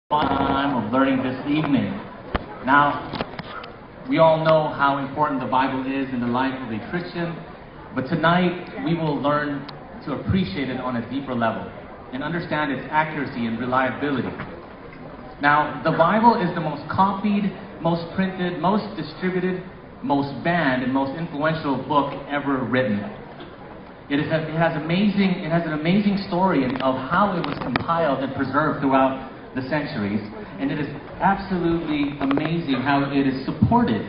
Time of learning this evening. Now, we all know how important the Bible is in the life of a Christian, but tonight we will learn to appreciate it on a deeper level and understand its accuracy and reliability. Now, the Bible is the most copied, most printed, most distributed, most banned, and most influential book ever written. It has an amazing story of how it was compiled and preserved throughout the centuries, and it is absolutely amazing how it is supported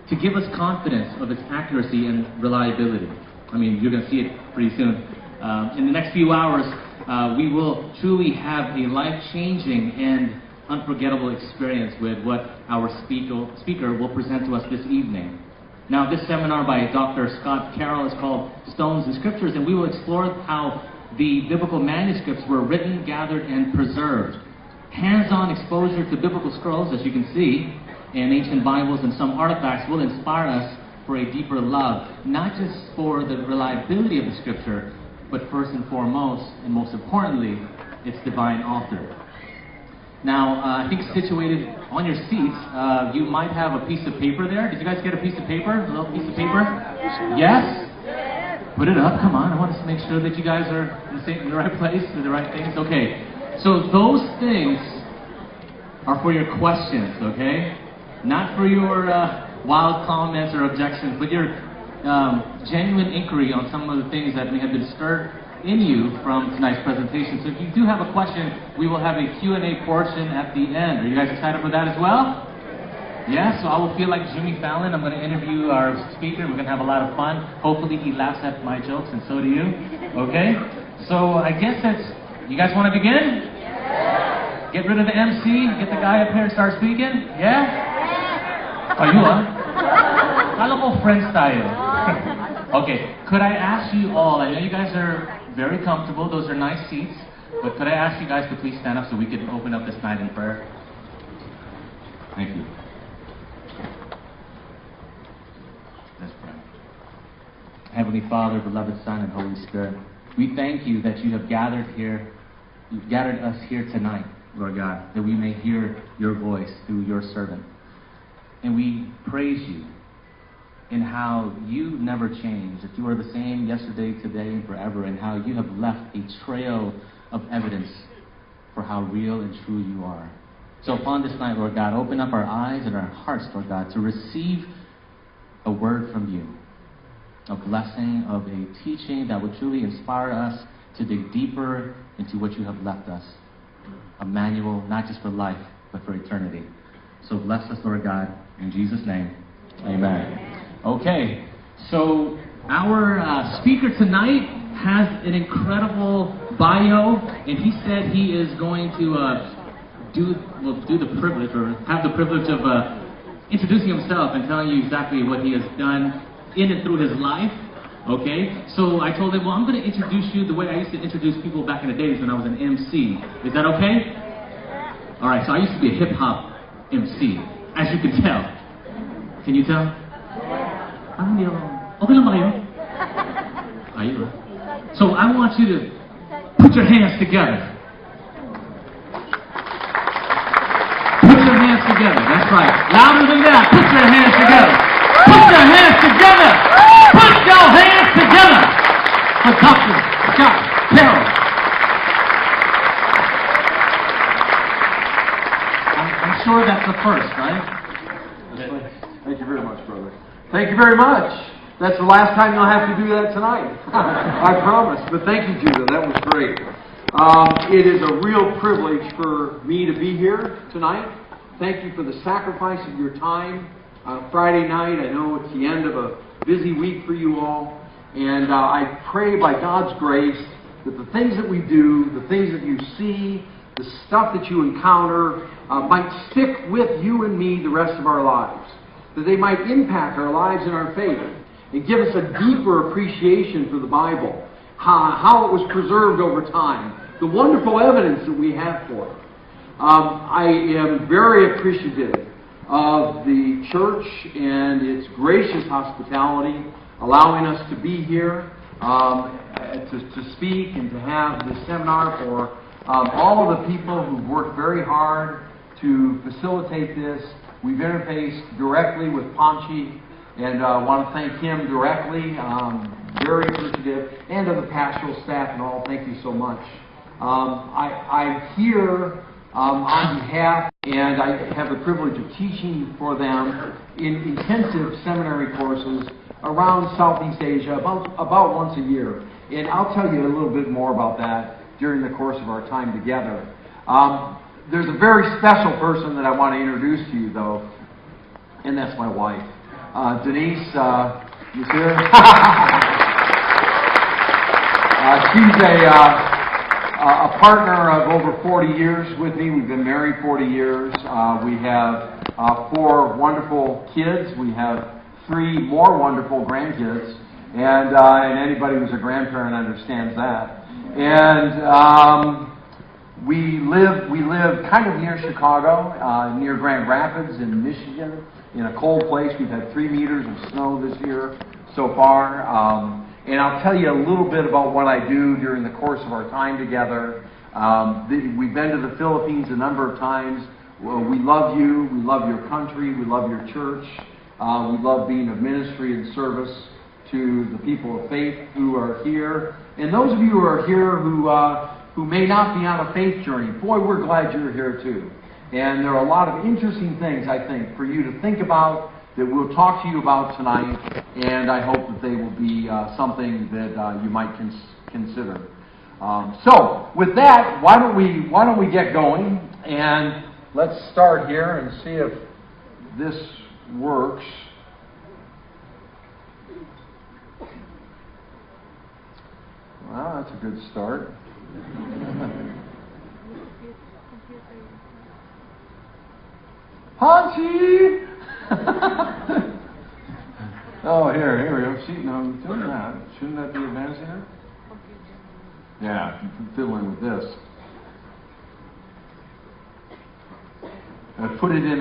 to give us confidence of its accuracy and reliability. I mean, you're going to see it pretty soon. In the next few hours, we will truly have a life-changing and unforgettable experience with what our speaker will present to us this evening. Now, this seminar by Dr. Scott Carroll is called Stones and Scriptures, and we will explore how the biblical manuscripts were written, gathered, and preserved. Hands-on exposure to biblical scrolls, as you can see, and ancient Bibles and some artifacts will inspire us for a deeper love, not just for the reliability of the Scripture, but first and foremost, and most importantly, its divine author. Now, I think situated on your seats, you might have a piece of paper there. Did you guys get a piece of paper? A little piece of paper? Yes? Put it up, come on. I want to make sure that you guys are in the right place, with the right things. Okay, so those things are for your questions, okay? Not for your wild comments or objections, but your genuine inquiry on some of the things that may have been stirred in you from tonight's presentation. So if you do have a question, we will have a Q&A portion at the end. Are you guys excited for that as well? Yeah, so I will feel like Jimmy Fallon. I'm going to interview our speaker. We're going to have a lot of fun. Hopefully he laughs at my jokes, and so do you. Okay? So I guess that's... You guys want to begin? Yeah. Get rid of the MC, get the guy up here and start speaking? Yeah? Oh, you are? Alam mo, friends tayo. Okay, could I ask you all, I know you guys are very comfortable. Those are nice seats. But could I ask you guys to please stand up so we can open up this night in prayer? Thank you. Let's pray. Heavenly Father, beloved Son, and Holy Spirit, we thank you that you have gathered us here tonight, Lord God, that we may hear your voice through your servant. And we praise you in how you never change, that you are the same yesterday, today, and forever, and how you have left a trail of evidence for how real and true you are. So upon this night, Lord God, open up our eyes and our hearts, Lord God, to receive a word from you, a blessing of a teaching that would truly inspire us to dig deeper into what you have left us. A manual, not just for life, but for eternity. So bless us, Lord God, in Jesus' name, amen. Okay, so our speaker tonight has an incredible bio, and he said he is going to have the privilege of introducing himself and telling you exactly what he has done in and through his life. Okay, so I told him, well, I'm going to introduce you the way I used to introduce people back in the days when I was an MC. Is that okay? All right, so I used to be a hip-hop MC, as you can tell. Can you tell? Okay lang ba kayo? Ayun. So I want you to put your hands together. Put your hands together. That's right. Louder than that. Put your hands together. Put your hands together. Put your hands together for Dr. Scott Carroll. I'm sure that's the first, right? Thank you very much, brother. Thank you very much. That's the last time you'll have to do that tonight. I promise. But thank you, Judah. That was great. It is a real privilege for me to be here tonight. Thank you for the sacrifice of your time on Friday night. I know it's the end of a busy week for you all. And I pray by God's grace that the things that we do, the things that you see, the stuff that you encounter might stick with you and me the rest of our lives. That they might impact our lives and our faith and give us a deeper appreciation for the Bible, how it was preserved over time, the wonderful evidence that we have for it. I am very appreciative of the church and its gracious hospitality, allowing us to be here, to speak and to have this seminar for all of the people who've worked very hard to facilitate this. We've interfaced directly with Ponchi, and I want to thank him directly. Very appreciative, and to the pastoral staff and all. Thank you so much. I'm here on behalf, and I have the privilege of teaching for them in intensive seminary courses around Southeast Asia about once a year. And I'll tell you a little bit more about that during the course of our time together. There's a very special person that I want to introduce to you, though, and that's my wife. Denise, you see her? She's a partner of over 40 years with me. We've been married 40 years. We have 4 wonderful kids. We have 3 more wonderful grandkids. And anybody who's a grandparent understands that. And we live kind of near Chicago, near Grand Rapids in Michigan, in a cold place. We've had 3 meters of snow this year so far. And I'll tell you a little bit about what I do during the course of our time together. We've been to the Philippines a number of times. Well, we love you. We love your country. We love your church. We love being of ministry and service to the people of faith who are here. And those of you who are here who may not be on a faith journey, boy, we're glad you're here too. And there are a lot of interesting things, I think, for you to think about that we'll talk to you about tonight, and I hope that they will be something that you might consider. So, with that, why don't we get going, and let's start here and see if this works. Well, that's a good start. Ponchi! Oh, here we go. See, no, doing that. Shouldn't that be advancing it? Yeah, I'm fiddling with this. I put it in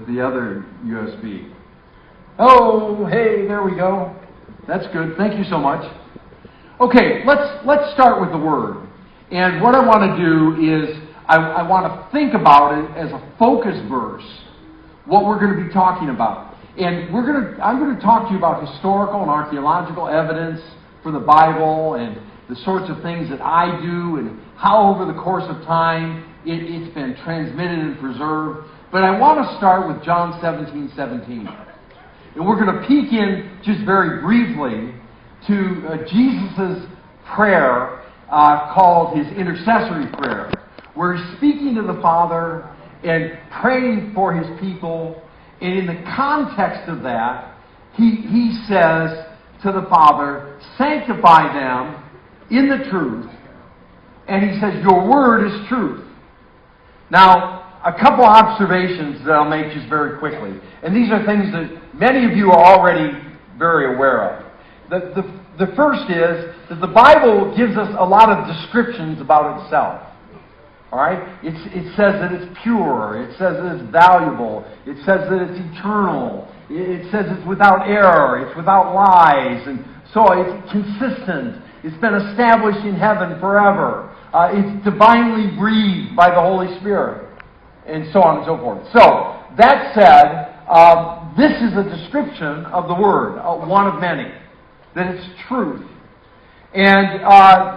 the other USB. Oh, hey, there we go. That's good. Thank you so much. Okay, let's start with the Word. And what I want to do is I want to think about it as a focus verse, what we're going to be talking about. And I'm going to talk to you about historical and archaeological evidence for the Bible and the sorts of things that I do and how over the course of time it's been transmitted and preserved. But I want to start with John 17:17. And we're going to peek in just very briefly to Jesus' prayer called his intercessory prayer, where he's speaking to the Father and praying for his people. And in the context of that, he says to the Father, sanctify them in the truth. And he says, your word is truth. Now, a couple observations that I'll make just very quickly. And these are things that many of you are already very aware of. The first is that the Bible gives us a lot of descriptions about itself. All right? It says that it's pure. It says that it's valuable. It says that it's eternal. It says it's without error. It's without lies. And so it's consistent. It's been established in heaven forever. It's divinely breathed by the Holy Spirit. And so on and so forth. So, that said, this is a description of the Word, one of many. That it's truth. And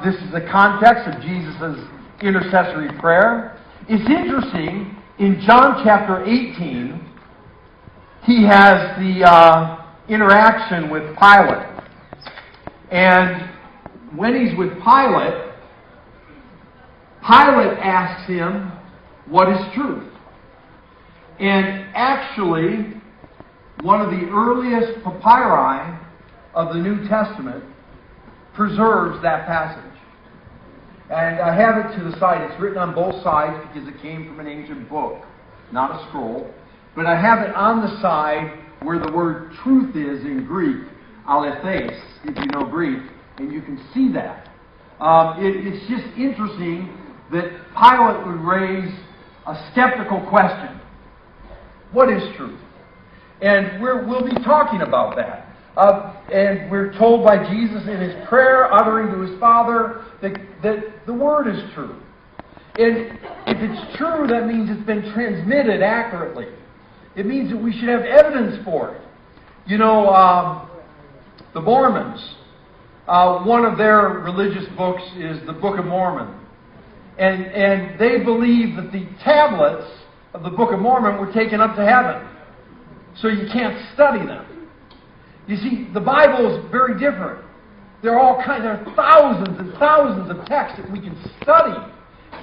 this is the context of Jesus' intercessory prayer. It's interesting, in John chapter 18, he has the interaction with Pilate. And when he's with Pilate, Pilate asks him, what is truth? And actually, one of the earliest papyri of the New Testament preserves that passage. And I have it to the side. It's written on both sides because it came from an ancient book, not a scroll. But I have it on the side where the word truth is in Greek, aletheis, if you know Greek, and you can see that. It's just interesting that Pilate would raise a skeptical question. What is truth? And we'll be talking about that. And we're told by Jesus in his prayer, uttering to his Father, that the Word is true. And if it's true, that means it's been transmitted accurately. It means that we should have evidence for it. You know, the Mormons, one of their religious books is the Book of Mormon. And they believe that the tablets of the Book of Mormon were taken up to heaven. So you can't study them. You see, the Bible is very different. There are thousands and thousands of texts that we can study.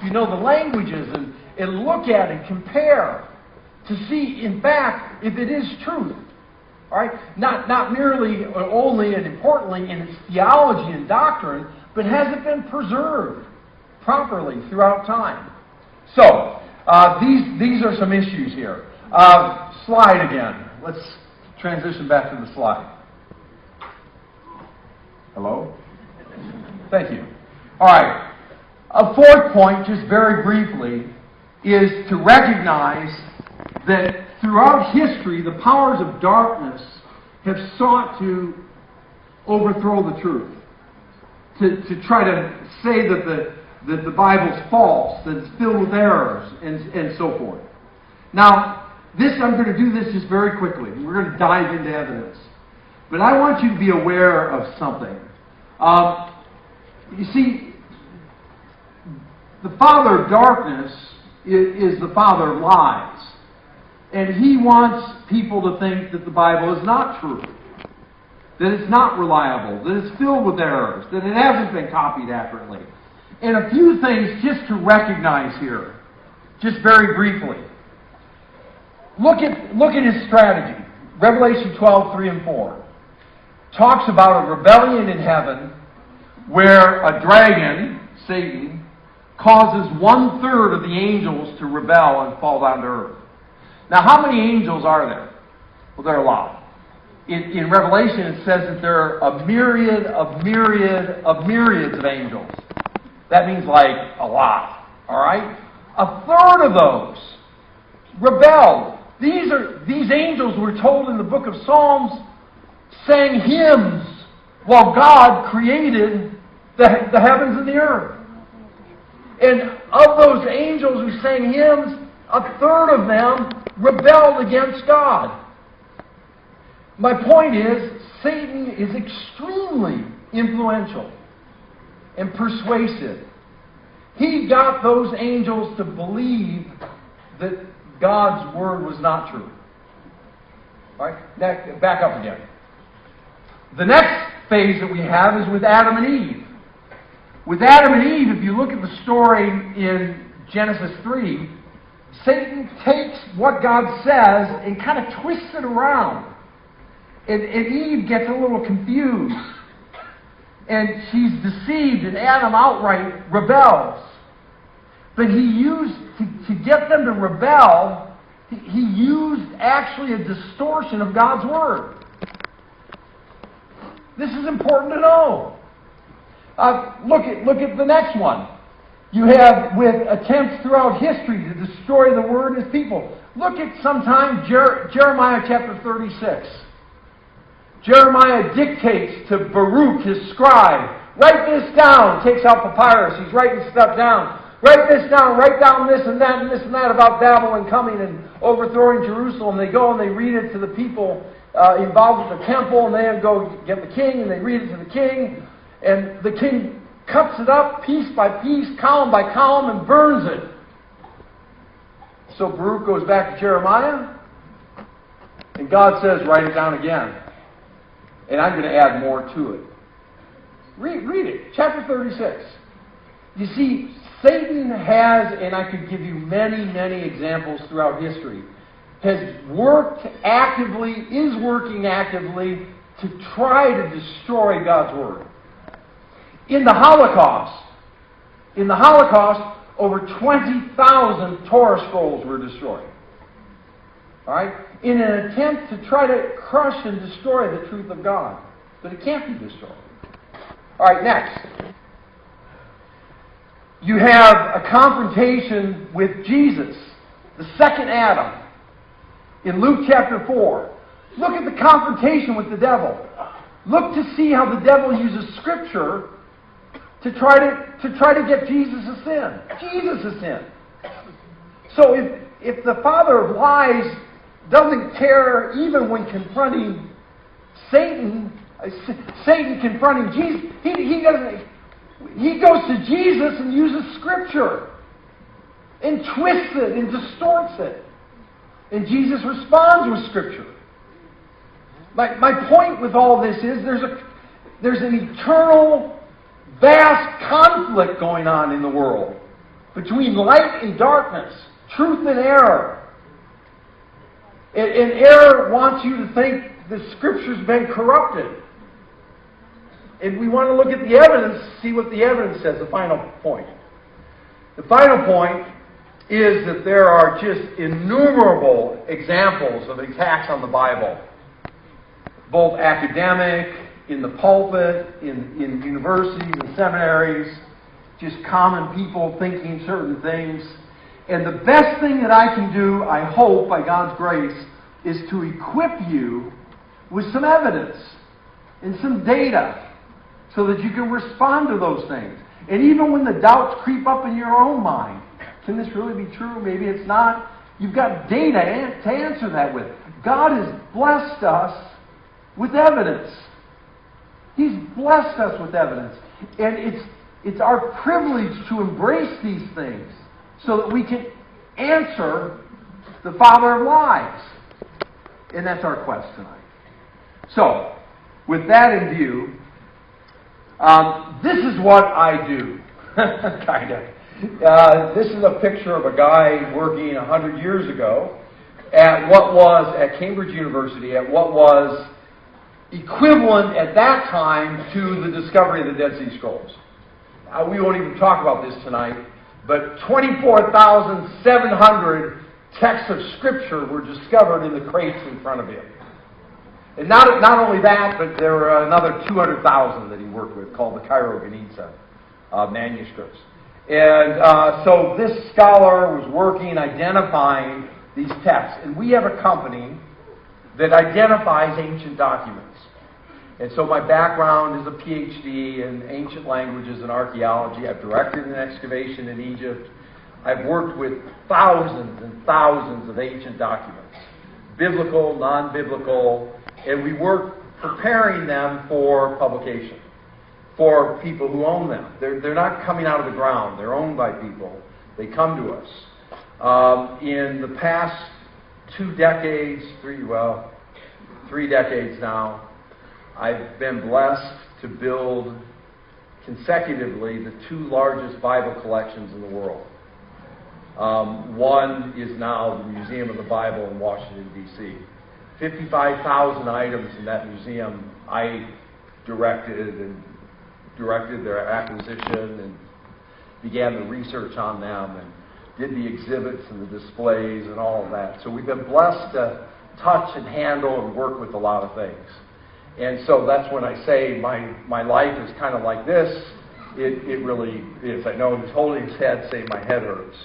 You know the languages and look at and compare to see, in fact, if it is truth. All right? Not merely or only and importantly in its theology and doctrine, but has it been preserved properly throughout time? So, these are some issues here. Slide again. Let's transition back to the slide. Hello? Thank you. All right. A fourth point, just very briefly, is to recognize that throughout history, the powers of darkness have sought to overthrow the truth, to try to say that the Bible's false, that it's filled with errors, and so forth. Now, I'm going to do this just very quickly. We're going to dive into evidence. But I want you to be aware of something. You see, the father of darkness is the father of lies. And he wants people to think that the Bible is not true, that it's not reliable, that it's filled with errors, that it hasn't been copied accurately. And a few things just to recognize here, just very briefly. Look at his strategy. Revelation 12, 3 and 4 talks about a rebellion in heaven where a dragon, Satan, causes 1/3 of the angels to rebel and fall down to earth. Now, how many angels are there? Well, there are a lot. In Revelation, it says that there are a myriad of myriads of angels. That means like a lot. All right? 1/3 of those rebelled. These angels were told in the book of Psalms sang hymns while God created the heavens and the earth. And of those angels who sang hymns, 1/3 of them rebelled against God. My point is, Satan is extremely influential and persuasive. He got those angels to believe that God's Word was not true. All right, back up again. The next phase that we have is with Adam and Eve. With Adam and Eve, if you look at the story in Genesis 3, Satan takes what God says and kind of twists it around. And Eve gets a little confused. And she's deceived, and Adam outright rebels. But he used, to get them to rebel, he used actually a distortion of God's Word. This is important to know. Look at the next one. You have, with attempts throughout history to destroy the Word and His people. Look at sometime Jeremiah chapter 36. Jeremiah dictates to Baruch, his scribe, write this down. Takes out papyrus. He's writing stuff down. Write this down. Write down this and that and this and that about Babylon coming and overthrowing Jerusalem. They go and they read it to the people involved with the temple, and they go get the king, and they read it to the king. And the king cuts it up piece by piece, column by column, and burns it. So Baruch goes back to Jeremiah, and God says, write it down again. And I'm going to add more to it. Read it. Chapter 36. You see, Satan has, and I could give you many, many examples throughout history, has worked actively, is working actively to try to destroy God's Word. In the Holocaust, over 20,000 Torah scrolls were destroyed. All right? In an attempt to try to crush and destroy the truth of God. But it can't be destroyed. All right, next. You have a confrontation with Jesus, the second Adam, in Luke chapter 4. Look at the confrontation with the devil. Look to see how the devil uses Scripture to try to get Jesus to sin. Jesus is sin. So if the father of lies doesn't care even when confronting Satan confronting Jesus, he doesn't. He goes to Jesus and uses Scripture and twists it and distorts it. And Jesus responds with Scripture. My point with all this is there's an eternal, vast conflict going on in the world between light and darkness, truth and error. And error wants you to think the Scripture's been corrupted. And we want to look at the evidence, see what the evidence says, the final point. The final point is that there are just innumerable examples of attacks on the Bible, both academic, in the pulpit, in universities and seminaries, just common people thinking certain things. And the best thing that I can do, I hope, by God's grace, is to equip you with some evidence and some data so that you can respond to those things. And even when the doubts creep up in your own mind, can this really be true? Maybe it's not. You've got data to answer that with. God has blessed us with evidence. He's blessed us with evidence. And it's our privilege to embrace these things so that we can answer the father of lies. And that's our quest tonight. So, with that in view, this is what I do. Kind of. This is a picture of a guy working 100 years ago at Cambridge University, at what was equivalent at that time to the discovery of the Dead Sea Scrolls. We won't even talk about this tonight, but 24,700 texts of Scripture were discovered in the crates in front of him. And not only that, but there were another 200,000 that he worked with, called the Cairo Geniza manuscripts. And so this scholar was working, identifying these texts. And we have a company that identifies ancient documents. And so my background is a PhD in ancient languages and archaeology. I've directed an excavation in Egypt. I've worked with thousands and thousands of ancient documents, biblical, non-biblical, and we work preparing them for publication, for people who own them. They're not coming out of the ground. They're owned by people. They come to us. In the past 2 decades, three decades now, I've been blessed to build consecutively the 2 largest Bible collections in the world. One is now the Museum of the Bible in Washington, D.C. 55,000 items in that museum. I directed their acquisition and began the research on them and did the exhibits and the displays and all of that. So we've been blessed to touch and handle and work with a lot of things. And so that's when I say my life is kind of like this. It really is. I know he's holding his head saying my head hurts.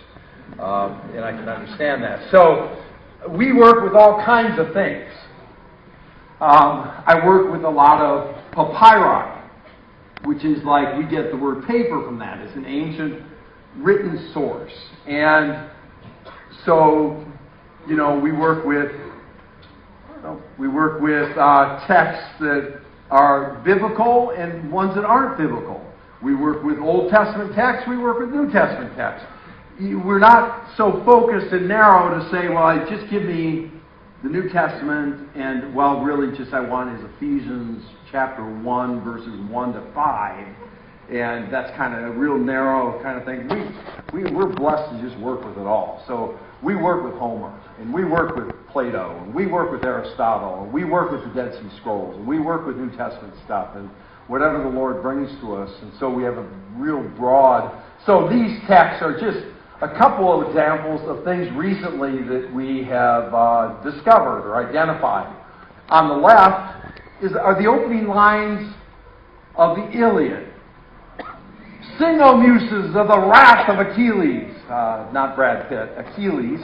And I can understand that. So we work with all kinds of things. I work with a lot of papyri, which is like, we get the word paper from that. It's an ancient written source. And so, we work with texts that are biblical and ones that aren't biblical. We work with Old Testament texts. We work with New Testament texts. We're not so focused and narrow to say, well, just give me the New Testament, and, well, really just I want is Ephesians chapter 1, verses 1 to 5, and that's kind of a real narrow kind of thing. We're blessed to just work with it all. So we work with Homer, and we work with Plato, and we work with Aristotle, and we work with the Dead Sea Scrolls, and we work with New Testament stuff, and whatever the Lord brings to us. And so we have a real broad... So these texts are just a couple of examples of things recently that we have discovered or identified. On the left are the opening lines of the Iliad. Sing, O muses, of the wrath of Achilles. Not Brad Pitt, Achilles.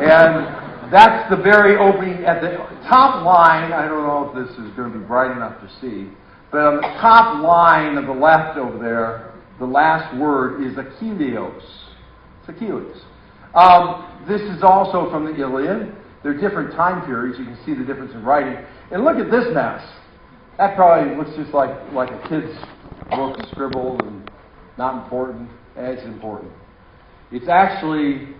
And that's the very opening. At the top line, I don't know if this is going to be bright enough to see, but on the top line of the left over there the last word is Achilleos. It's Achilles. This is also from the Iliad. There are different time periods. You can see the difference in writing. And look at this mess. That probably looks just like a kid's book scribbled and not important. It's important. It's actually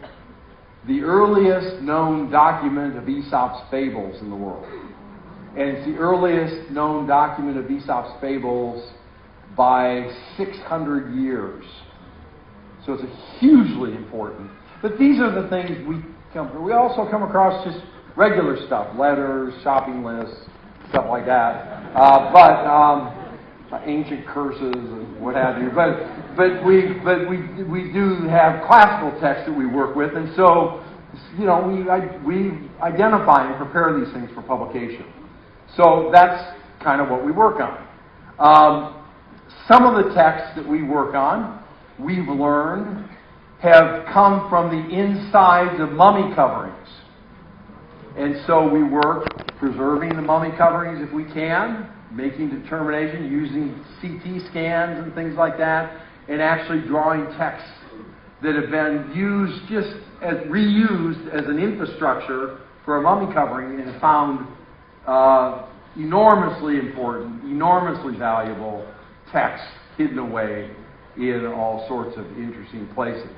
the earliest known document of Aesop's fables in the world. And it's the earliest known document of Aesop's fables by 600 years. So it's hugely important. But these are the things we come from. We also come across just regular stuff, letters, shopping lists, stuff like that. Ancient curses and what have you. But we do have classical texts that we work with, and so we identify and prepare these things for publication. So that's kind of what we work on. Some of the texts that we work on, we've learned, have come from the insides of mummy coverings. And so we work preserving the mummy coverings if we can, making determination, using CT scans and things like that, and actually drawing texts that have been reused as an infrastructure for a mummy covering and found enormously important, enormously valuable texts hidden away in all sorts of interesting places.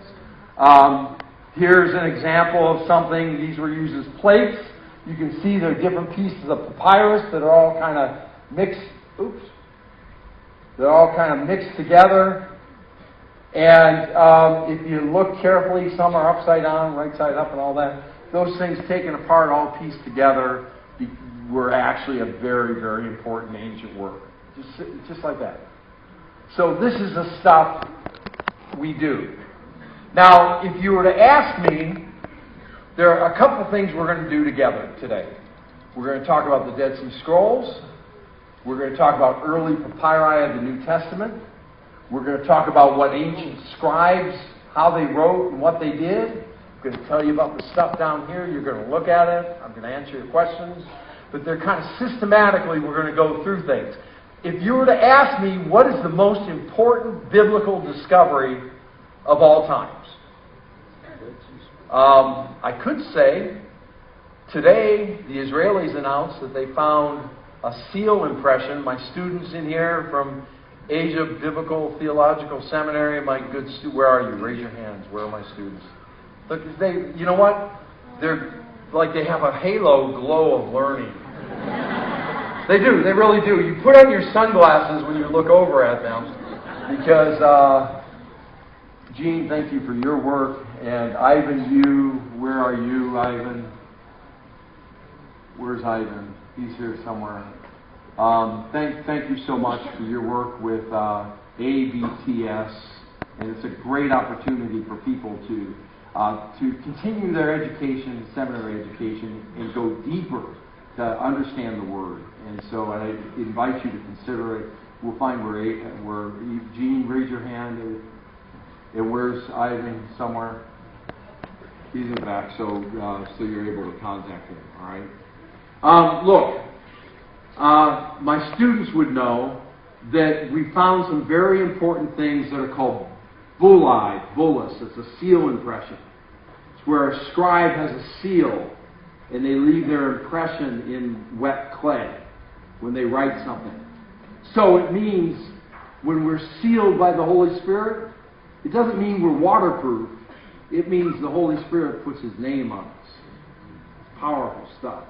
Here's an example of something. These were used as plates. You can see there are different pieces of papyrus that are all kind of mixed. Oops. They're all kind of mixed together. And if you look carefully, some are upside down, right side up, and all that. Those things taken apart, all pieced together, were actually a very, very important ancient work. Just like that. So this is the stuff we do. Now, if you were to ask me, there are a couple of things we're going to do together today. We're going to talk about the Dead Sea Scrolls. We're going to talk about early papyri of the New Testament. We're going to talk about what ancient scribes, how they wrote and what they did. I'm going to tell you about the stuff down here. You're going to look at it. I'm going to answer your questions. But they're kind of systematically, we're going to go through things. If you were to ask me what is the most important biblical discovery of all times, I could say today the Israelis announced that they found a seal impression. My students in here from Asia Biblical Theological Seminary, my good students, where are you? Raise your hands. Where are my students? Look, you know what? They're like they have a halo glow of learning. They do. They really do. You put on your sunglasses when you look over at them because, Gene, thank you for your work. And Ivan, where are you, Ivan? Where's Ivan? He's here somewhere. Thank you so much for your work with ABTS. And it's a great opportunity for people to continue their education, seminary education, and go deeper to understand the Word. And so I invite you to consider it. We'll find where Gene, raise your hand. And where's Ivan? Somewhere? He's in the back, so you're able to contact him. All right. My students would know that we found some very important things that are called bullus. It's a seal impression. It's where a scribe has a seal, and they leave their impression in wet clay when they write something. So it means when we're sealed by the Holy Spirit, it doesn't mean we're waterproof. It means the Holy Spirit puts His name on us. It's powerful stuff.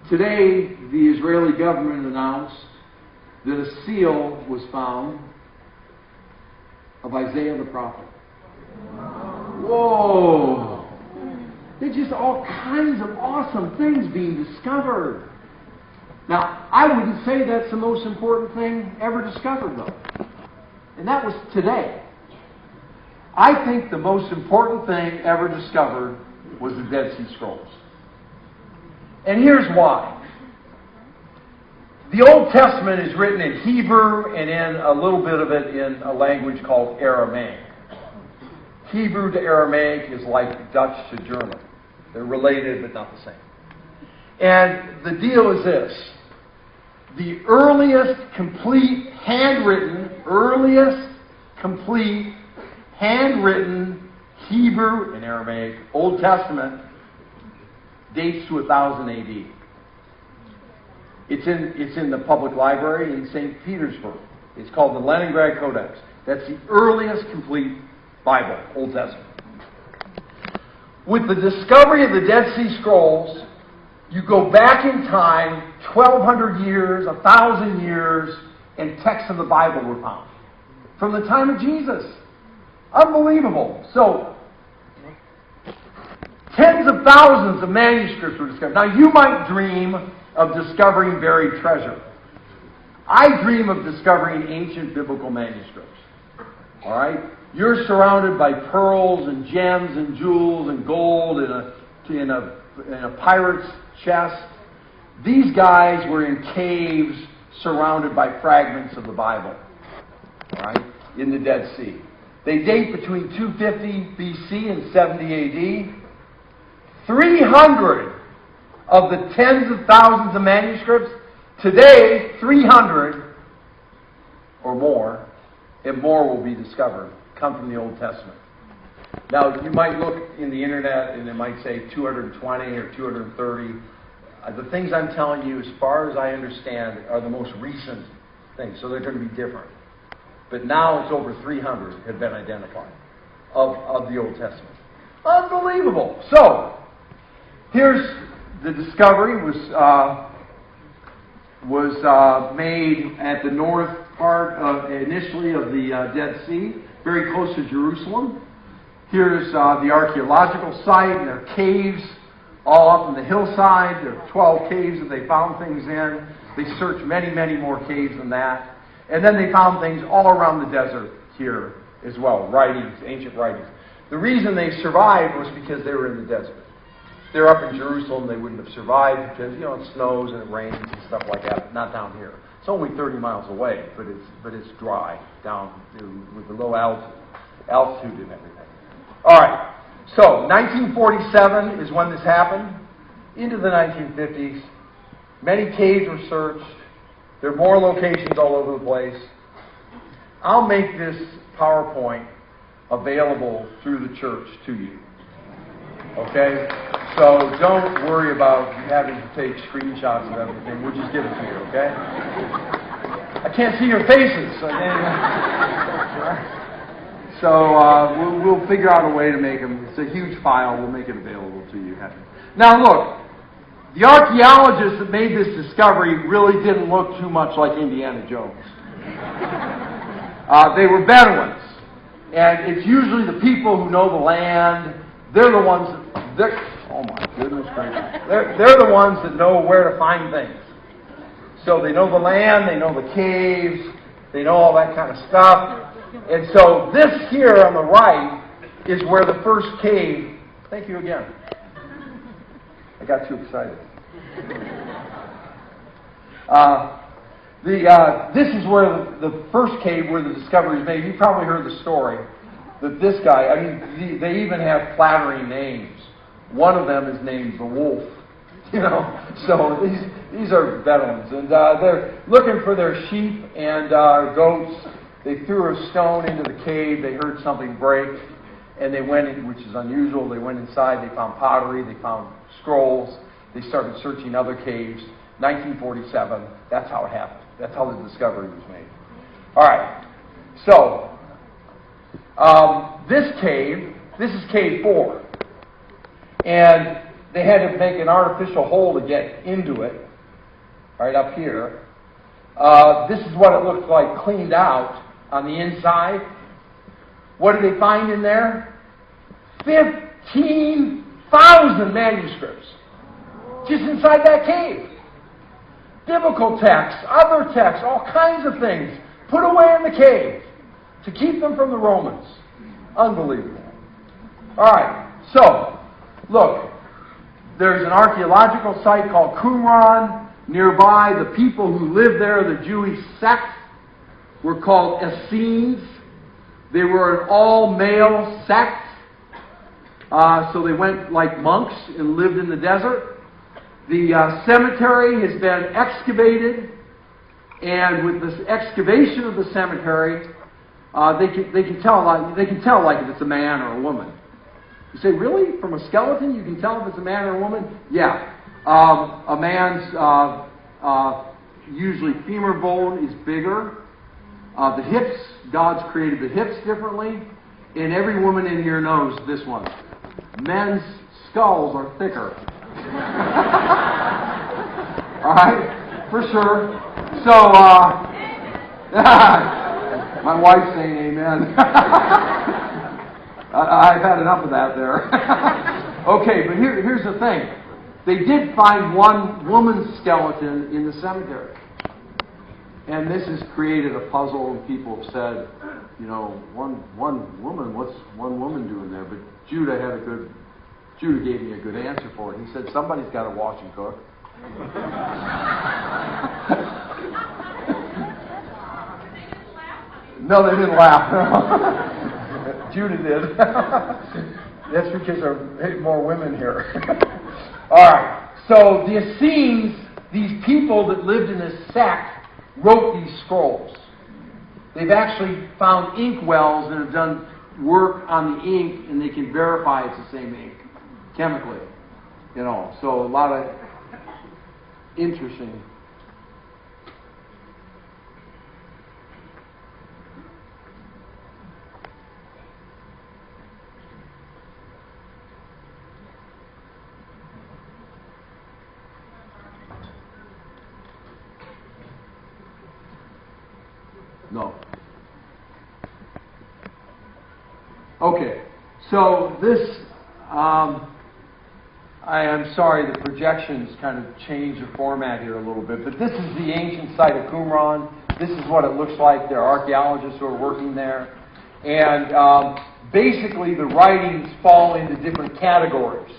Today, the Israeli government announced that a seal was found of Isaiah the prophet. Whoa! There's just all kinds of awesome things being discovered. Now, I wouldn't say that's the most important thing ever discovered, though. And that was today. I think the most important thing ever discovered was the Dead Sea Scrolls. And here's why. The Old Testament is written in Hebrew and in a little bit of it in a language called Aramaic. Hebrew to Aramaic is like Dutch to German. They're related but not the same. And the deal is this. The earliest complete handwritten, earliest complete, handwritten Hebrew and Aramaic Old Testament dates to 1000 AD. It's in the public library in St. Petersburg. It's called the Leningrad Codex. That's the earliest complete Bible, Old Testament. With the discovery of the Dead Sea Scrolls, you go back in time 1,200 years, 1,000 years, and texts of the Bible were found. From the time of Jesus. Unbelievable. So, tens of thousands of manuscripts were discovered. Now, you might dream of discovering buried treasure. I dream of discovering ancient biblical manuscripts. All right? You're surrounded by pearls and gems and jewels and gold in a pirate's chest. These guys were in caves surrounded by fragments of the Bible. All right? In the Dead Sea. They date between 250 BC and 70 AD. 300 of the tens of thousands of manuscripts, today 300 or more, and more will be discovered, come from the Old Testament. Now, you might look in the internet and it might say 220 or 230. The things I'm telling you, as far as I understand, are the most recent things, so they're going to be different. But now it's over 300 have been identified of the Old Testament. Unbelievable! So, here's the discovery was made at the north part initially of the Dead Sea, very close to Jerusalem. Here's the archaeological site, and there are caves all up in the hillside. There are 12 caves that they found things in. They searched many, many more caves than that. And then they found things all around the desert here as well, writings, ancient writings. The reason they survived was because they were in the desert. They're up in Jerusalem, they wouldn't have survived because, it snows and it rains and stuff like that. Not down here. It's only 30 miles away, but it's dry down with the low altitude and everything. All right. So, 1947 is when this happened. Into the 1950s. Many caves were searched. There are more locations all over the place. I'll make this PowerPoint available through the church to you. Okay? So don't worry about having to take screenshots of everything. We'll just give it to you, okay? I can't see your faces. So we'll figure out a way to make them. It's a huge file. We'll make it available to you. Now look, the archaeologists that made this discovery really didn't look too much like Indiana Jones. They were Bedouins. And it's usually the people who know the land. They're the ones oh my goodness gracious. They're the ones that know where to find things. So they know the land, they know the caves, they know all that kind of stuff. And so this here on the right is where the first cave... Thank you again. I got too excited. This is where the first cave where the discovery was made. You probably heard the story that this guy, they even have flattering names. One of them is named the Wolf. So these are Bedouins. And they're looking for their sheep and goats. They threw a stone into the cave. They heard something break. And they went in, which is unusual. They went inside. They found pottery. They found scrolls. They started searching other caves. 1947. That's how it happened. That's how the discovery was made. All right. So, this is cave 4. And they had to make an artificial hole to get into it, right up here. This is what it looked like cleaned out on the inside. What did they find in there? 15,000 manuscripts. Just inside that cave. Biblical texts, other texts, all kinds of things put away in the cave to keep them from the Romans. Unbelievable. All right, so, look, there's an archaeological site called Qumran nearby. The people who lived there, the Jewish sect, were called Essenes. They were an all-male sect. So they went like monks and lived in the desert. The cemetery has been excavated, and with this excavation of the cemetery, They can tell like if it's a man or a woman. You say, really? From a skeleton you can tell if it's a man or a woman? Yeah. A man's usually femur bone is bigger. The hips, God's created the hips differently. And every woman in here knows this one. Men's skulls are thicker. All right? For sure. So, my wife's saying amen. I've had enough of that there. Okay, but here's the thing. They did find one woman's skeleton in the cemetery. And this has created a puzzle, and people have said, you know, one woman, what's one woman doing there? But Judah gave me a good answer for it. He said, somebody's got to wash and cook. No, they didn't laugh. Judah did. That's because there are more women here. All right. So the Essenes, these people that lived in this sect, wrote these scrolls. They've actually found ink wells and have done work on the ink, and they can verify it's the same ink chemically. You know, so a lot of interesting. No. Okay, so this, I am sorry the projections kind of changed the format here a little bit, but this is the ancient site of Qumran. This is what it looks like. There are archaeologists who are working there. And basically the writings fall into different categories.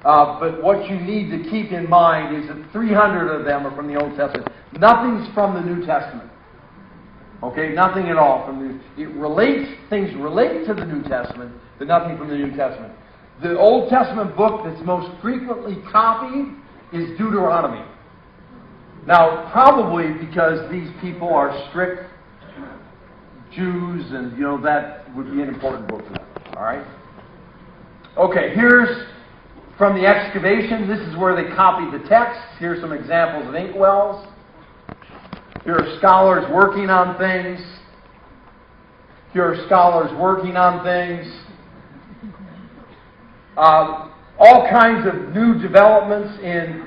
But what you need to keep in mind is that 300 of them are from the Old Testament. Nothing's from the New Testament. Okay, nothing at all from things relate to the New Testament, but nothing from the New Testament. The Old Testament book that's most frequently copied is Deuteronomy. Now, probably because these people are strict Jews, and you know that would be an important book for them. All right. Okay, here's from the excavation. This is where they copied the text. Here's some examples of inkwells. Here are scholars working on things. Here are scholars working on things. All kinds of new developments in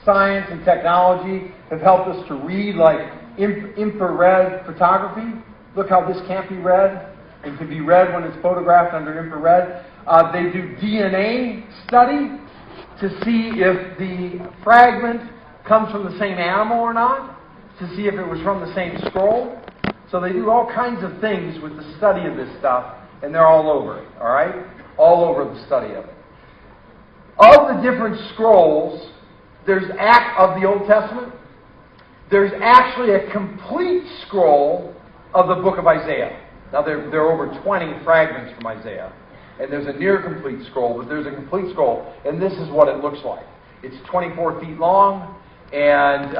science and technology have helped us to read, like infrared photography. Look how this can't be read. It can be read when it's photographed under infrared. They do DNA study to see if the fragment comes from the same animal or not, to see if it was from the same scroll. So they do all kinds of things with the study of this stuff, and they're all over it, all right? All over the study of it. Of the different scrolls, of the Old Testament, there's actually a complete scroll of the book of Isaiah. Now, there are over 20 fragments from Isaiah, and there's a near complete scroll, but there's a complete scroll, and this is what it looks like. It's 24 feet long, and,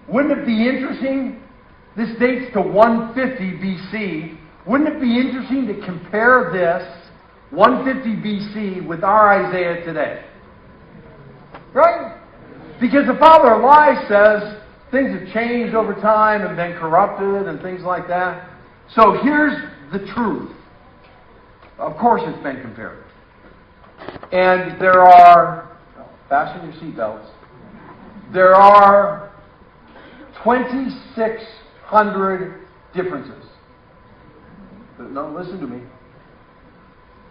wouldn't it be interesting? This dates to 150 BC. Wouldn't it be interesting to compare this 150 BC with our Isaiah today? Right? Because the Father of Lies says things have changed over time and been corrupted and things like that. So here's the truth. Of course it's been compared. And there are, fasten your seatbelts, there are 2,600 differences. No, listen to me.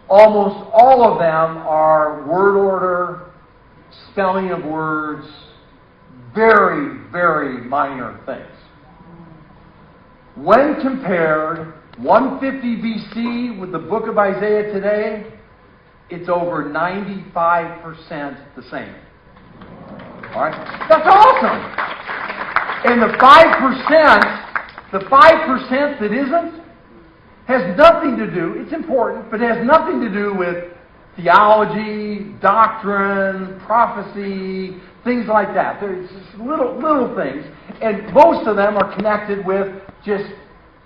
Almost all of them are word order, spelling of words, very, very minor things. When compared 150 BC with the book of Isaiah today, it's over 95% the same. All right? That's awesome! And the 5% that isn't, has nothing to do, it's important, but it has nothing to do with theology, doctrine, prophecy, things like that. There's just little things. And most of them are connected with just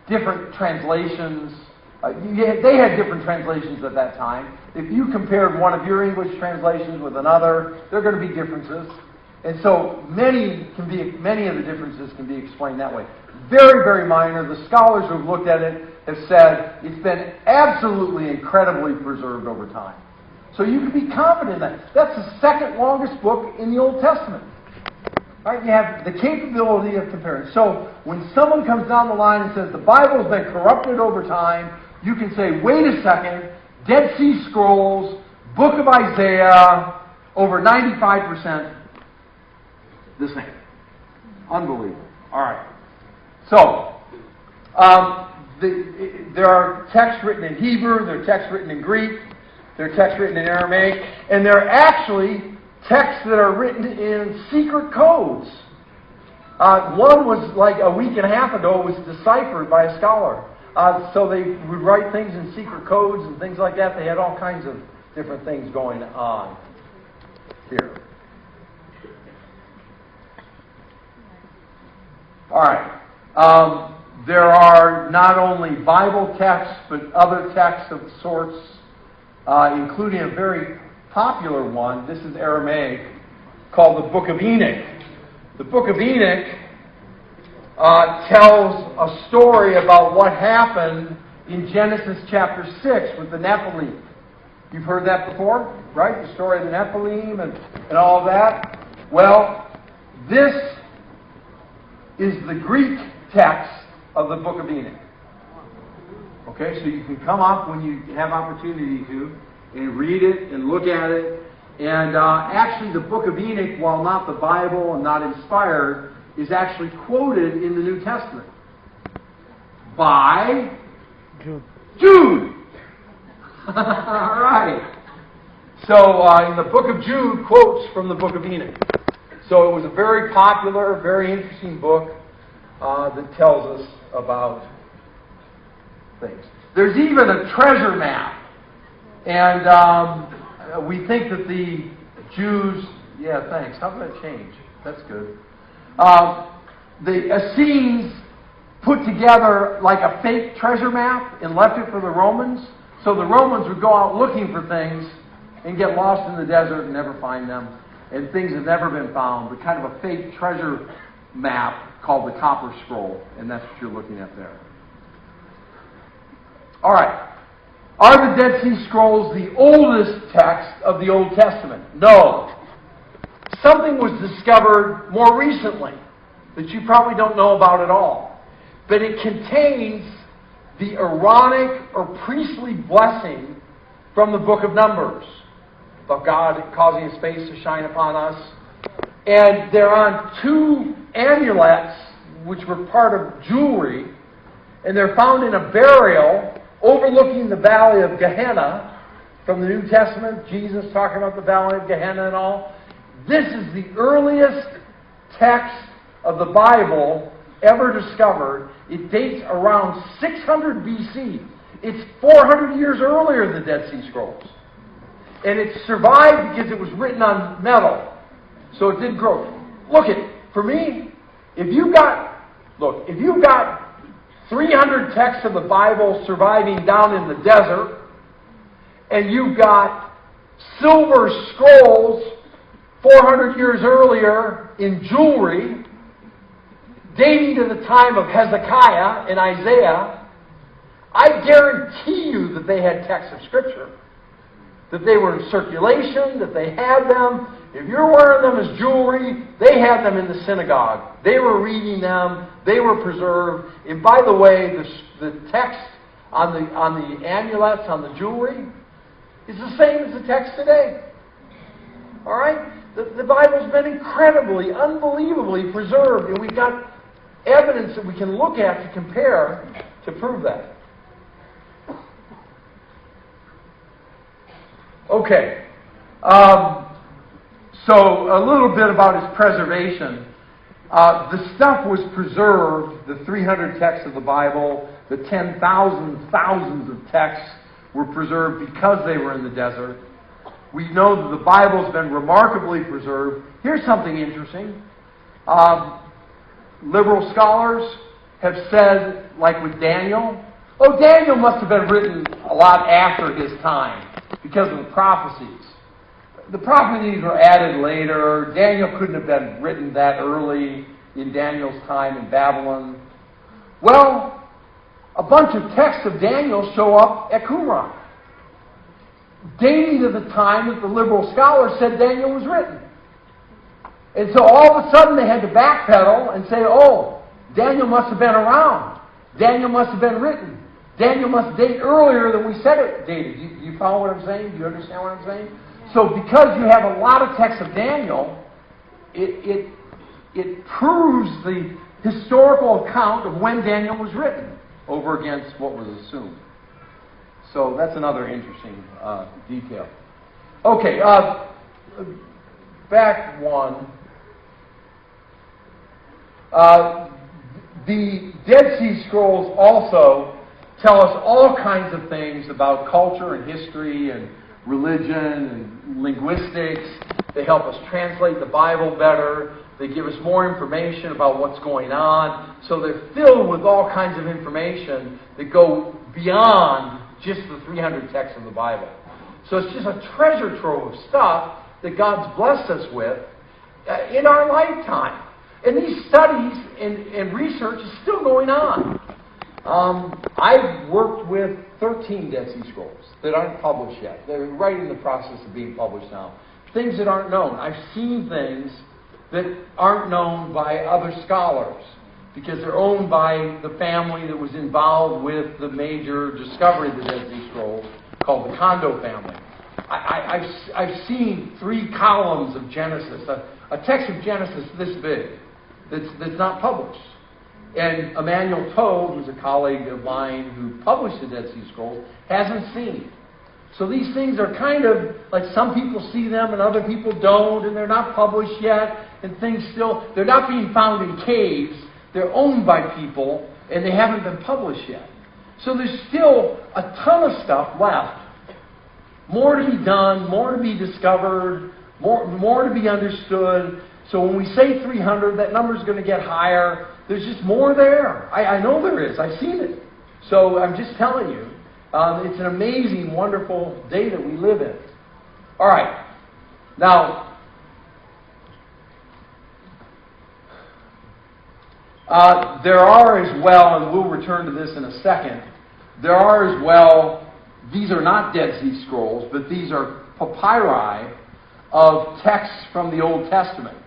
different translations. They had different translations at that time. If you compared one of your English translations with another, there are going to be differences. And so many of the differences can be explained that way. Very, very minor. The scholars who have looked at it have said it's been absolutely incredibly preserved over time. So you can be confident in that. That's the second longest book in the Old Testament. Right? You have the capability of comparing. So when someone comes down the line and says the Bible has been corrupted over time, you can say, wait a second, Dead Sea Scrolls, Book of Isaiah, over 95% the same. Unbelievable. All right. So, there are texts written in Hebrew, there are texts written in Greek, there are texts written in Aramaic, and there are actually texts that are written in secret codes. One was like a week and a half ago, was deciphered by a scholar. So they would write things in secret codes and things like that. They had all kinds of different things going on here. All right. There are not only Bible texts, but other texts of sorts, including a very popular one. This is Aramaic, called the Book of Enoch. The Book of Enoch tells a story about what happened in Genesis chapter 6 with the Nephilim. You've heard that before, right? The story of the Nephilim and all of that. Well, this is the Greek text of the Book of Enoch. Okay, so you can come up when you have opportunity to and read it and look at it. And actually the Book of Enoch, while not the Bible and not inspired, is actually quoted in the New Testament by Jude. All right. So in the book of Jude, quotes from the Book of Enoch. So it was a very popular, very interesting book that tells us about things. There's even a treasure map. And we think that the Jews... Yeah, thanks. How did that change? That's good. The Essenes put together like a fake treasure map and left it for the Romans. So the Romans would go out looking for things and get lost in the desert and never find them. And things have never been found. But kind of a fake treasure map called the Copper Scroll. And that's what you're looking at there. All right. Are the Dead Sea Scrolls the oldest text of the Old Testament? No. Something was discovered more recently that you probably don't know about at all. But it contains the Aaronic or priestly blessing from the book of Numbers, about God causing His face to shine upon us. And they're on two amulets, which were part of jewelry, and they're found in a burial overlooking the valley of Gehenna from the New Testament. Jesus talking about the valley of Gehenna and all. This is the earliest text of the Bible ever discovered. It dates around 600 BC. It's 400 years earlier than the Dead Sea Scrolls. And it survived because it was written on metal. So it did grow. Look at it. For me, if you've got 300 texts of the Bible surviving down in the desert, and you've got silver scrolls 400 years earlier in jewelry, dating to the time of Hezekiah and Isaiah, I guarantee you that they had texts of Scripture. That they were in circulation, that they had them. If you're wearing them as jewelry, they had them in the synagogue. They were reading them. They were preserved. And by the way, the text on the amulets, on the jewelry, is the same as the text today. All right? The Bible's been incredibly, unbelievably preserved, and we've got evidence that we can look at to compare to prove that. Okay. So a little bit about its preservation. The stuff was preserved, the 300 texts of the Bible, the 10,000 thousands of texts were preserved because they were in the desert. We know that the Bible's been remarkably preserved. Here's something interesting. Liberal scholars have said, like with Daniel, oh, Daniel must have been written a lot after his time because of the prophecies. The prophecies were added later. Daniel couldn't have been written that early in Daniel's time in Babylon. Well, a bunch of texts of Daniel show up at Qumran, dating to the time that the liberal scholars said Daniel was written. And so all of a sudden they had to backpedal and say, oh, Daniel must have been around. Daniel must have been written. Daniel must date earlier than we said it dated. You follow what I'm saying? Do you understand what I'm saying? So because you have a lot of texts of Daniel, it proves the historical account of when Daniel was written over against what was assumed. So that's another interesting detail. Okay, back one. The Dead Sea Scrolls also tell us all kinds of things about culture and history and religion and linguistics. They help us translate the Bible better. They give us more information about what's going on. So they're filled with all kinds of information that go beyond just the 300 texts of the Bible. So it's just a treasure trove of stuff that God's blessed us with in our lifetime. And these studies and research is still going on. I've worked with 13 Dead Sea Scrolls that aren't published yet. They're right in the process of being published now. Things that aren't known. I've seen things that aren't known by other scholars because they're owned by the family that was involved with the major discovery of the Dead Sea Scrolls called the Kondo family. I've seen 3 columns of Genesis, a text of Genesis this big that's not published. And Emmanuel Toad, who's a colleague of mine who published the Dead Sea Scrolls, hasn't seen it. So these things are kind of like some people see them and other people don't, and they're not published yet, and things still, they're not being found in caves, they're owned by people, and they haven't been published yet. So there's still a ton of stuff left. More to be done, more to be discovered, more to be understood. So when we say 300, that number's going to get higher. There's just more there. I know there is. I've seen it. So I'm just telling you, it's an amazing, wonderful day that we live in. All right. Now, there are as well, and we'll return to this in a second, there are as well, these are not Dead Sea Scrolls, but these are papyri of texts from the Old Testament.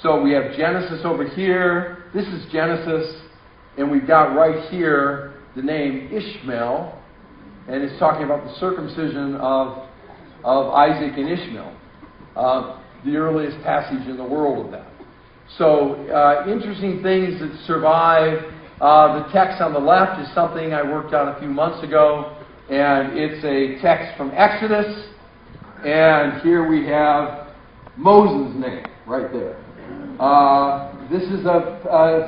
So we have Genesis over here. This is Genesis, and we've got right here the name Ishmael, and it's talking about the circumcision of Isaac and Ishmael, the earliest passage in the world of that. So interesting things that survive. The text on the left is something I worked on a few months ago, and it's a text from Exodus, and here we have Moses' name right there. This is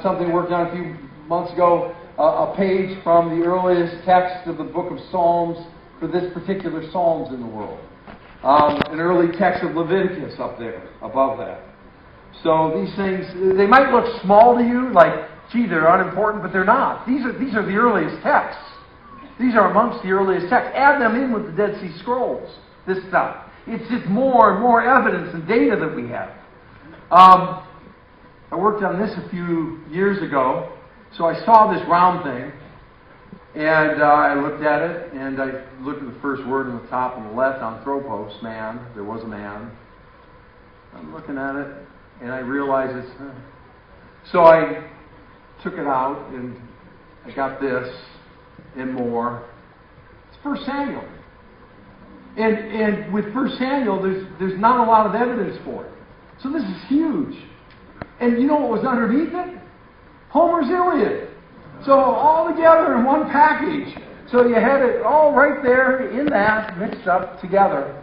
something worked on a few months ago, a page from the earliest text of the book of Psalms for this particular Psalms in the world. An early text of Leviticus up there, above that. So these things, they might look small to you, like, gee, they're unimportant, but they're not. These are the earliest texts. These are amongst the earliest texts. Add them in with the Dead Sea Scrolls, this stuff. It's just more and more evidence and data that we have. I worked on this a few years ago, so I saw this round thing, and I looked at it, and I looked at the first word on the top on the left, anthropos, man. There was a man. I'm looking at it, and I realized it's... So I took it out, and I got this, and more. It's 1 Samuel. And with 1 Samuel, there's not a lot of evidence for it. So this is huge. And you know what was underneath it? Homer's Iliad. So all together in one package. So you had it all right there in that, mixed up together.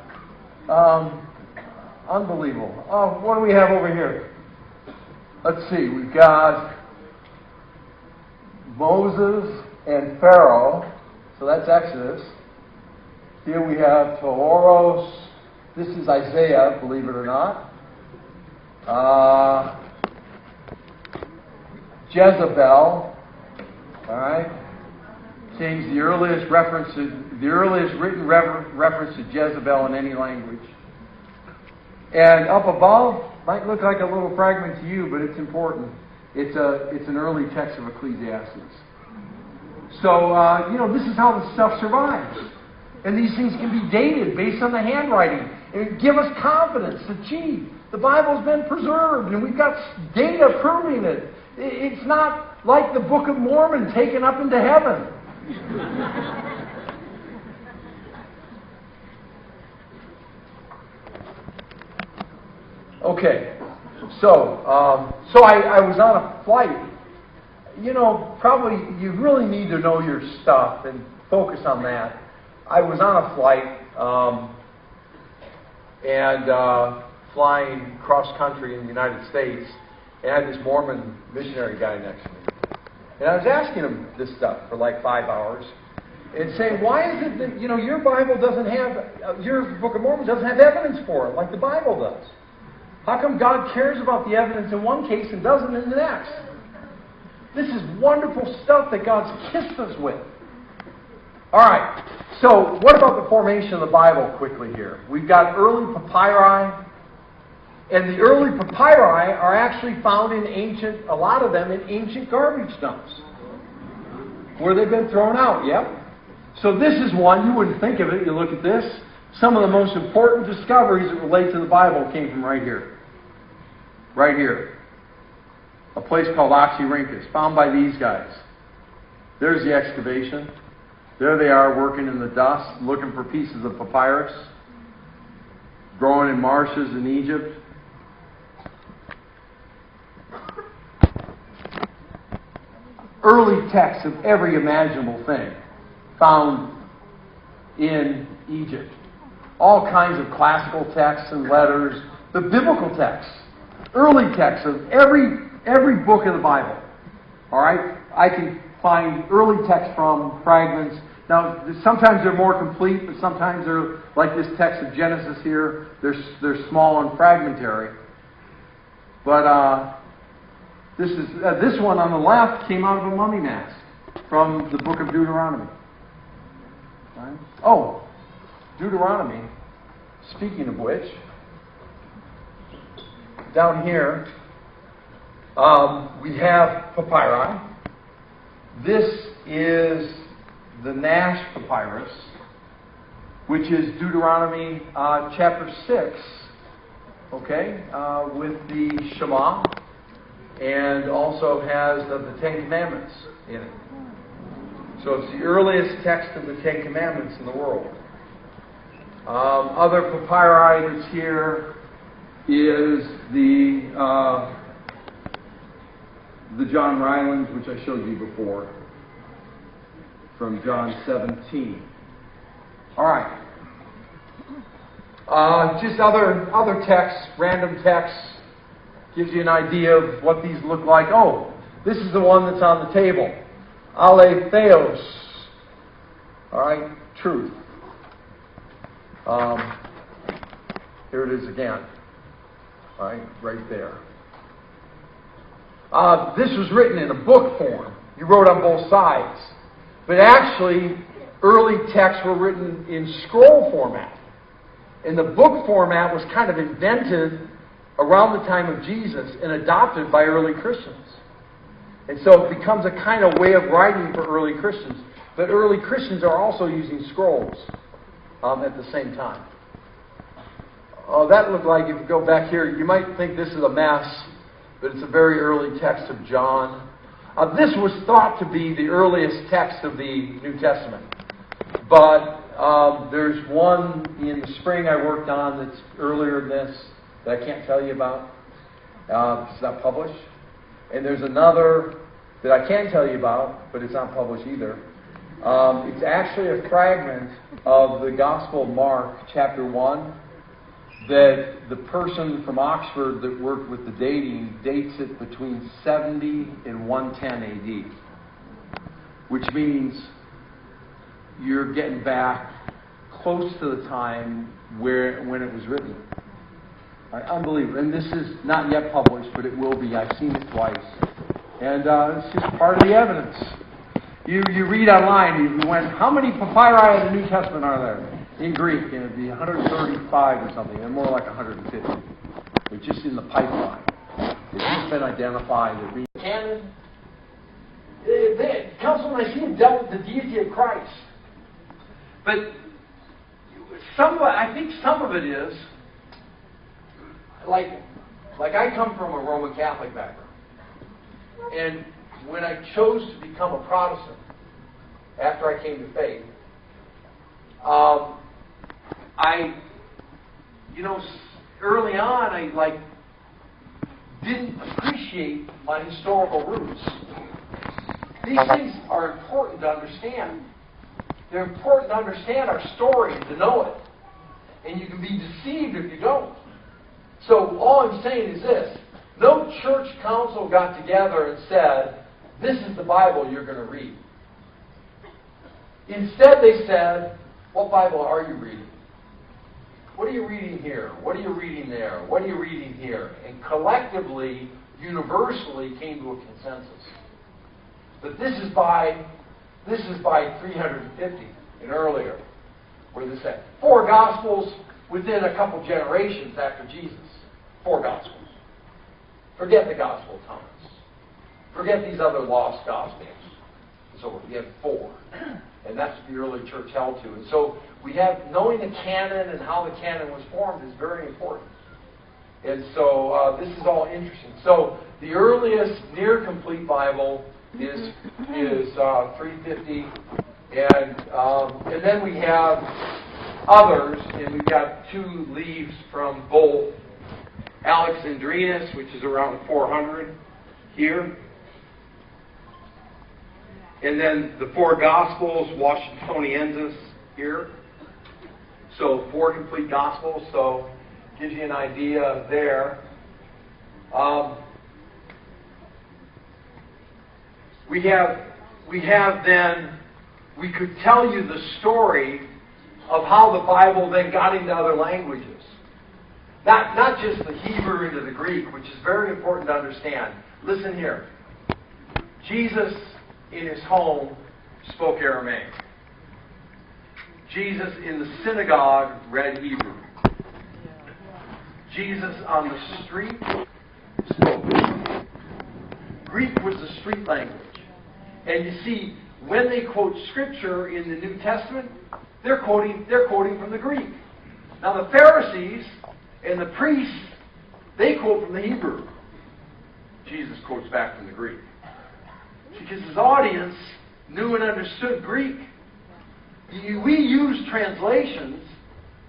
Unbelievable. What do we have over here? Let's see. We've got Moses and Pharaoh. So that's Exodus. Here we have Tohoros. This is Isaiah, believe it or not. Jezebel. All right. Change the earliest written reference to Jezebel in any language. And up above, might look like a little fragment to you, but it's important. It's an early text of Ecclesiastes. So, this is how the stuff survives. And these things can be dated based on the handwriting. And give us confidence that, gee, the Bible's been preserved and we've got data proving it. It's not like the Book of Mormon taken up into heaven. Okay, so I was on a flight. Probably you really need to know your stuff and focus on that. I was on a flight and flying cross country in the United States, and I had this Mormon missionary guy next to me. And I was asking him this stuff for like 5 hours, and saying, why is it that your Bible doesn't have, your Book of Mormon doesn't have evidence for it like the Bible does? How come God cares about the evidence in one case and doesn't in the next? This is wonderful stuff that God's kissed us with. All right, so what about the formation of the Bible quickly here? We've got early papyri, and the early papyri are actually found in a lot of them in ancient garbage dumps, where they've been thrown out, yep. So this is one, you wouldn't think of it, you look at this. Some of the most important discoveries that relate to the Bible came from right here. Right here. A place called Oxyrhynchus, found by these guys. There's the excavation. There they are working in the dust, looking for pieces of papyrus, growing in marshes in Egypt. Early texts of every imaginable thing found in Egypt. All kinds of classical texts and letters, the biblical texts, early texts of every book of the Bible. All right? I can find early texts from fragments. Now, sometimes they're more complete, but sometimes they're like this text of Genesis here. They're small and fragmentary. But this one on the left came out of a mummy mask from the book of Deuteronomy. Right? Oh, Deuteronomy. Speaking of which, down here we have papyri. This is the Nash papyrus, which is Deuteronomy chapter 6, okay, with the Shema, and also has the Ten Commandments in it. So it's the earliest text of the Ten Commandments in the world. Other papyri that's here is the John Rylands, which I showed you before, from John 17. All right. Just other texts, random texts, gives you an idea of what these look like. Oh, this is the one that's on the table. Aletheos. All right, truth. Here it is again. All right there. This was written in a book form. You wrote on both sides. But actually, early texts were written in scroll format. And the book format was kind of invented around the time of Jesus and adopted by early Christians. And so it becomes a kind of way of writing for early Christians. But early Christians are also using scrolls at the same time. Oh, that looked like, if you go back here, you might think this is a mess, but it's a very early text of John. This was thought to be the earliest text of the New Testament. But there's one in the spring I worked on that's earlier than this that I can't tell you about. It's not published. And there's another that I can tell you about, but it's not published either. It's actually a fragment of the Gospel of Mark, chapter 1, that the person from Oxford that worked with the dating dates it between 70 and 110 AD. Which means you're getting back close to the time when it was written. Unbelievable. And this is not yet published, but it will be. I've seen it twice. And it's just part of the evidence. You read online, you went, how many papyri of the New Testament are there in Greek? And it'd be 135 or something, and more like 150. They're just in the pipeline. They've just been identified. They're being canon. The Council of Nicaea dealt with the deity of Christ. But I think some of it is, like I come from a Roman Catholic background. And when I chose to become a Protestant, after I came to faith, early on, I didn't appreciate my historical roots. These things are important to understand. They're important to understand our story and to know it. And you can be deceived if you don't. So all I'm saying is this. No church council got together and said, this is the Bible you're going to read. Instead they said, what Bible are you reading? What are you reading here? What are you reading there? What are you reading here? And collectively, universally came to a consensus. But this is by 350 and earlier, where they said 4 Gospels within a couple generations after Jesus. 4 Gospels. Forget the Gospel of Thomas. Forget these other lost Gospels. So we have 4. And that's what the early church held to. And so we have, knowing the canon and how the canon was formed is very important. And so this is all interesting. So the earliest near complete Bible is 350. And then we have others, and we've got 2 leaves from both Alexandrinus, which is around 400 here. And then the 4 Gospels, Washingtoniensis here. So 4 complete Gospels, so gives you an idea there. We could tell you the story of how the Bible then got into other languages. Not just the Hebrew into the Greek, which is very important to understand. Listen here. Jesus in his home spoke Aramaic. Jesus in the synagogue read Hebrew. Jesus on the street spoke Greek. Greek was the street language. And you see, when they quote Scripture in the New Testament, they're quoting from the Greek. Now the Pharisees and the priests, they quote from the Hebrew. Jesus quotes back from the Greek. Because his audience knew and understood Greek. We use translations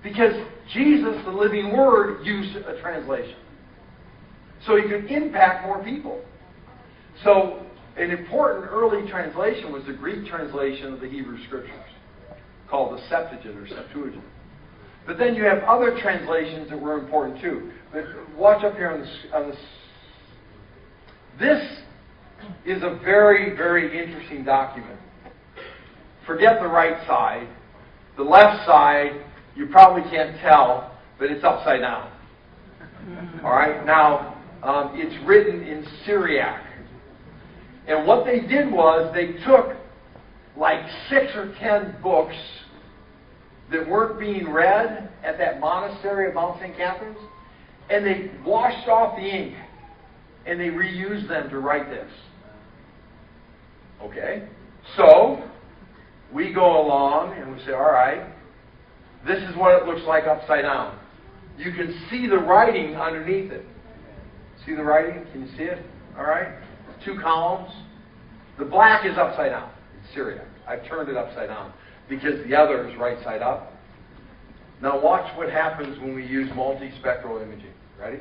because Jesus, the living Word, used a translation. So he could impact more people. So an important early translation was the Greek translation of the Hebrew Scriptures, called the Septuagint or Septuagint. But then you have other translations that were important too. But watch up here on this. This is a very, very interesting document. Forget the right side. The left side, you probably can't tell, but it's upside down. All right? Now, it's written in Syriac. And what they did was they took like 6 or 10 books that weren't being read at that monastery of Mount St. Catherine's, and they washed off the ink, and they reused them to write this. Okay? So, we go along and we say, all right, this is what it looks like upside down. You can see the writing underneath it. See the writing? Can you see it? All right? 2 columns. The black is upside down. It's Syriac. I've turned it upside down because the other is right side up. Now watch what happens when we use multispectral imaging. Ready?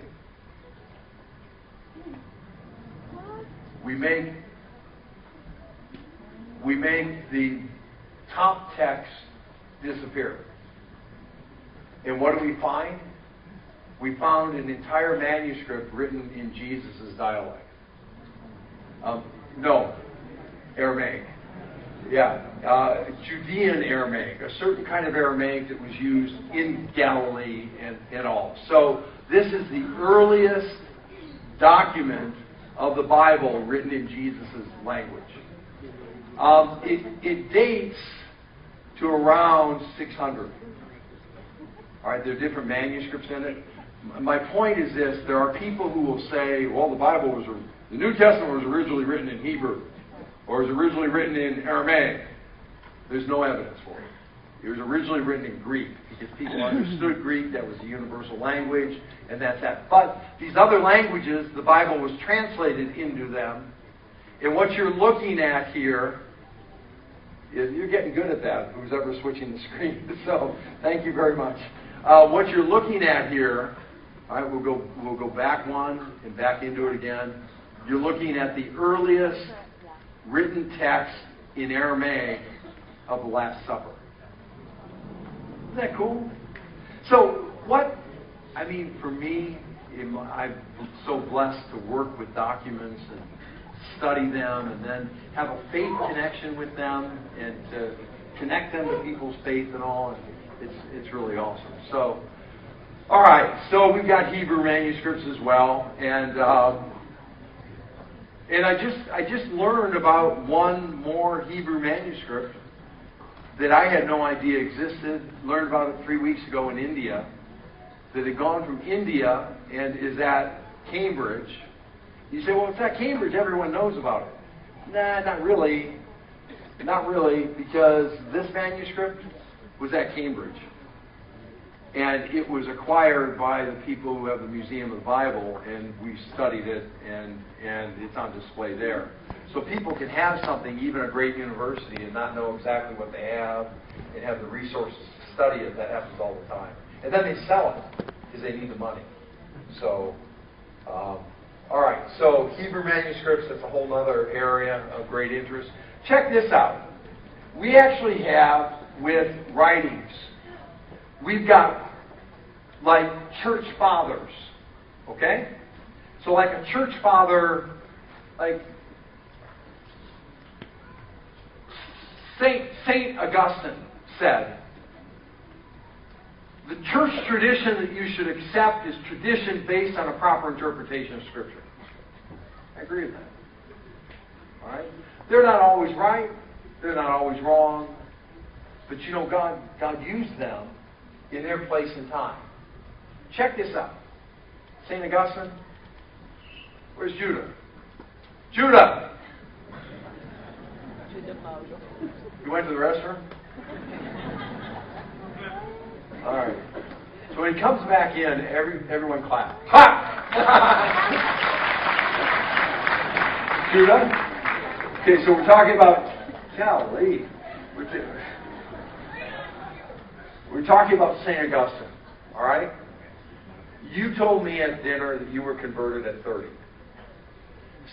We make the top text disappear. And what do we find? We found an entire manuscript written in Jesus' dialect. No, Aramaic. Judean Aramaic, a certain kind of Aramaic that was used in Galilee and all. So this is the earliest document of the Bible written in Jesus' language. It dates to around 600. All right, there are different manuscripts in it. My point is this: there are people who will say, well, the New Testament was originally written in Hebrew, or was originally written in Aramaic. There's no evidence for it. It was originally written in Greek, because people understood Greek. That was the universal language, and that's that. But these other languages, the Bible was translated into them. And what you're looking at here, you're getting good at that, who's ever switching the screen. So thank you very much. What you're looking at here, all right, we'll go back one and back into it again. You're looking at the earliest written text in Aramaic of the Last Supper. Isn't that cool? So for me, I'm so blessed to work with documents and study them and then have a faith connection with them and to connect them to people's faith and all. And it's really awesome. So, all right. So we've got Hebrew manuscripts as well, and I just learned about one more Hebrew manuscript that I had no idea existed. Learned about it 3 weeks ago in India. That had gone from India and is at Cambridge. You say, well, it's at Cambridge. Everyone knows about it. Nah, not really. Not really, because this manuscript was at Cambridge. And it was acquired by the people who have the Museum of the Bible, and we studied it, and it's on display there. So people can have something, even a great university, and not know exactly what they have, and have the resources to study it. That happens all the time. And then they sell it, because they need the money. So, all right, so Hebrew manuscripts, that's a whole other area of great interest. Check this out. We actually have, with writings, we've got, like, church fathers, okay? So like a church father, like Saint Augustine said, the church tradition that you should accept is tradition based on a proper interpretation of Scripture. I agree with that. All right? They're not always right. They're not always wrong. But you know, God used them in their place and time. Check this out. St. Augustine. Where's Judah? Judah! You went to the restroom? All right. So when he comes back in, everyone clap. Clap! Judah? Okay, so we're talking about... Golly. We're talking about St. Augustine. All right? You told me at dinner that you were converted at 30.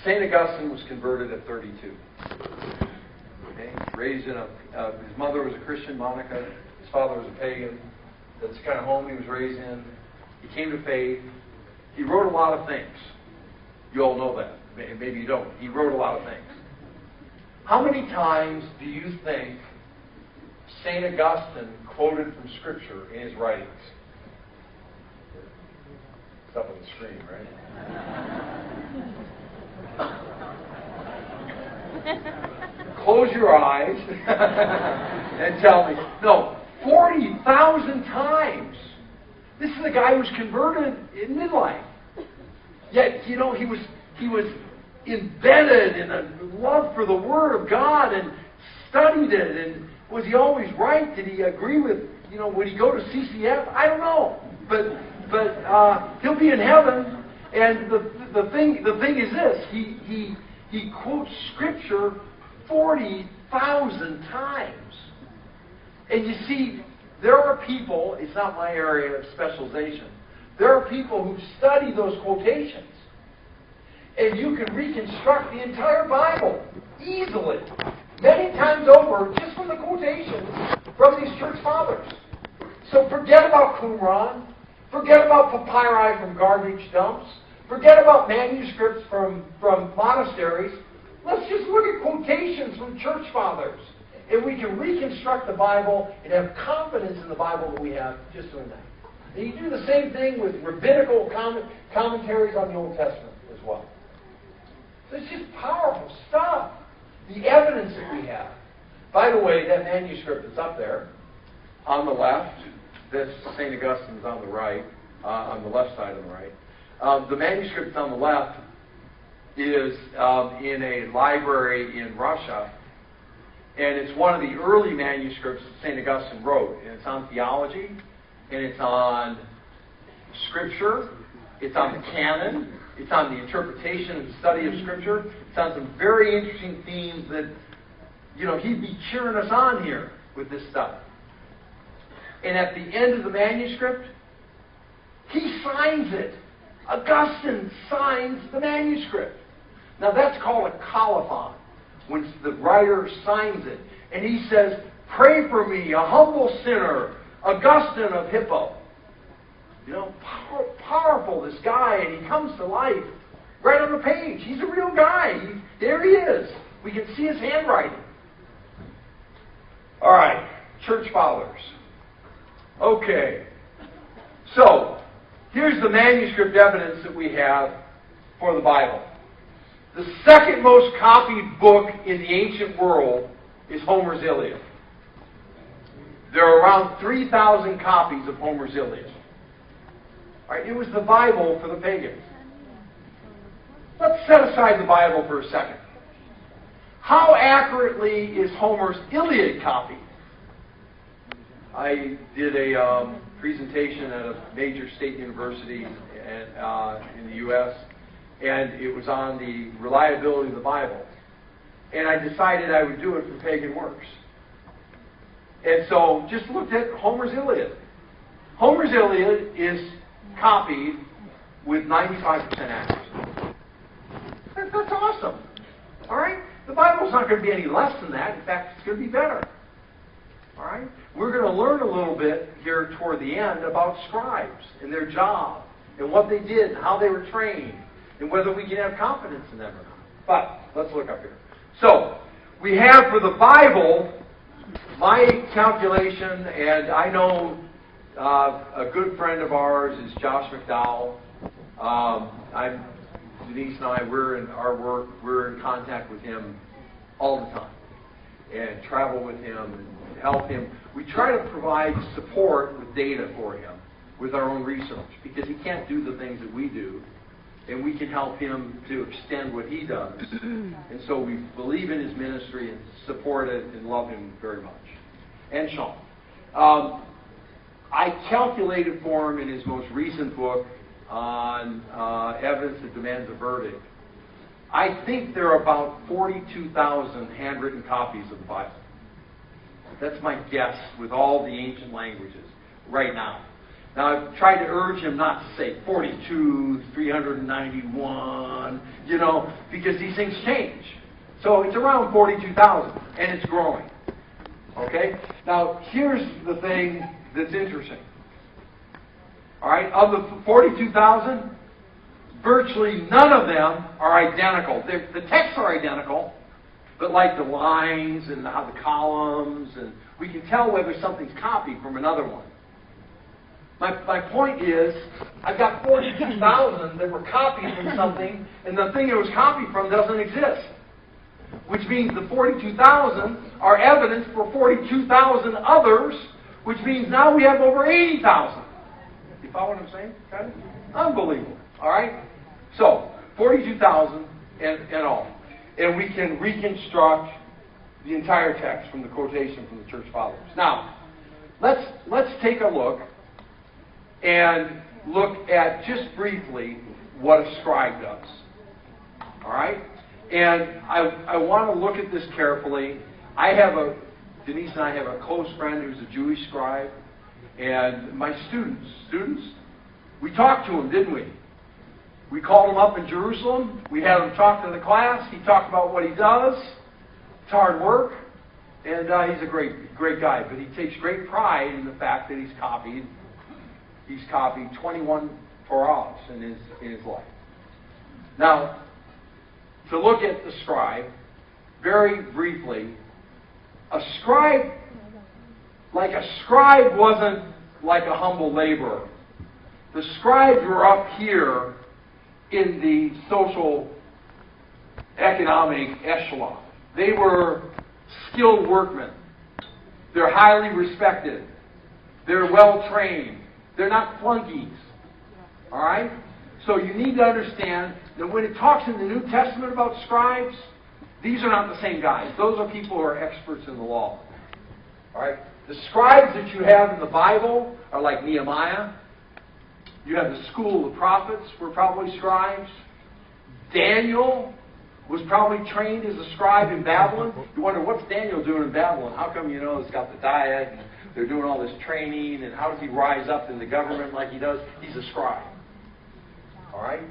St. Augustine was converted at 32. Okay? Raised in his mother was a Christian, Monica. His father was a pagan. That's the kind of home he was raised in. He came to faith. He wrote a lot of things. You all know that. Maybe you don't. He wrote a lot of things. How many times do you think St. Augustine quoted from Scripture in his writings? It's up on the screen, right? Close your eyes and tell me. No, 40,000 times. This is a guy who was converted in midlife. Yet, you know, he was embedded in a love for the Word of God and studied it. And was he always right? Did he agree with, you know, would he go to CCF? I don't know. But he'll be in heaven. And the thing is this: he quotes Scripture 40,000 times. And you see, there are people. It's not my area of specialization. There are people who study those quotations. And you can reconstruct the entire Bible easily, many times over, just from the quotations from these church fathers. So forget about Qumran. Forget about papyri from garbage dumps. Forget about manuscripts from monasteries. Let's just look at quotations from church fathers And we can reconstruct the Bible and have confidence in the Bible that we have just doing that. And you do the same thing with rabbinical commentaries on the Old Testament as well. So it's just powerful stuff. The evidence that we have. By the way, that manuscript that's up there on the left, that's St. Augustine's on the right, on the left side on the right. The manuscript on the left is in a library in Russia, and it's one of the early manuscripts that St. Augustine wrote, and it's on theology, and it's on Scripture, it's on the canon, it's on the interpretation and study of Scripture, it's on some very interesting themes that, you know, he'd be cheering us on here with this stuff. And at the end of the manuscript, he signs it. Augustine signs the manuscript. Now that's called a colophon, when the writer signs it. And he says, "Pray for me, a humble sinner, Augustine of Hippo." You know, powerful, this guy, and he comes to life right on the page. He's a real guy. There he is. We can see his handwriting. All right, church fathers. Okay, so here's the manuscript evidence that we have for the Bible. The second most copied book in the ancient world is Homer's Iliad. There are around 3,000 copies of Homer's Iliad. All right, it was the Bible for the pagans. Let's set aside the Bible for a second. How accurately is Homer's Iliad copied? I did a presentation at a major state university in the U.S., and it was on the reliability of the Bible. And I decided I would do it for pagan works. And so just looked at Homer's Iliad. Homer's Iliad is copied with 95% accuracy. That's awesome. All right? The Bible's not going to be any less than that. In fact, it's going to be better. All right? We're going to learn a little bit here toward the end about scribes and their job and what they did and how they were trained and whether we can have confidence in them or not. But let's look up here. So, we have for the Bible, my calculation, and I know a good friend of ours is Josh McDowell. Denise and I, we're in our work, we're in contact with him all the time and travel with him and help him. We try to provide support with data for him with our own research because he can't do the things that we do, and we can help him to extend what he does. And so we believe in his ministry and support it and love him very much. And Sean. I calculated for him in his most recent book on evidence that demands a verdict. I think there are about 42,000 handwritten copies of the Bible. That's my guess with all the ancient languages right now. Now, I've tried to urge him not to say 42, 391, you know, because these things change. So it's around 42,000, and it's growing. Okay? Now, here's the thing that's interesting. All right? Of the 42,000, virtually none of them are identical. The texts are identical, but like the lines and the columns, and we can tell whether something's copied from another one. My point is, I've got 42,000 that were copied from something, and the thing it was copied from doesn't exist. Which means the 42,000 are evidence for 42,000 others, which means now we have over 80,000. You follow what I'm saying? Okay? Unbelievable. All right? So, 42,000 and all. And we can reconstruct the entire text from the quotation from the Church Fathers. Now, let's take a look and look at just briefly what a scribe does. All right? And I want to look at this carefully. Denise and I have a close friend who's a Jewish scribe, and my students, we talked to him, didn't we? We called him up in Jerusalem. We had him talk to the class. He talked about what he does. It's hard work, and he's a great guy. But he takes great pride in the fact that he's copied 21 Torahs in his life. Now, to look at the scribe, very briefly, A scribe, wasn't like a humble laborer. The scribes were up here in the social economic echelon. They were skilled workmen. They're highly respected. They're well trained. They're not flunkies. All right? So you need to understand that when it talks in the New Testament about scribes, these are not the same guys. Those are people who are experts in the law. All right? The scribes that you have in the Bible are like Nehemiah. You have the school of the prophets were probably scribes. Daniel was probably trained as a scribe in Babylon. You wonder, what's Daniel doing in Babylon? How come, he's got the diet, and they're doing all this training, and how does he rise up in the government like he does? He's a scribe. All right?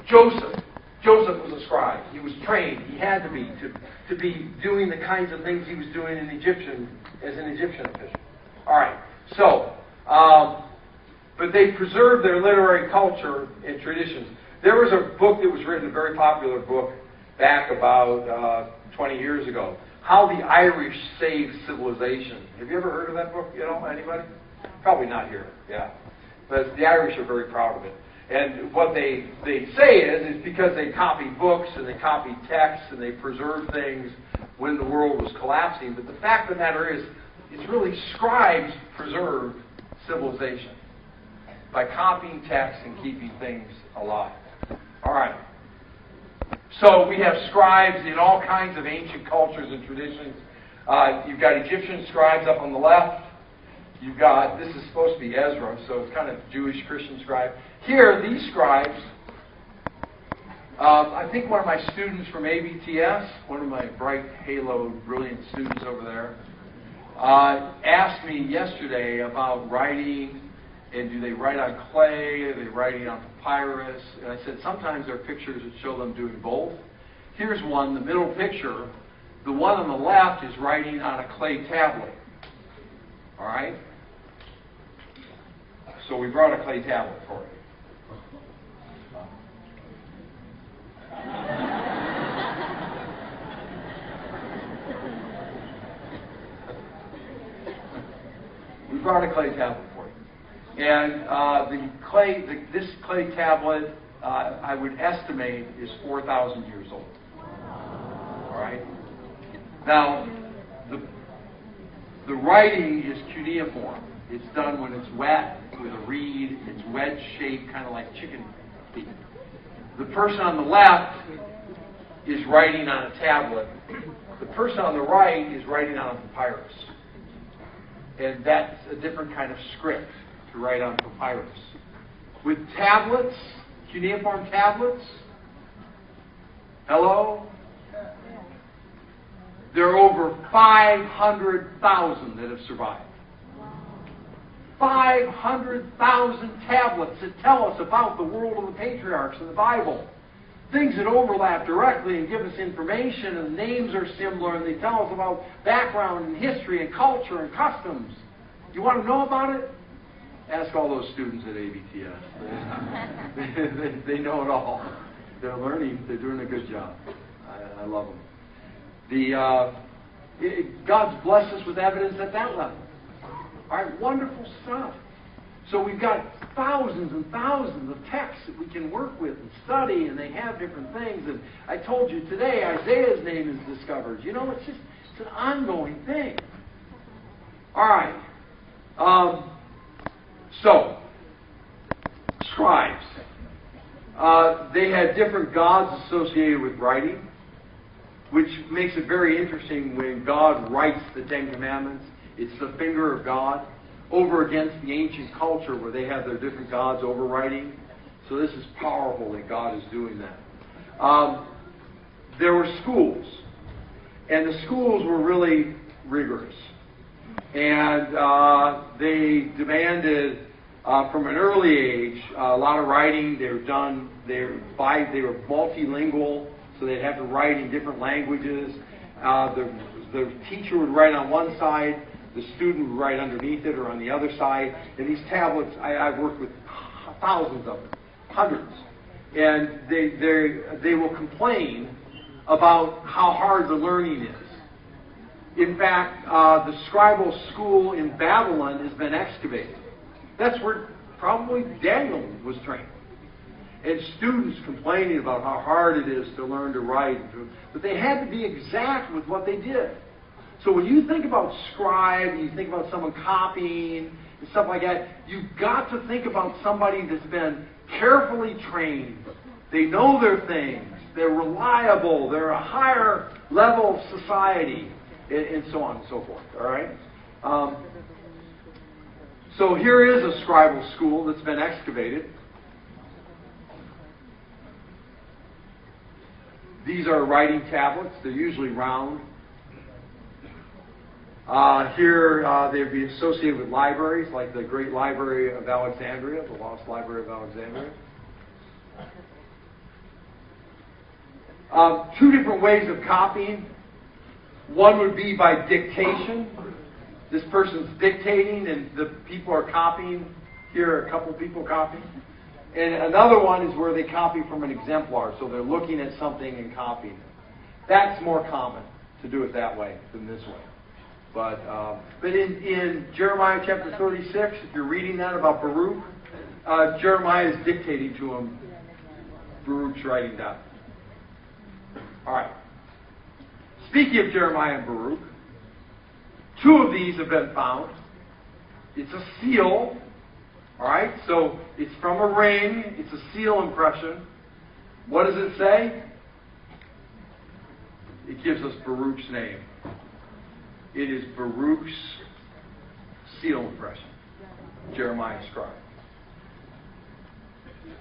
Joseph was a scribe. He was trained. He had to be doing the kinds of things he was doing as an Egyptian official. All right. So, but they preserved their literary culture and traditions. There was a book that was written, a very popular book, back about 20 years ago, How the Irish Saved Civilization. Have you ever heard of that book? Anybody? Probably not here. Yeah. But the Irish are very proud of it. And what they say is because they copied books and they copied texts and they preserved things when the world was collapsing. But the fact of the matter is, it's really scribes preserved civilization by copying texts and keeping things alive. All right. So we have scribes in all kinds of ancient cultures and traditions. You've got Egyptian scribes up on the left. You've got, this is supposed to be Ezra, so it's kind of Jewish Christian scribe. Here, these scribes, I think one of my students from ABTS, one of my bright, haloed, brilliant students over there, asked me yesterday about writing, and do they write on clay, are they writing on papyrus? And I said sometimes there are pictures that show them doing both. Here's one, the middle picture. The one on the left is writing on a clay tablet. All right? So we brought a clay tablet for you. We brought a clay tablet for you. And this clay tablet, I would estimate, is 4,000 years old. All right? Now, the writing is cuneiform. It's done when it's wet with a reed. It's wedge-shaped, kind of like chicken feet. The person on the left is writing on a tablet. The person on the right is writing on a papyrus. And that's a different kind of script to write on papyrus. With tablets, cuneiform tablets, hello? There are over 500,000 that have survived. 500,000 tablets that tell us about the world of the patriarchs in the Bible. Things that overlap directly and give us information, and names are similar, and they tell us about background and history and culture and customs. You want to know about it? Ask all those students at ABTS. They know it all. They're learning. They're doing a good job. I love them. God's blessed us with evidence at that level. All right, wonderful stuff. So we've got thousands and thousands of texts that we can work with and study, and they have different things. And I told you today, Isaiah's name is discovered. It's an ongoing thing. All right. So, scribes. They had different gods associated with writing, which makes it very interesting when God writes the Ten Commandments. It's the finger of God over against the ancient culture where they have their different gods overwriting. So this is powerful that God is doing that. There were schools, and the schools were really rigorous. And they demanded, from an early age, a lot of writing. They were multilingual, so they'd have to write in different languages. The teacher would write on one side, the student would write underneath it or on the other side. And these tablets, I've worked with thousands of them, hundreds. And they will complain about how hard the learning is. In fact, the scribal school in Babylon has been excavated. That's where probably Daniel was trained. And students complaining about how hard it is to learn to write. But they had to be exact with what they did. So when you think about scribe, you think about someone copying and stuff like that, you've got to think about somebody that's been carefully trained. They know their things. They're reliable. They're a higher level of society, and so on and so forth. All right? So here is a scribal school that's been excavated. These are writing tablets. They're usually round. Here, they'd be associated with libraries, like the Great Library of Alexandria, the Lost Library of Alexandria. Two different ways of copying. One would be by dictation. This person's dictating and the people are copying. Here are a couple people copying. And another one is where they copy from an exemplar. So they're looking at something and copying it. That's more common to do it that way than this way. But in Jeremiah chapter 36, if you're reading that about Baruch, Jeremiah is dictating to him. Baruch's writing down. All right. Speaking of Jeremiah and Baruch, two of these have been found. It's a seal. All right, so it's from a ring. It's a seal impression. What does it say? It gives us Baruch's name. It is Baruch's seal impression. Jeremiah scribe.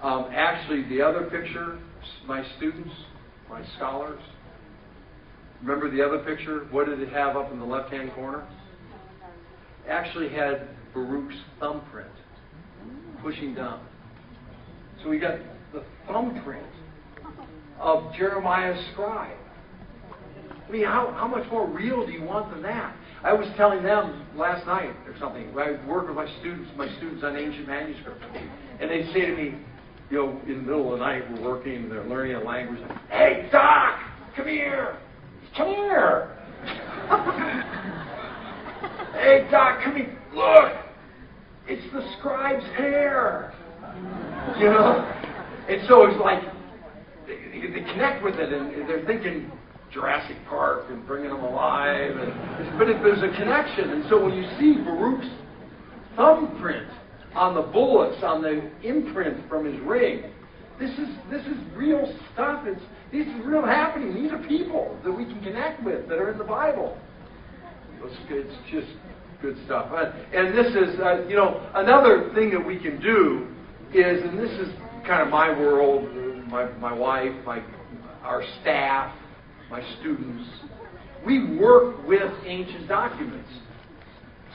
Actually, the other picture, my students, my scholars, remember the other picture? What did it have up in the left-hand corner? It actually had Baruch's thumbprint pushing down. So we got the thumbprint of Jeremiah's scribe. I mean, how much more real do you want than that? I was telling them last night or something. I work with my students on ancient manuscripts, and they say to me, you know, in the middle of the night, we're working, they're learning a language. Hey, Doc, come here. Come here. Hey, Doc, come here. Look. It's the scribe's hair. You know? And so it's like, they connect with it, and they're thinking Jurassic Park and bringing them alive. But if there's a connection, and so when you see Baruch's thumbprint on the bullets, on the imprint from his ring, this is real stuff. This is real happening. These are people that we can connect with that are in the Bible. It's just good stuff. And this is, you know, another thing that we can do is, and this is kind of my world, my wife, our staff, my students, we work with ancient documents.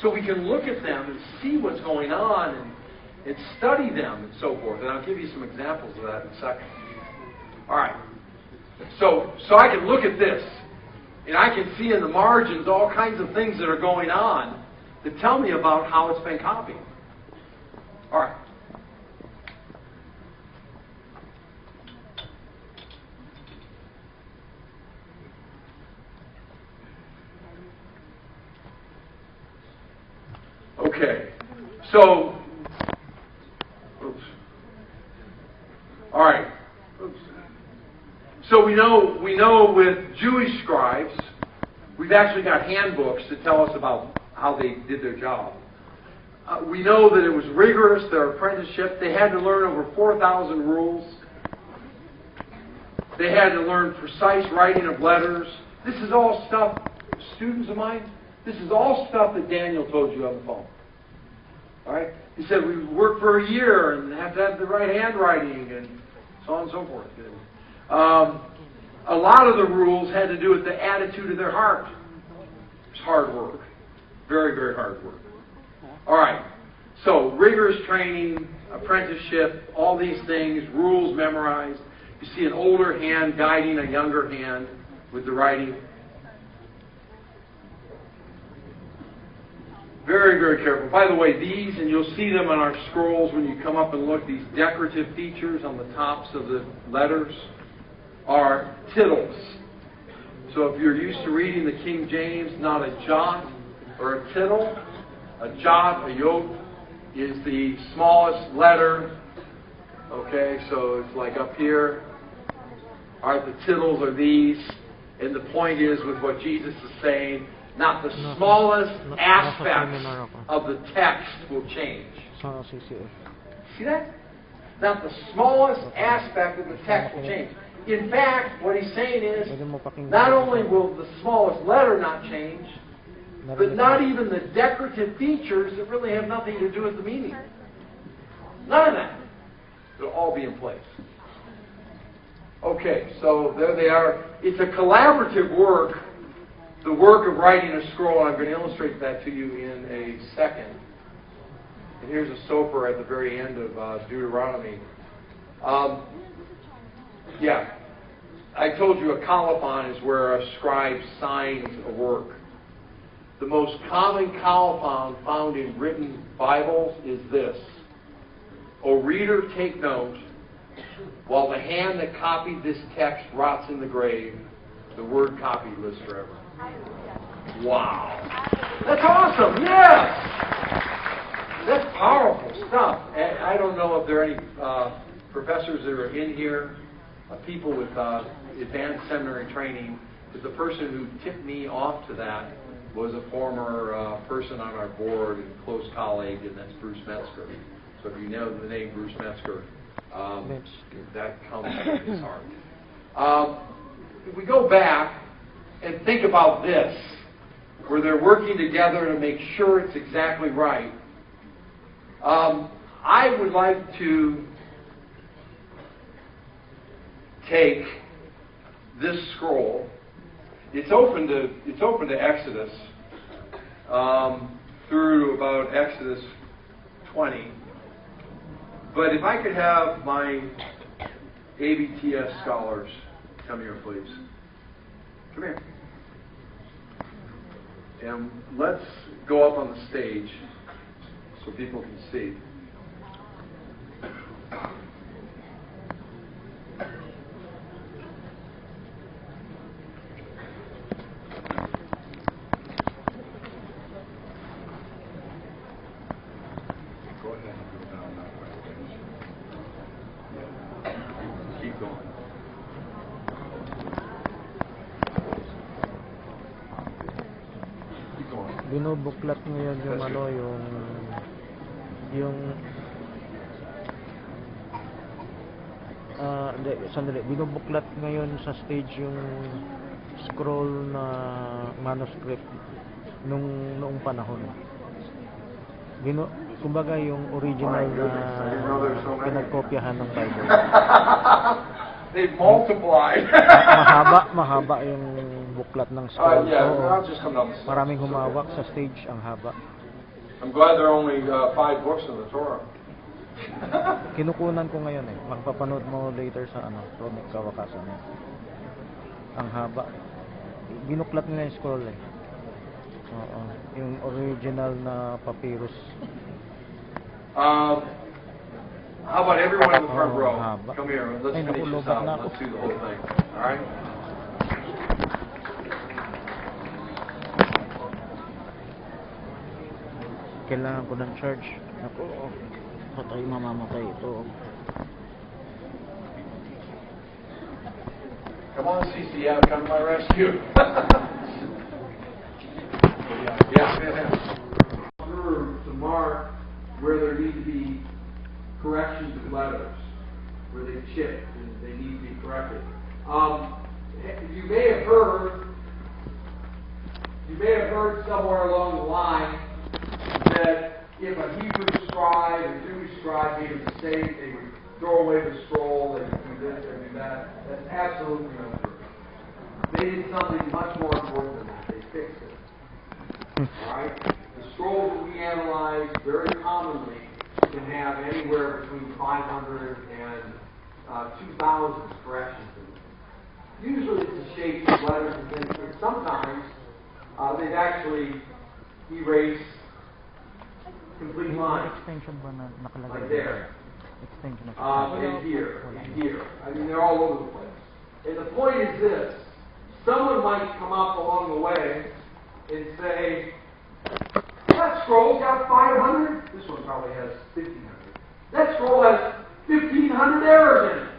So we can look at them and see what's going on and study them and so forth. And I'll give you some examples of that in a second. All right. So I can look at this, and I can see in the margins all kinds of things that are going on that tell me about how it's been copied. All right. Okay. So, oops. All right. Oops. So we know with Jewish scribes, we've actually got handbooks that tell us about how they did their job. We know that it was rigorous, their apprenticeship. They had to learn over 4,000 rules. They had to learn precise writing of letters. This is all stuff, students of mine, this is all stuff that Daniel told you on the phone. All right? He said we work for a year and have to have the right handwriting and so on and so forth. A lot of the rules had to do with the attitude of their heart. It's hard work. Very, very hard work. All right. So, rigorous training, apprenticeship, all these things, rules memorized. You see an older hand guiding a younger hand with the writing. Very, very careful. By the way, these, and you'll see them on our scrolls when you come up and look, these decorative features on the tops of the letters are tittles. So if you're used to reading the King James, not a jot or a tittle, a jot, a yot, is the smallest letter. Okay, so it's like up here. All right, the tittles are these. And the point is, with what Jesus is saying, not the smallest aspect of the text will change. See that? Not the smallest aspect of the text will change. In fact, what he's saying is, not only will the smallest letter not change, but not even the decorative features that really have nothing to do with the meaning. None of that. It'll all be in place. Okay, so there they are. It's a collaborative work, the work of writing a scroll. I'm going to illustrate that to you in a second. And here's a soper at the very end of Deuteronomy. Yeah, I told you a colophon is where a scribe signs a work. The most common colophon found in written Bibles is this: "O reader, take note. While the hand that copied this text rots in the grave, the word copied lives forever." Wow. That's awesome. Yes. That's powerful stuff. And I don't know if there are any professors that are in here, people with advanced seminary training, but the person who tipped me off to that was a former person on our board and close colleague, and that's Bruce Metzger. So if you know the name Bruce Metzger, that comes from his heart. If we go back and think about this, where they're working together to make sure it's exactly right, I would like to take this scroll. It's open to Exodus through about Exodus 20. But if I could have my ABTS scholars come here, please. Come here. And let's go up on the stage so people can see. Go ahead and go down that way. Yeah. Keep going. Keep going. Binubuklat ngayon yung ano, sandali, binubuklat ngayon sa stage yung scroll na manuscript noong panahon. Kumbaga yung original na pinagkopyahan ng Bible. They multiplied. mahaba yung buklat ng scroll. Yeah, just come down. Maraming humawak sa stage, ang haba. I'm glad there are only 5 books in the Torah. Kinukunan ko ngayon eh. Magpapanood mo later sa Romic Kawakasan eh. Ang haba. Binuklat nila yung scroll eh. Oo. Yung original na papyrus. How about everyone in the front row? Haba. Come here. Let's finish this out. Let's do the whole thing. All right? Kailangan ko ng charge. Ako, patay, mamamatay ito. Come on, CCM, come to my rescue. Yes. To mark where there need to be corrections of letters, where they chipped and they need to be corrected. You may have heard somewhere along the line that if a Hebrew scribe or Jewish scribe made a mistake, they would throw away the scroll, they would do this, they would do that. That's absolutely untrue. They did something much more important than that. They fixed it. Alright? The scrolls that we analyze very commonly can have anywhere between 500 and 2,000 corrections in them. Usually it's the shapes of letters and things, but sometimes they've actually erased complete lines. Extension ba na nakalagay? Like there. Extension And here. I mean, they're all over the place. And the point is this: someone might come up along the way and say, that scroll's got 500. This one probably has 1,500. That scroll has 1,500 errors in it.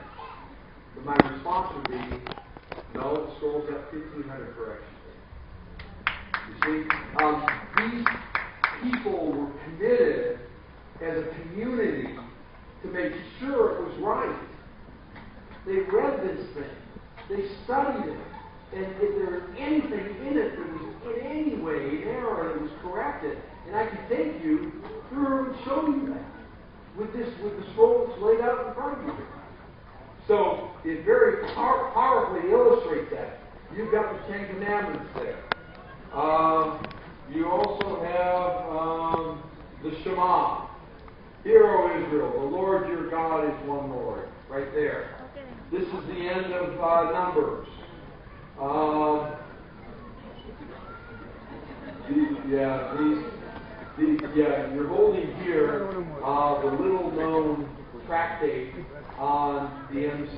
But my response would be, no, the scroll's got 1,500 corrections. You see, these people were committed as a community to make sure it was right. They read this thing. They studied it. And if there was anything in it that was in any way an error, it was corrected. And I can take you through and show you that with the scroll that's laid out in front of you. So it very powerfully illustrates that. You've got the Ten Commandments there. You also have the Shema. Hear, O Israel, the Lord your God is one Lord. Right there. This is the end of Numbers. You're holding here the little-known tractate on the MC.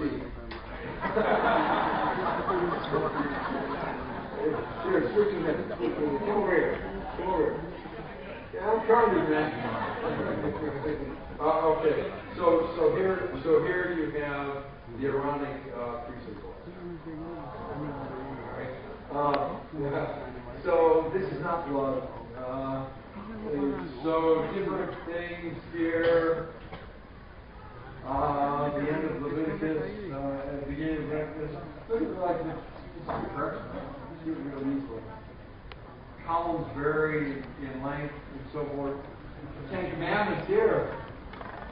Here, switch a minute. Come over here. Come over here. Yeah, I'm trying to, man. Okay. So here you have the Aaronic priesthood. So this is not blood. So different things here. The end of Leviticus, at the beginning of Exodus. Look at like this. This is correction. This is real easily. Columns vary in length and so forth. The Ten Commandments here.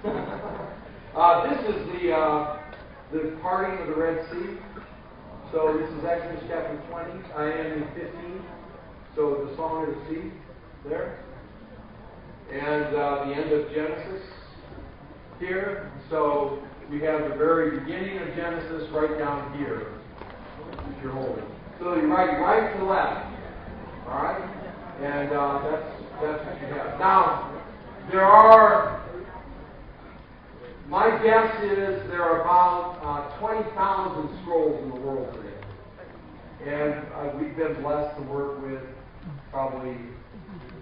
This is the parting of the Red Sea. So this is Exodus chapter 20, and 15. So the Song of the Sea there. And the end of Genesis here. So we have the very beginning of Genesis right down here, if you're holding. So you write right to left. All right? And that's what you have. Now, my guess is there are about 20,000 scrolls in the world today. And we've been blessed to work with probably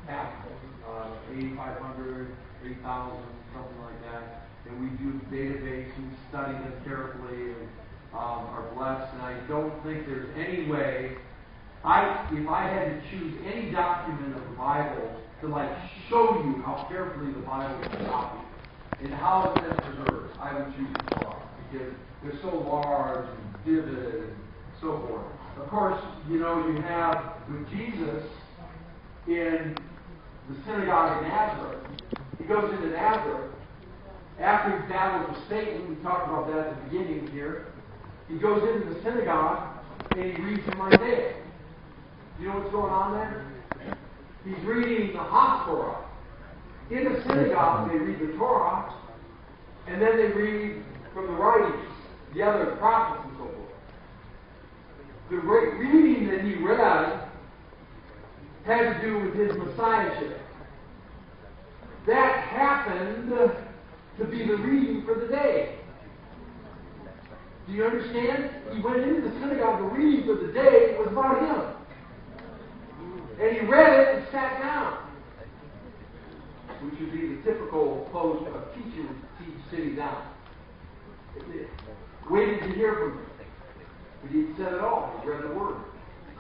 half of them, 8,500, 8,000, something like that. And we do database and study them carefully and are blessed. And I don't think there's any way, if I had to choose any document of the Bible to show you how carefully the Bible is copied and how it's been preserved, I would choose the Torah because they're so large and vivid and so forth. Of course, you have with Jesus in the synagogue in Nazareth. He goes into Nazareth after he battled with Satan. We talked about that at the beginning here. He goes into the synagogue and he reads in Isaiah. You know what's going on there? He's reading the Torah. In the synagogue, they read the Torah, and then they read from the writings, the other prophets and so forth. The reading that he read had to do with his messiahship. That happened to be the reading for the day. Do you understand? He went into the synagogue, the reading for the day was about him. And he read it and sat down, which would be the typical pose of a teacher would teach sitting down. Waited to hear from him. But he said it all. He read the word.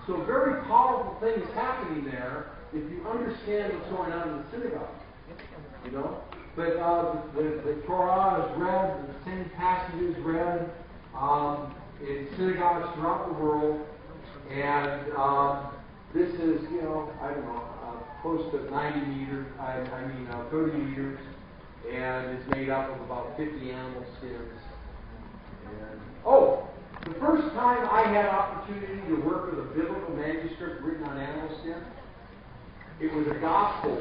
So very powerful things happening there if you understand what's going on in the synagogue. But the Torah is read, the same passages read in synagogues throughout the world. And this is, I don't know, close to 30 meters, and it's made up of about 50 animal skins. And, the first time I had opportunity to work with a biblical manuscript written on animal skin, it was a gospel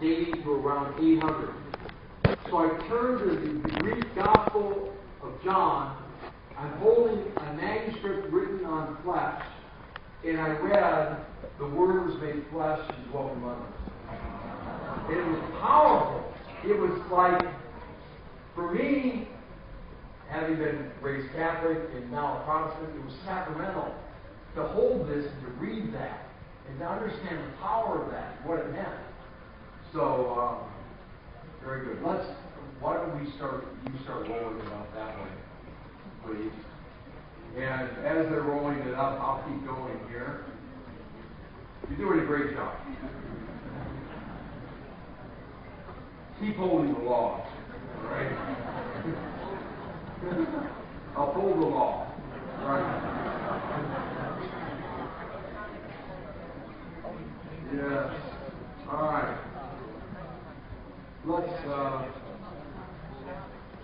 dating to around 800. So I turned to the Greek Gospel of John. I'm holding a manuscript written on flesh, and I read, "The Word was made flesh and dwelt among us." And it was powerful. It was like, for me, having been raised Catholic and now a Protestant, it was sacramental. to hold this and to read that and to understand the power of that, what it meant. So, very good. Why don't we start rolling it up that way, please. And as they're rolling it up, I'll keep going here. You're doing a great job. Keep holding the law, all right? Uphold the law, all right? Yes. All right. Let's.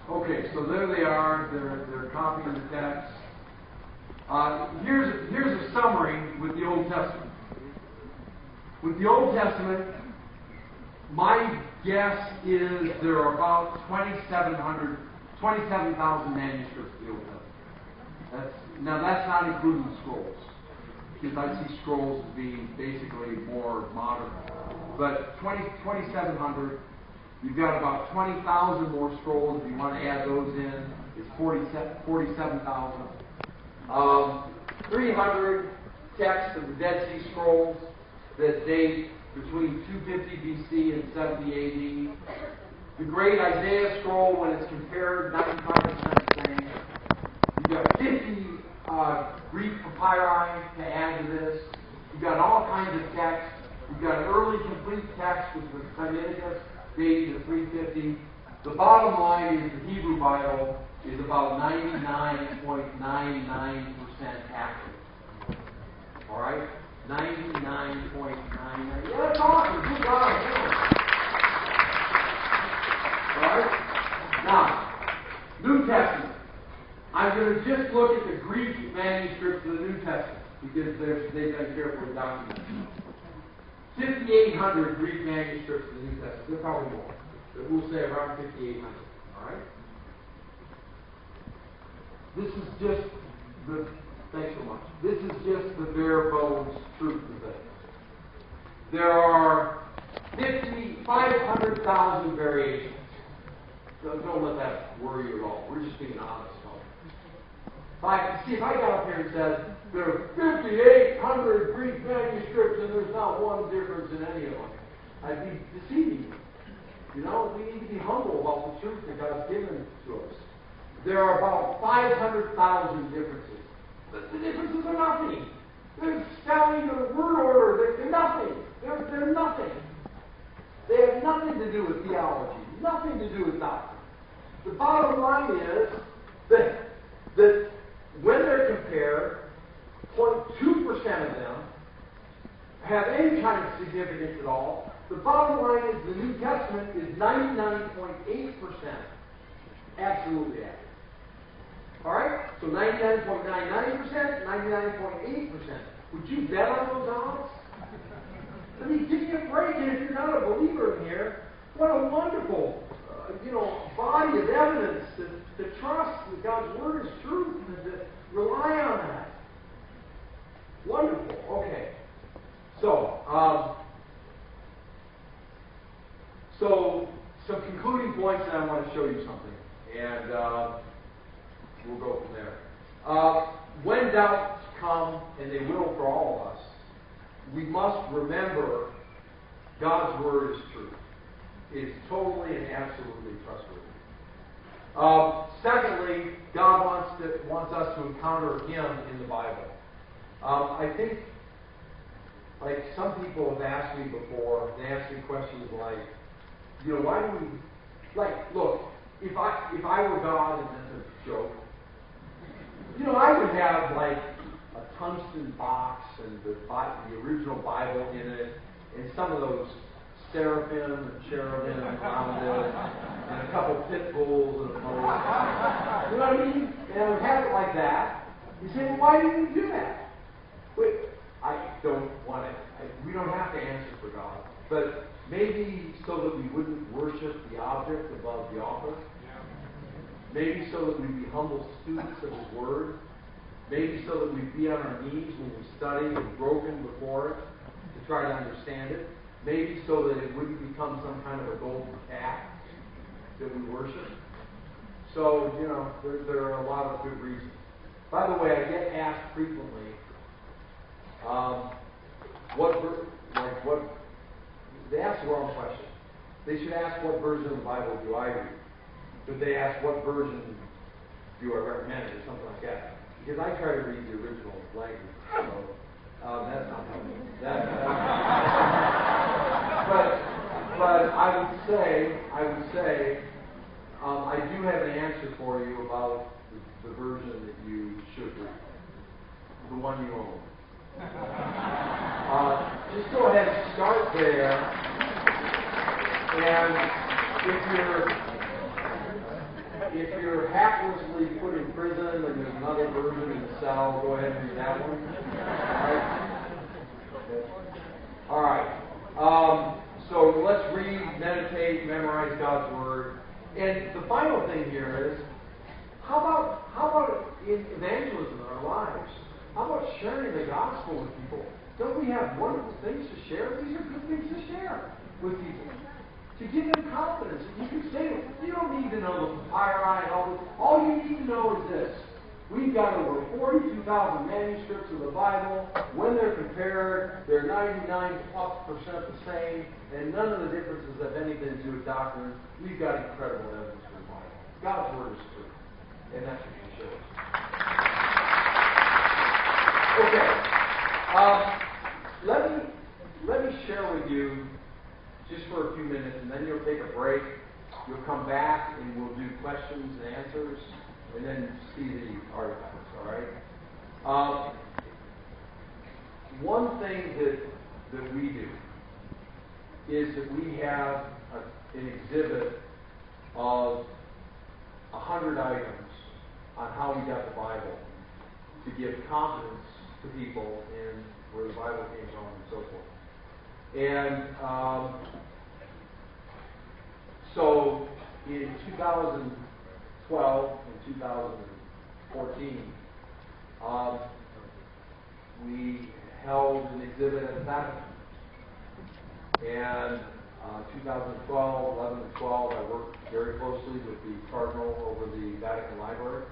Okay, so there they are. They're copying the text. Here's a summary with the Old Testament. With the Old Testament, my guess is there are about 27,000 manuscripts of the Old Testament. That's not including the scrolls, because I see scrolls as being basically more modern. But 2,700, you've got about 20,000 more scrolls. If you want to add those in, it's 47,000. 300 texts of the Dead Sea Scrolls that date between 250 BC and 70 AD. The Great Isaiah Scroll, when it's compared, 95% the same. You've got 50 Greek papyri to add to this. You've got all kinds of texts. You've got an early complete text, which was Sinaiticus, dated to 350. The bottom line is the Hebrew Bible is about 99.99% accurate. All right? 99.99. Yeah, that's awesome. Good job. All right? Now, New Testament. I'm going to just look at the Greek manuscripts of the New Testament because they've been carefully documented. 5,800 Greek manuscripts of the New Testament. They're probably more. But we'll say around 5,800. All right? This is just the, thanks so much. This is just the bare bones truth of things. There are 500,000 variations. So don't let that worry you at all. We're just being honest. If I got up here and said, there are 5,800 Greek manuscripts and there's not one difference in any of them, I'd be deceiving you. You know, we need to be humble about the truth that God's given to us. There are about 500,000 differences. But the differences are nothing. They're spelling or word order. They're nothing. They're nothing. They have nothing to do with theology. Nothing to do with doctrine. The bottom line is that when they're compared, 0.2% of them have any kind of significance at all. The bottom line is the New Testament is 99.8% absolutely accurate. All right? So 99.99%, 99.8%. Would you bet on those odds? I mean, give me a break. And if you're not a believer in here, what a wonderful, body of evidence to trust that God's Word is truth and to rely on that. Wonderful. Okay. So some concluding points, and I want to show you something. And we'll go from there. When doubts come, and they will for all of us, we must remember God's Word is truth. It's totally and absolutely trustworthy. Secondly, God wants us to encounter Him in the Bible. I think, like some people have asked me before, they ask me questions like, why do we, look, if I were God, and that's a joke, I would have a tungsten box and the original Bible in it, and some of those seraphim and cherubim around it, and a couple pit bulls and a pole. You know what I mean? And I would have it like that. You say, well, why didn't you do that? Wait, I don't want it. We don't have to answer for God. But maybe so that we wouldn't worship the object above the author. Maybe so that we'd be humble students of His Word. Maybe so that we'd be on our knees when we study and broken before it to try to understand it. Maybe so that it wouldn't become some kind of a golden calf that we worship. So, there are a lot of good reasons. By the way, I get asked frequently, They ask the wrong question. They should ask, what version of the Bible do I read? But they ask, what version do I recommend, or something like that. Because I try to read the original language. So that's not helpful. But I would say, I do have an answer for you about the version that you should read, the one you own. Just go ahead and start there, and if you're haplessly put in prison and there's another version in the cell, go ahead and read that one. All right. So let's read, meditate, memorize God's Word. And the final thing here is, how about in evangelism in our lives? How about sharing the gospel with people? Don't we have wonderful things to share? These are good things to share with people. To give them confidence. You can say, you don't need to know the papyri and all this. All you need to know is this. We've got over 42,000 manuscripts of the Bible. When they're compared, they're 99+% the same, and none of the differences have anything to do with doctrine. We've got incredible evidence for the Bible. God's Word is true, and that's what you show us. Okay. Let me share with you just for a few minutes, and then you'll take a break. You'll come back, and we'll do questions and answers, and then see the artifacts, all right? One thing that we do is that we have an exhibit of 100 items on how we got the Bible to give confidence to people in where the Bible came from and so forth. And so in 2012 and 2014, we held an exhibit at the Vatican. And 2012, 11 and 12, I worked very closely with the Cardinal over the Vatican Library.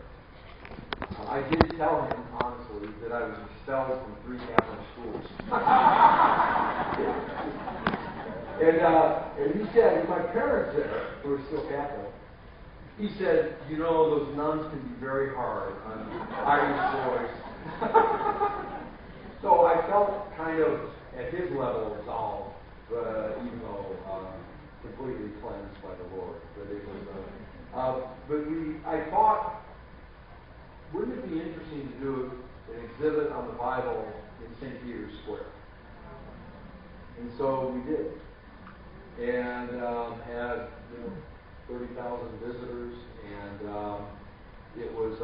I did tell him, honestly, that I was expelled from 3 Catholic schools. And he said, with my parents there, who are still Catholic, he said, you know, those nuns can be very hard on Irish boys. So I felt kind of at his level absolved, even though completely cleansed by the Lord. But it was, I thought, wouldn't it be interesting to do an exhibit on the Bible in St. Peter's Square? And so we did, and had 30,000 visitors, and it was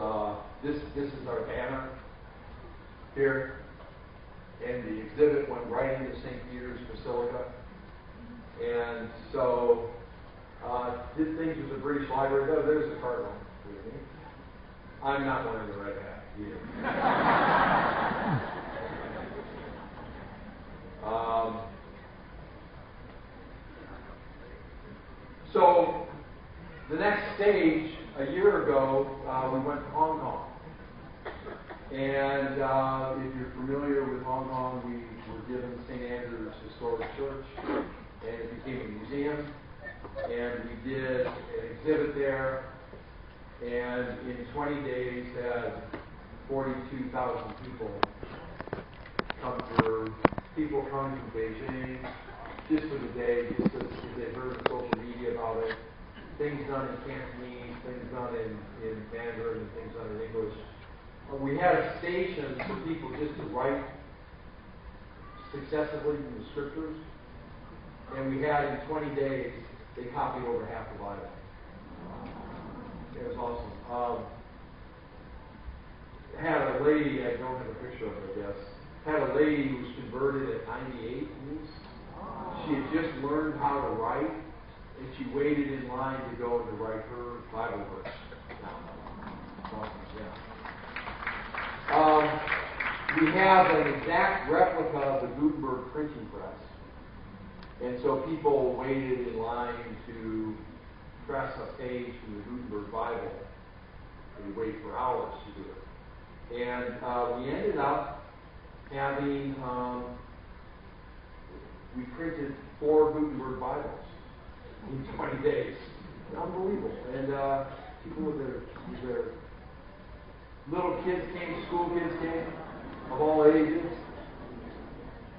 this is our banner here, and the exhibit went right into St. Peter's Basilica, and so did things with the British Library. Oh, there's the Cardinal with me. I'm not wearing the red hat either. So the next stage, a year ago, we went to Hong Kong. And if you're familiar with Hong Kong, we were given St. Andrew's Historic Church, and it became a museum. And we did an exhibit there, and in 20 days had 42,000 people come through. People coming from Beijing just for the day, just because they heard on social media about it. Things done in Cantonese, things done in Mandarin, and things done in English. We had a station for people just to write successively from the scriptures, and we had in 20 days, they copied over half the Bible. It was awesome. Had a lady, I don't have a picture of her, I guess, had a lady who was converted at 98. She had just learned how to write, and she waited in line to go and to write her Bible verse. Awesome, yeah. We have an exact replica of the Gutenberg printing press. And so people waited in line to press a page from the Gutenberg Bible. And we wait for hours to do it. And we ended up having, we printed 4 Gutenberg Bibles in 20 days. Unbelievable. And people with their little kids came, school kids came, of all ages,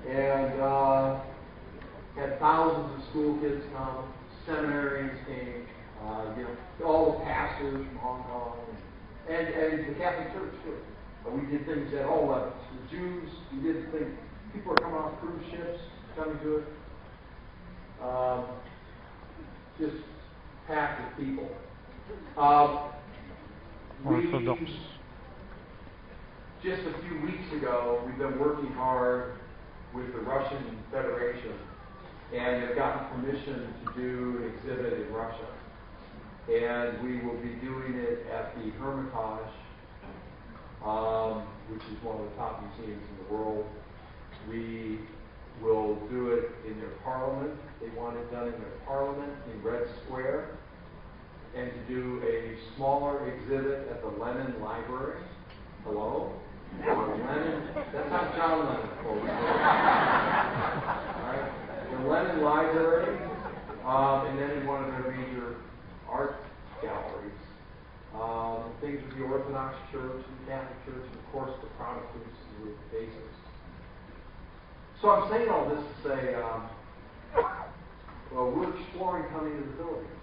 and had thousands of school kids come, seminarians came, all the pastors from Hong Kong, and the Catholic Church too. We did things at all levels. The Jews, we did things. People are coming off cruise ships, coming to it. Just packed with people. Orthodox. Just a few weeks ago, we've been working hard with the Russian Federation, and they've gotten permission to do an exhibit in Russia. And we will be doing it at the Hermitage, which is one of the top museums in the world. We will do it in their parliament. They want it done in their parliament in Red Square, and to do a smaller exhibit at the Lenin Library. Hello? Lenin? That's not John Lennon, folks. Right? The Lenin Library, and then in one of their major art galleries. Things with the Orthodox Church, and the Catholic Church, and of course the Protestants and the basics. So I'm saying all this to say, well, we're exploring coming to the Philippines.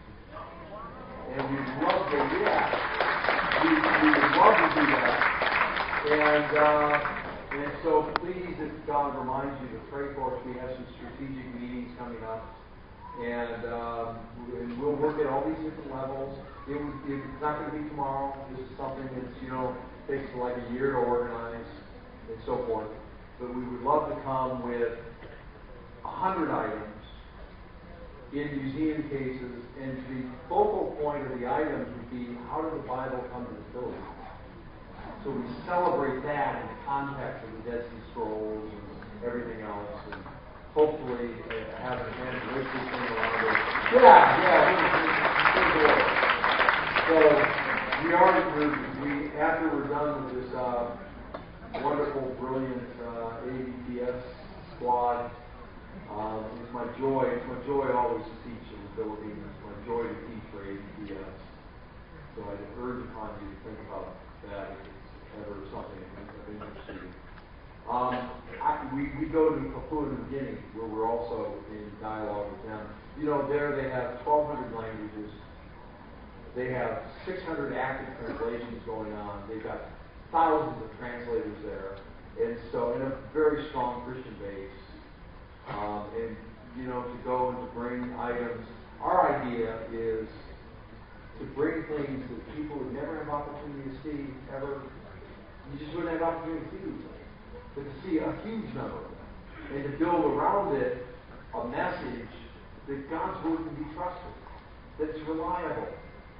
And we'd love to, we would love to do that. And so please, if God reminds you to pray for us, we have some strategic meetings coming up. And we'll work at all these different levels. It's not going to be tomorrow. This is something that, takes like a year to organize and so forth. But we would love to come with 100 items in museum cases, and the focal point of the items would be, how did the Bible come to the Philippines? So we celebrate that in the context of the Dead Sea Scrolls and everything else, and hopefully have an evangelistic thing around it. So after we're done with this wonderful, brilliant ABPS squad, it's my joy. It's my joy always to teach in the Philippines. It's my joy to teach for ABPS. So I urge upon you to think about that if it's ever something of interest to you. We go to Papua New Guinea, where we're also in dialogue with them. There they have 1,200 languages. They have 600 active translations going on. They've got thousands of translators there, and so in a very strong Christian base. To go and to bring items. Our idea is to bring things that people would never have opportunity to see ever. You just wouldn't have opportunity to see these things, but to see a huge number of them, and to build around it a message that God's word can be trusted, that it's reliable,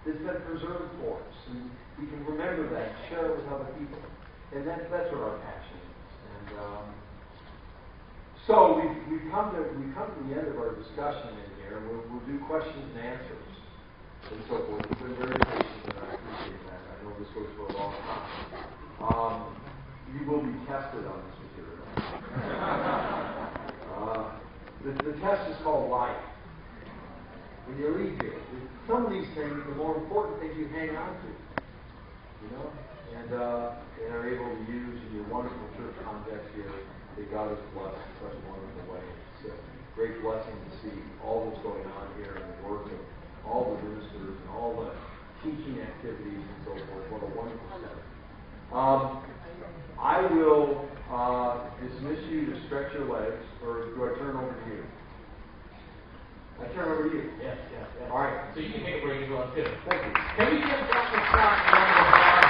that's been preserved for us, and we can remember that, and share it with other people, and that's what our passion is. And so we've come to the end of our discussion in here. We'll do questions and answers and so forth. You've been very patient, and I appreciate that. I know this goes for a long time. You will be tested on this material. The test is called life. When you leave here, some of these things, the more important things you hang on to, and are able to use in your wonderful church context here that God has blessed in such a wonderful way. It's a great blessing to see all that's going on here and the work of all the ministers and all the teaching activities and so forth. What a wonderful setting. I will dismiss you to stretch your legs, or do I turn over to you? I turn over to you. Yes. All right. So you can take a break as well, too. Thank you. Can we give Dr. Scott a round of applause?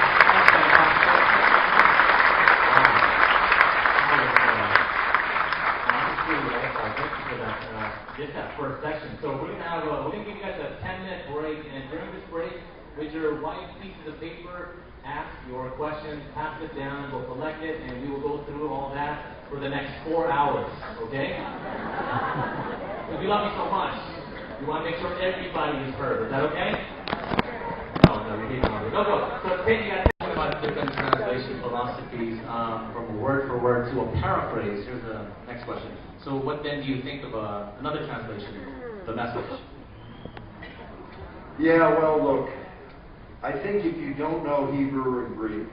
Just that first section. So we're gonna give you guys a 10-minute break, and during this break, with your white pieces of paper, ask your questions, pass it down, we'll collect it, and we will go through all that for the next 4 hours. Okay? Because we love you so much, we want to make sure everybody is heard. Is that okay? No, you're keeping on. Go. So it's taking about different translations. philosophies from word for word to a paraphrase. Here's the next question. So what then do you think of another translation, The Message? Yeah, well, look, I think if you don't know Hebrew and Greek,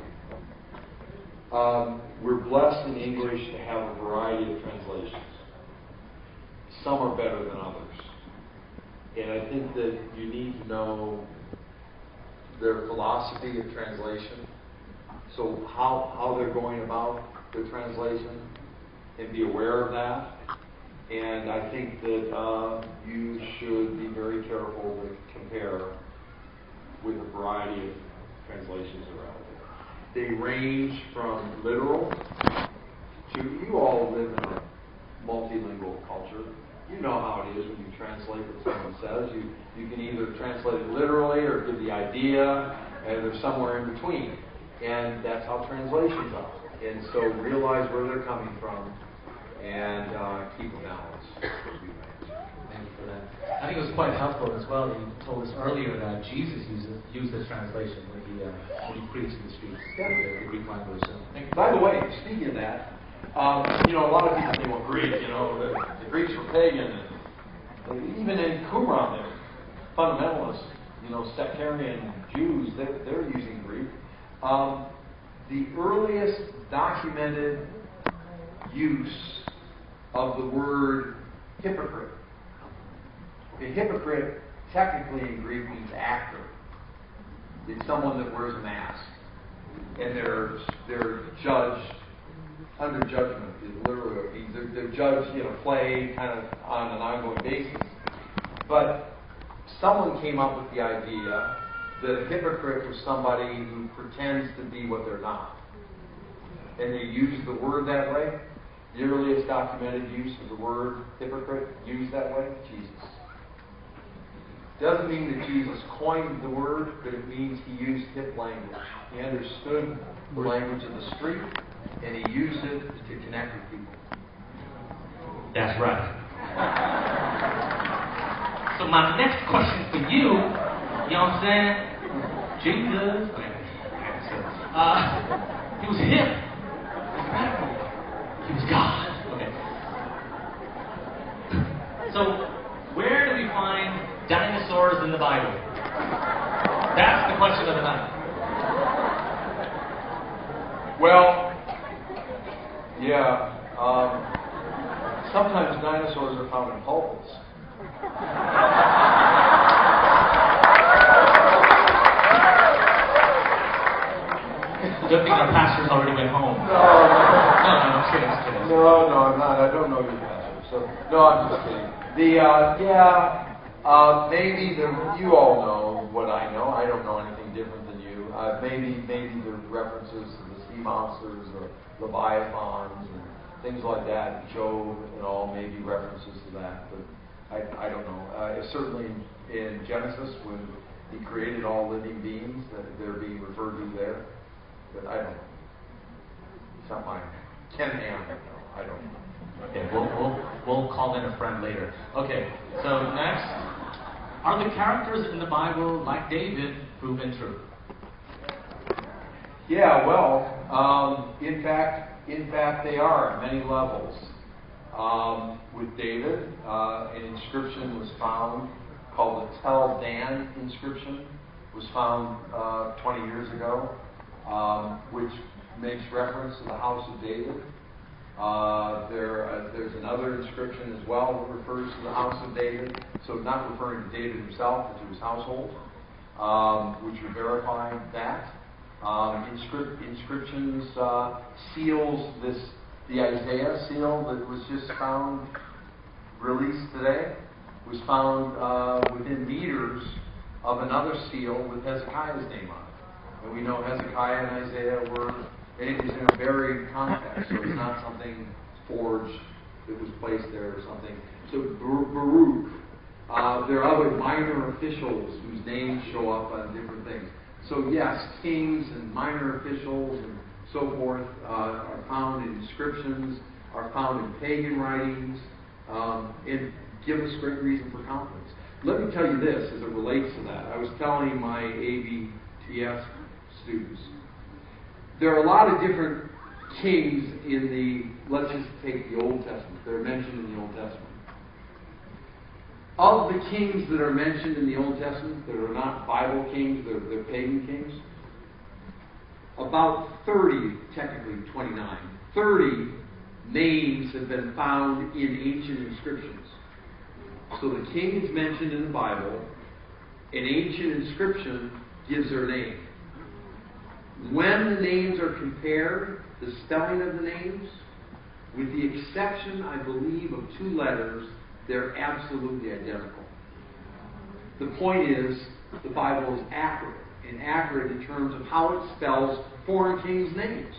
we're blessed in English to have a variety of translations. Some are better than others. And I think that you need to know their philosophy of translation, so how they're going about the translation, and be aware of that. And I think that you should be very careful to compare with a variety of translations around it. They range from literal to, you all live in a multilingual culture. You know how it is when you translate what someone says. You can either translate it literally or give the idea, and there's somewhere in between. And that's how translations are. And so realize where they're coming from and keep a balance. Thank you for that. I think it was quite helpful as well that you told us earlier that Jesus used this translation when he preached in the streets, the Greek language. So, by the way, speaking of that, a lot of people think, well, Greek, the Greeks were pagan, and even in Qumran, they're fundamentalists, sectarian Jews, they're using Greek. The earliest documented use of the word hypocrite. A hypocrite, technically in Greek, means actor. It's someone that wears a mask, and they're judged. Under judgment is literally what it means. They're judged, play kind of on an ongoing basis. But someone came up with the idea that a hypocrite was somebody who pretends to be what they're not. And they used the word that way. The earliest documented use of the word hypocrite used that way, Jesus. Doesn't mean that Jesus coined the word, but it means he used hip language. He understood the language of the street, and he used it to connect with people. That's right. So my next question for you, you know what I'm saying? Jesus. He was hip. He was God. Okay. So where do we find dinosaurs in the Bible? That's the question of the night. Well, yeah. Sometimes dinosaurs are found in pulpits. Good thing our pastor's already went home. No, I'm kidding. No, I'm not. I don't know your pastor. So, no, I'm just kidding. Maybe you all know what I know. I don't know anything different than you. Maybe the references to the sea monsters or leviathans and things like that, Job and all, maybe references to that, but I don't know. Certainly in Genesis, when he created all living beings, that they're being referred to there, but I don't know. It's not mine. Ken Ham, I don't know. Okay, we'll call in a friend later. Okay, so next, are the characters in the Bible, like David, proven true? Yeah, well, in fact, they are at many levels. With David, an inscription was found called the Tel Dan inscription, was found 20 years ago, which makes reference to the house of David. There's another inscription as well that refers to the house of David, so not referring to David himself, but to his household, which would verify that. Inscriptions, seals, the Isaiah seal that was just found, released today, was found within meters of another seal with Hezekiah's name on it. And we know Hezekiah and Isaiah were, and it was in a buried context, so it's not something forged that was placed there or something. So Baruch, there are other minor officials whose names show up on different things. So yes, kings and minor officials and so forth are found in inscriptions, are found in pagan writings, and give us great reason for confidence. Let me tell you this as it relates to that. I was telling my ABTS students, There are a lot of different kings in the, let's just take the Old Testament. They're mentioned in the Old Testament. Of the kings that are mentioned in the Old Testament, that are not Bible kings, they're pagan kings, about 30, technically 29, 30 names have been found in ancient inscriptions. So the king is mentioned in the Bible, an ancient inscription gives their name. When the names are compared, the spelling of the names, with the exception, I believe, of 2 letters, they're absolutely identical. The point is, the Bible is accurate, and accurate in terms of how it spells foreign kings' names.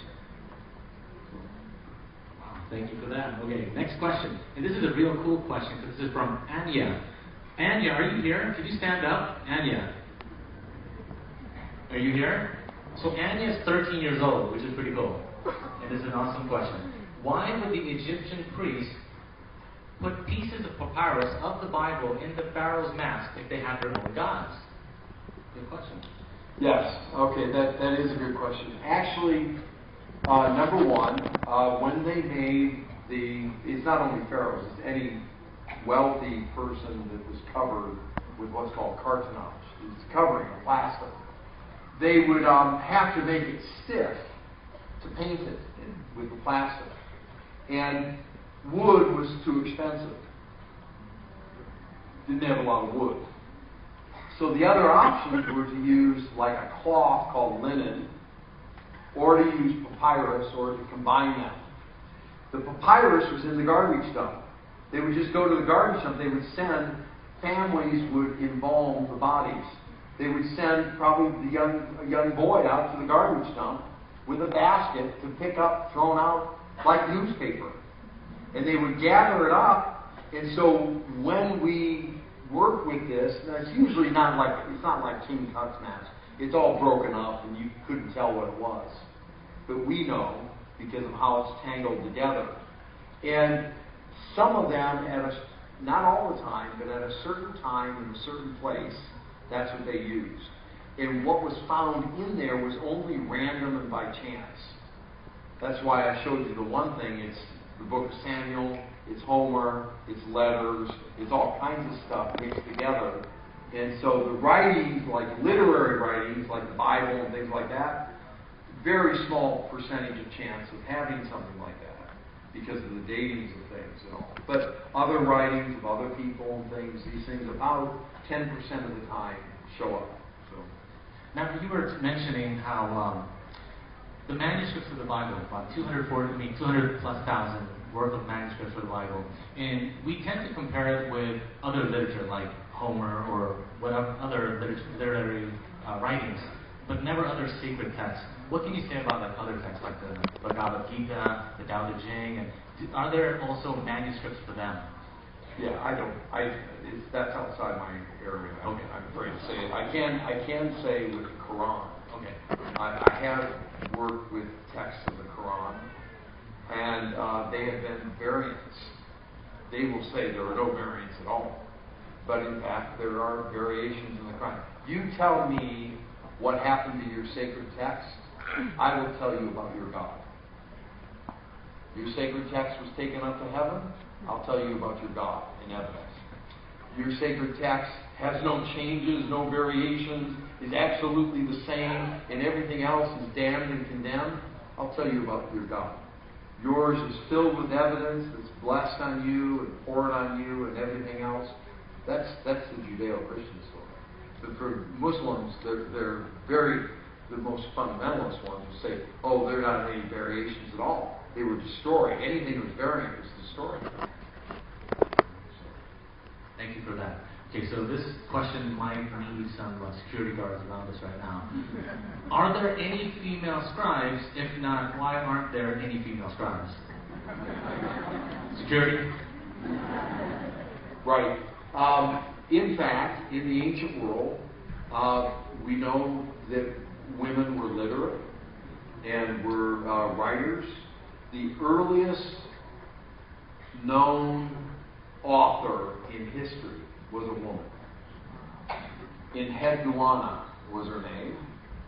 Wow, thank you for that. Okay, next question. And this is a real cool question, because this is from Anya. Anya, are you here? Could you stand up? Anya. Are you here? So Anya is 13 years old, which is pretty cool. And this is an awesome question. Why would the Egyptian priests put pieces of papyrus of the Bible in the Pharaoh's mask if they had their own gods? Good question. Yes, okay, that is a good question. Actually, number one, when they made it's not only pharaohs, it's any wealthy person that was covered with what's called cartonnage. It's covering, a plaster. They would have to make it stiff to paint it with the plaster. And wood was too expensive. Didn't have a lot of wood. So the other options were to use like a cloth called linen, or to use papyrus, or to combine them. The papyrus was in the garbage dump. They would just go to the garbage dump. They would send, families would embalm the bodies. They would send probably a young boy out to the garbage dump with a basket to pick up, thrown out like newspaper. And they would gather it up. And so when we work with this, now it's usually not like King Tut's mask. It's all broken up and you couldn't tell what it was. But we know because of how it's tangled together. And some of them, not all the time, but at a certain time in a certain place, that's what they used. And what was found in there was only random and by chance. That's why I showed you the one thing. It's the book of Samuel, it's Homer, it's letters, it's all kinds of stuff mixed together. And so the writings, like literary writings, like the Bible and things like that, very small percentage of chance of having something like that because of the datings of things and all. But other writings of other people and things, these things about 10% of the time show up. So now you were mentioning how the manuscripts of the Bible, about 200 plus thousand worth of manuscripts of the Bible, and we tend to compare it with other literature like Homer or whatever other literary writings, but never other sacred texts. What can you say about like other texts like the Bhagavad Gita, the Tao Te Ching, and are there also manuscripts for them? yeah, that's outside my area. Okay. I'm afraid to say it. I can say with the Quran. Okay. I have worked with texts of the Quran, and they have been variants. They will say there are no variants at all. But in fact, there are variations in the Quran. You tell me what happened to your sacred text, I will tell you about your God. Your sacred text was taken up to heaven, I'll tell you about your God in evidence. Your sacred text has no changes, no variations, is absolutely the same, and everything else is damned and condemned, I'll tell you about your God. Yours is filled with evidence that's blessed on you and poured on you and everything else. That's the Judeo-Christian story. But for Muslims, the most fundamentalist ones will say, oh, there are not any variations at all. They were destroyed. Anything that was variant was destroyed. Thank you for that. Okay, so this question might need some security guards around us right now. Are there any female scribes? If not, why aren't there any female scribes? Security? Right. In fact, in the ancient world, we know that women were literate and were writers. The earliest known author in history was a woman. Enheduanna was her name,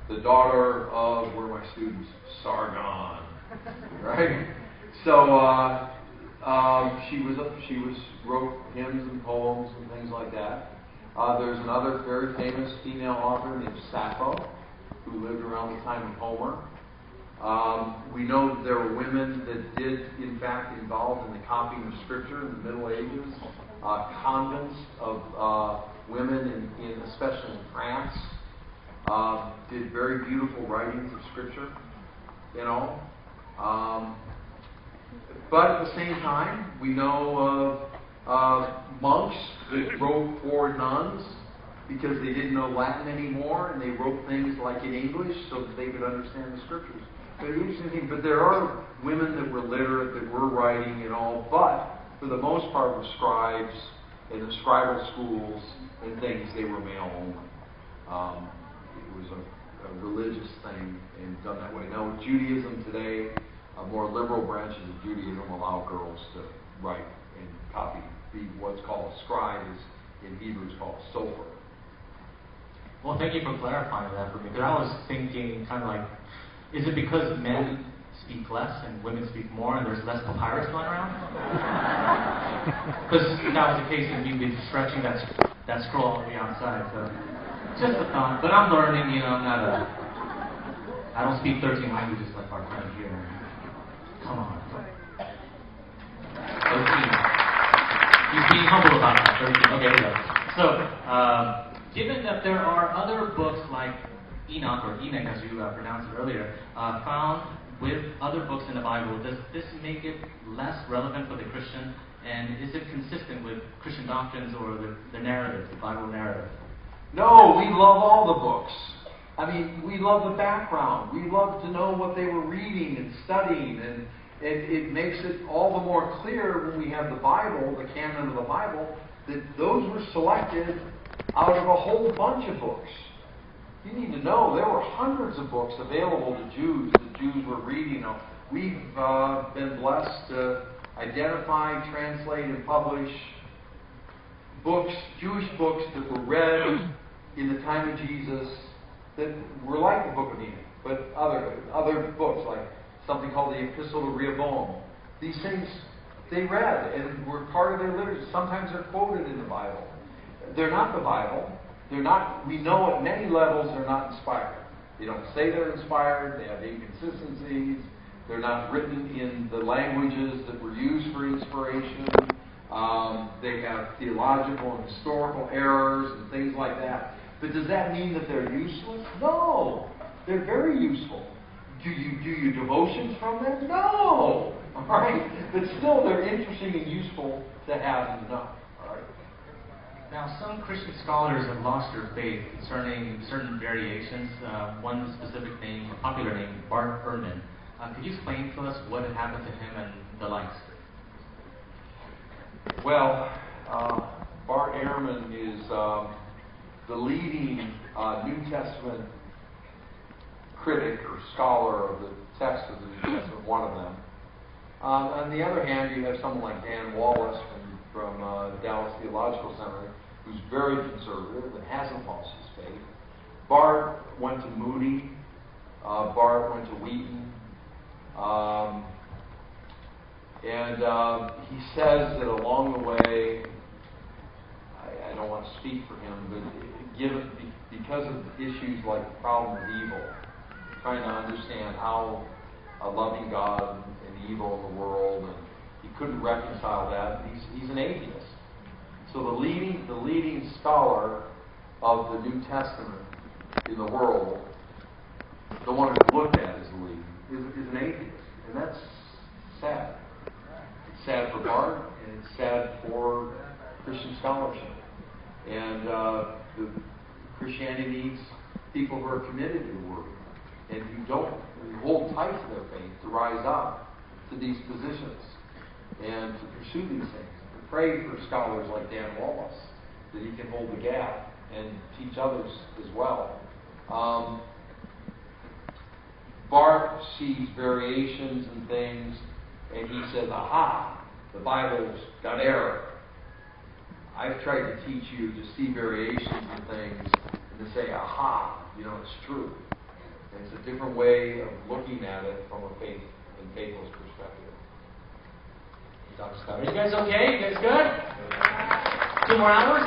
the daughter of, where are my students? Sargon, right? So she wrote hymns and poems and things like that. There's another very famous female author named Sappho, who lived around the time of Homer. We know that there were women that did, in fact, involved in the copying of Scripture in the Middle Ages. Convents of women, especially in France, did very beautiful writings of Scripture, you know. But at the same time, we know of monks that wrote for nuns because they didn't know Latin anymore, and they wrote things like in English so that they could understand the Scriptures. But interesting thing, but there are women that were literate, that were writing and all, but for the most part were scribes, in the scribal schools and things, they were male only. It was a religious thing and done that way. Now with Judaism today, more liberal branches of Judaism allow girls to write and copy, be what's called a scribe, is in Hebrew is called sofer. Well, thank you for clarifying that for me. Because I was thinking kind of like, is it because men speak less and women speak more and there's less papyrus going around? Because that was the case and you've been stretching that scroll on the outside. So just a thought. But I'm learning, you know, I don't speak 13 languages like our friend here. Come on. 13. He's being humble about that. 13. Okay, here we go. So, given that there are other books like Enoch, or Enoch as you pronounced it earlier, found with other books in the Bible, does this make it less relevant for the Christian? And is it consistent with Christian doctrines or the narrative, the Bible narrative? No, we love all the books. I mean, we love the background. We love to know what they were reading and studying, and it makes it all the more clear when we have the Bible, the canon of the Bible, that those were selected out of a whole bunch of books. You need to know there were hundreds of books available to Jews that Jews were reading. We've been blessed to identify, translate, and publish books, Jewish books that were read in the time of Jesus that were like the Book of Enoch, but other books, like something called the Epistle to Rehoboam. These things they read and were part of their literature. Sometimes they're quoted in the Bible. They're not the Bible. They're not. We know at many levels they're not inspired. They don't say they're inspired. They have inconsistencies. They're not written in the languages that were used for inspiration. They have theological and historical errors and things like that. But does that mean that they're useless? No. They're very useful. Do you do your devotions from them? No. All right. But still, they're interesting and useful to have and know. All right. Now, some Christian scholars have lost their faith concerning certain variations. One specific name, a popular name, Bart Ehrman. Could you explain to us what had happened to him and the likes? Well, Bart Ehrman is the leading New Testament critic or scholar of the text of the New Testament, one of them. On the other hand, you have someone like Dan Wallace from Dallas Theological Seminary, who's very conservative and hasn't lost his faith. Bart went to Moody. Bart went to Wheaton. And he says that along the way, I don't want to speak for him, but because of issues like the problem of evil, trying to understand how a loving God and evil in the world, and he couldn't reconcile that. He's an atheist. So the leading scholar of the New Testament in the world, the one who's looked at as the leading, is an atheist, and that's sad. It's sad for Bart, and it's sad for Christian scholarship. And Christianity needs people who are committed to the Word and who hold tight to their faith to rise up to these positions and to pursue these things. To pray for scholars like Dan Wallace that he can hold the gap and teach others as well. Bart sees variations and things, and he says, aha, the Bible's got error. I've tried to teach you to see variations and things and to say, aha, it's true. And it's a different way of looking at it from a faith and faithless perspective. Dr. Scott, are you guys okay? You guys good? 2 more hours?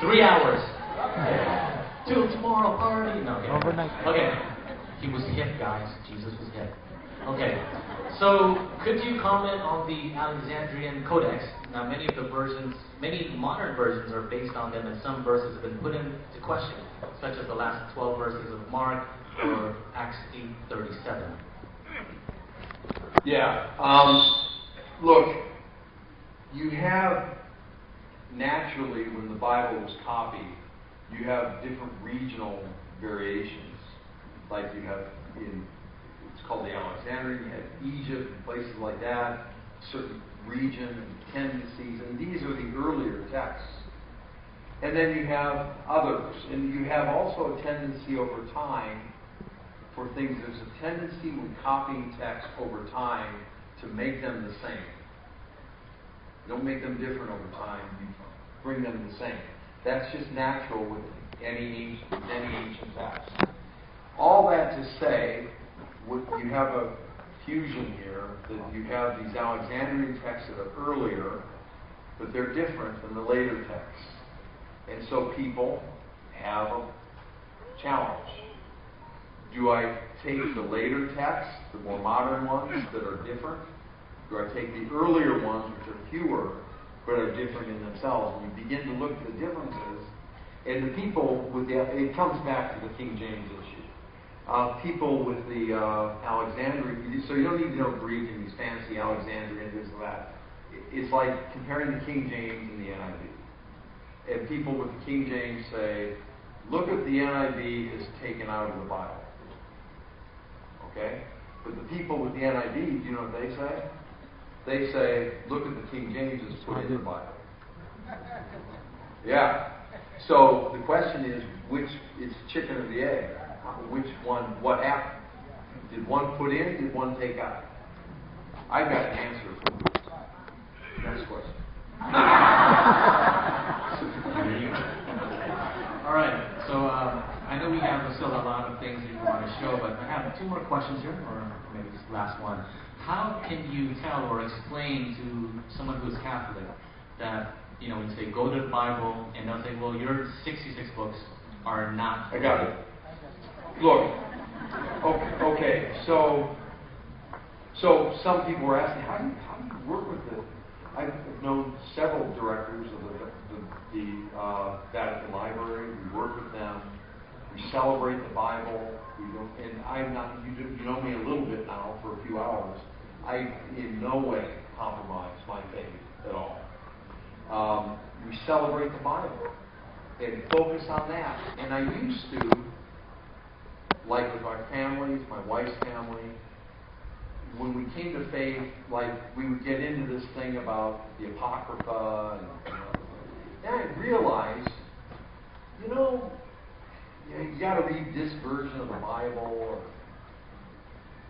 3 hours. Okay. 2 tomorrow party. No, okay. Overnight. Okay. He was hit, guys. Jesus was hit. Okay. So, could you comment on the Alexandrian Codex? Now, many modern versions are based on them, and some verses have been put into question, such as the last 12 verses of Mark or Acts 8:37. Yeah. Look, you have naturally, when the Bible was copied, you have different regional variations. Like you have it's called the Alexandrian, you have Egypt and places like that, certain region and tendencies, and these are the earlier texts. And then you have others, and you have also a tendency over time for things. There's a tendency when copying text over time to make them the same. You don't make them different over time, you bring them the same. That's just natural with any ancient text. All that to say, you have a fusion here, that you have these Alexandrian texts that are earlier, but they're different than the later texts. And so people have a challenge. Do I take the later texts, the more modern ones that are different? Do I take the earlier ones, which are fewer, but are different in themselves? And you begin to look at the differences, and the people with it comes back to the King James issue. People with the Alexandrian, so you don't need to know Greek and these fancy Alexandrian, this and that. It's like comparing the King James and the NIV. And people with the King James say, look at the NIV is taken out of the Bible. Okay? But the people with the NIV, do you know what they say? They say, look at the King James is put in the Bible. Yeah. So the question is, which is chicken or the egg? Which one, what happened? Did one put in, did one take out? I've got an answer for you. Next question. All right, so I know we have still a lot of things we want to show, but I have 2 more questions here, or maybe this last one. How can you tell or explain to someone who's Catholic that, you know, when you say go to the Bible, and they'll say, well, your 66 books are not... I got it. Look, okay, so some people were asking, how do you work with it? I've known several directors of the Vatican Library. We work with them. We celebrate the Bible. And I'm not. You know me a little bit now for a few hours. I in no way compromise my faith at all. We celebrate the Bible and focus on that. And I used to, like with our families, my wife's family. When we came to faith, like we would get into this thing about the Apocrypha, and I realized, you got to read this version of the Bible. Or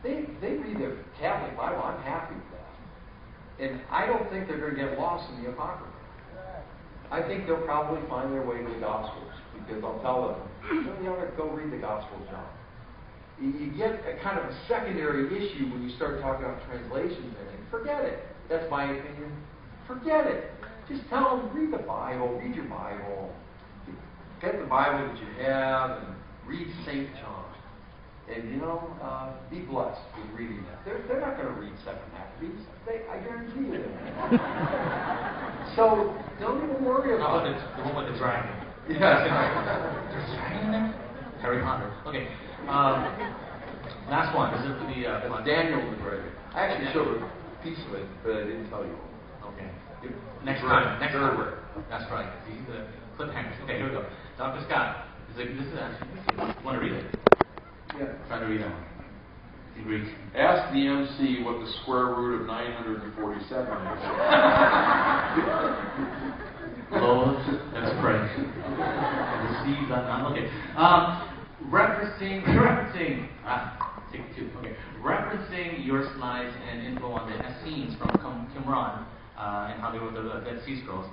they read the Catholic Bible. I'm happy with that, and I don't think they're going to get lost in the Apocrypha. I think they'll probably find their way to the Gospels, because I'll tell them, you ought to go read the Gospels, John. You get a kind of a secondary issue when you start talking about translations and forget it. That's my opinion. Forget it. Just tell them, read the Bible, read your Bible. Get the Bible that you have and read St. John. And, be blessed with reading that. They're not going to read Second Maccabees. I guarantee you that. So, don't even worry about it. The one with the dragon. Yeah. There's a dragon in there? Harry Potter. Okay. Last one. This is the Daniel the Dragon. I actually showed a piece of it, but I didn't tell you. Okay. Next time. Next time. That's right. See the cliffhangers. Okay, here we go. Dr. Scott, this is actually. You want to read it? Yeah. Try to read that one. In Greek. Ask the MC what the square root of 947 is. Lord, let's pray. Receive that now. Okay. Referencing, take 2. Okay. Referencing your slides and info on the Essenes from Qumran and how they wrote the Dead Sea Scrolls,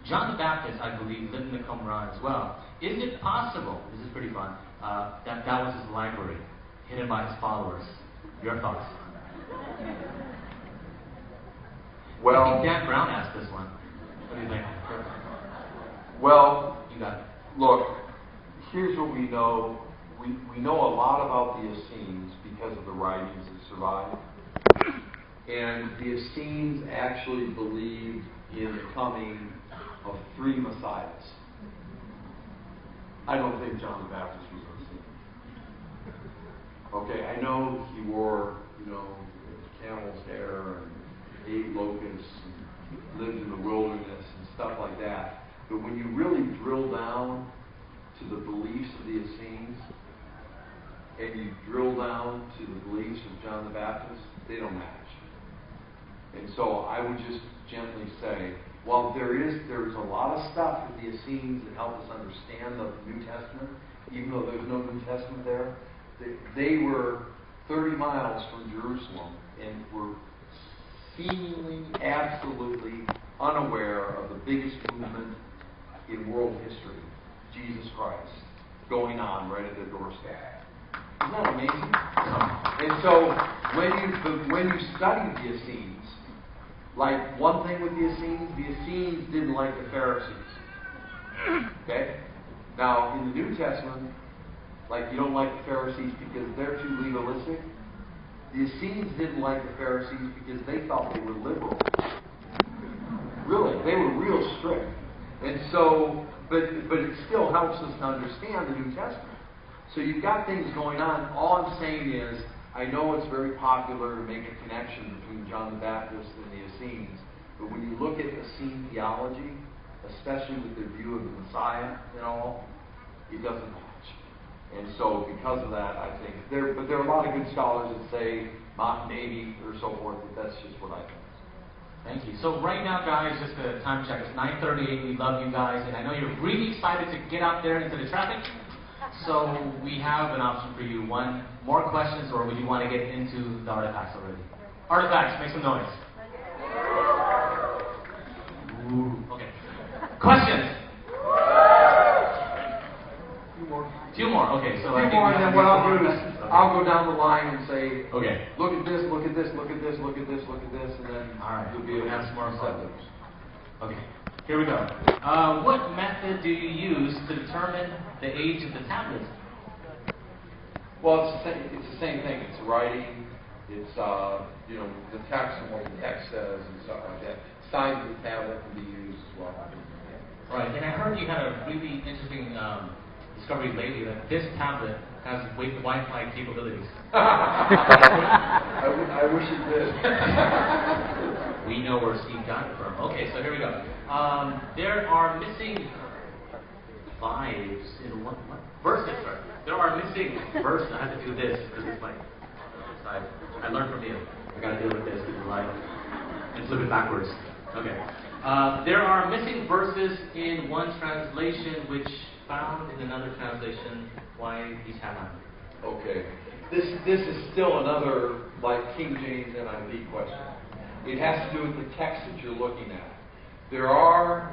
John the Baptist, I believe, lived in the Qumran as well. Is it possible, this is pretty fun, that that was his library, hidden by his followers? Your thoughts? Well, I think Dan Brown asked this one. What do you think? Well, You got it. look, here's what we know. We know a lot about the Essenes because of the writings that survive. And the Essenes actually believed in the coming of 3 messiahs. I don't think John the Baptist was an Essene. Okay, I know he wore, camel's hair and ate locusts and lived in the wilderness and stuff like that. But when you really drill down to the beliefs of the Essenes, and you drill down to the beliefs of John the Baptist, they don't match. And so I would just gently say, while there's a lot of stuff with the Essenes that help us understand the New Testament, even though there's no New Testament there, they were 30 miles from Jerusalem and were seemingly absolutely unaware of the biggest movement in world history, Jesus Christ, going on right at their doorstep. Isn't that amazing? And so when you study the Essenes, like one thing with the Essenes didn't like the Pharisees. Okay? Now, in the New Testament, like you don't like the Pharisees because they're too legalistic. The Essenes didn't like the Pharisees because they thought they were liberal. Really, they were real strict. And so, but it still helps us to understand the New Testament. So you've got things going on. All I'm saying is, I know it's very popular to make a connection between John the Baptist and the Essenes, but when you look at Essene theology, especially with their view of the Messiah and all, it doesn't match. And so because of that, I think but there are a lot of good scholars that say maybe or so forth, but that's just what I think. Thank you. So right now, guys, just a time check. It's 9:38. We love you guys, and I know you're really excited to get out there into the traffic. So we have an option for you. One, more questions, or would you want to get into the artifacts already? Artifacts, make some noise. Ooh, okay. Questions? Two more. Okay, so I think And then what I'll do is okay. I'll go down the line and say, Okay. look at this, look at this, look at this, look at this, look at this, and then All right. you'll be able Have to some more set fun. those. Okay. Here we go. What method do you use to determine the age of the tablet? Well, it's the same thing. It's writing. It's the text and what the text says and stuff like that. Size of the tablet can be used as well. Right. And I heard you had a really interesting discovery lately that this tablet has Wi-Fi capabilities. I wish it did. We know where Steve got it from. Okay, so here we go. There are missing vibes in what? Verses, sorry. There are missing verses. I have to do this because it's like I learned from you. I got to deal with this because it's like and flip it backwards. Okay. There are missing verses in one translation which found in another translation. Why these happen? Okay. This is still another like King James NIV question. It has to do with the text that you're looking at. There are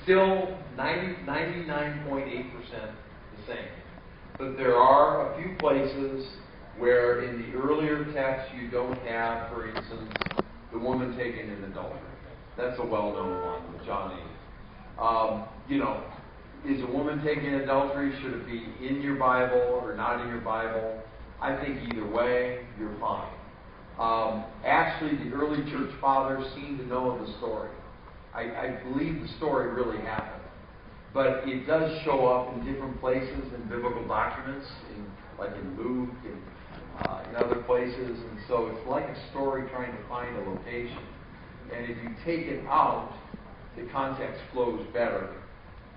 still 99.8% the same. But there are a few places where in the earlier text you don't have, for instance, the woman taken in adultery. That's a well-known one with John 8. Is a woman taken in adultery, should it be in your Bible or not in your Bible? I think either way, you're fine. Actually, the early church fathers seem to know of the story. I believe the story really happened. But it does show up in different places in biblical documents, like in Luke and in other places. And so it's like a story trying to find a location. And if you take it out, the context flows better.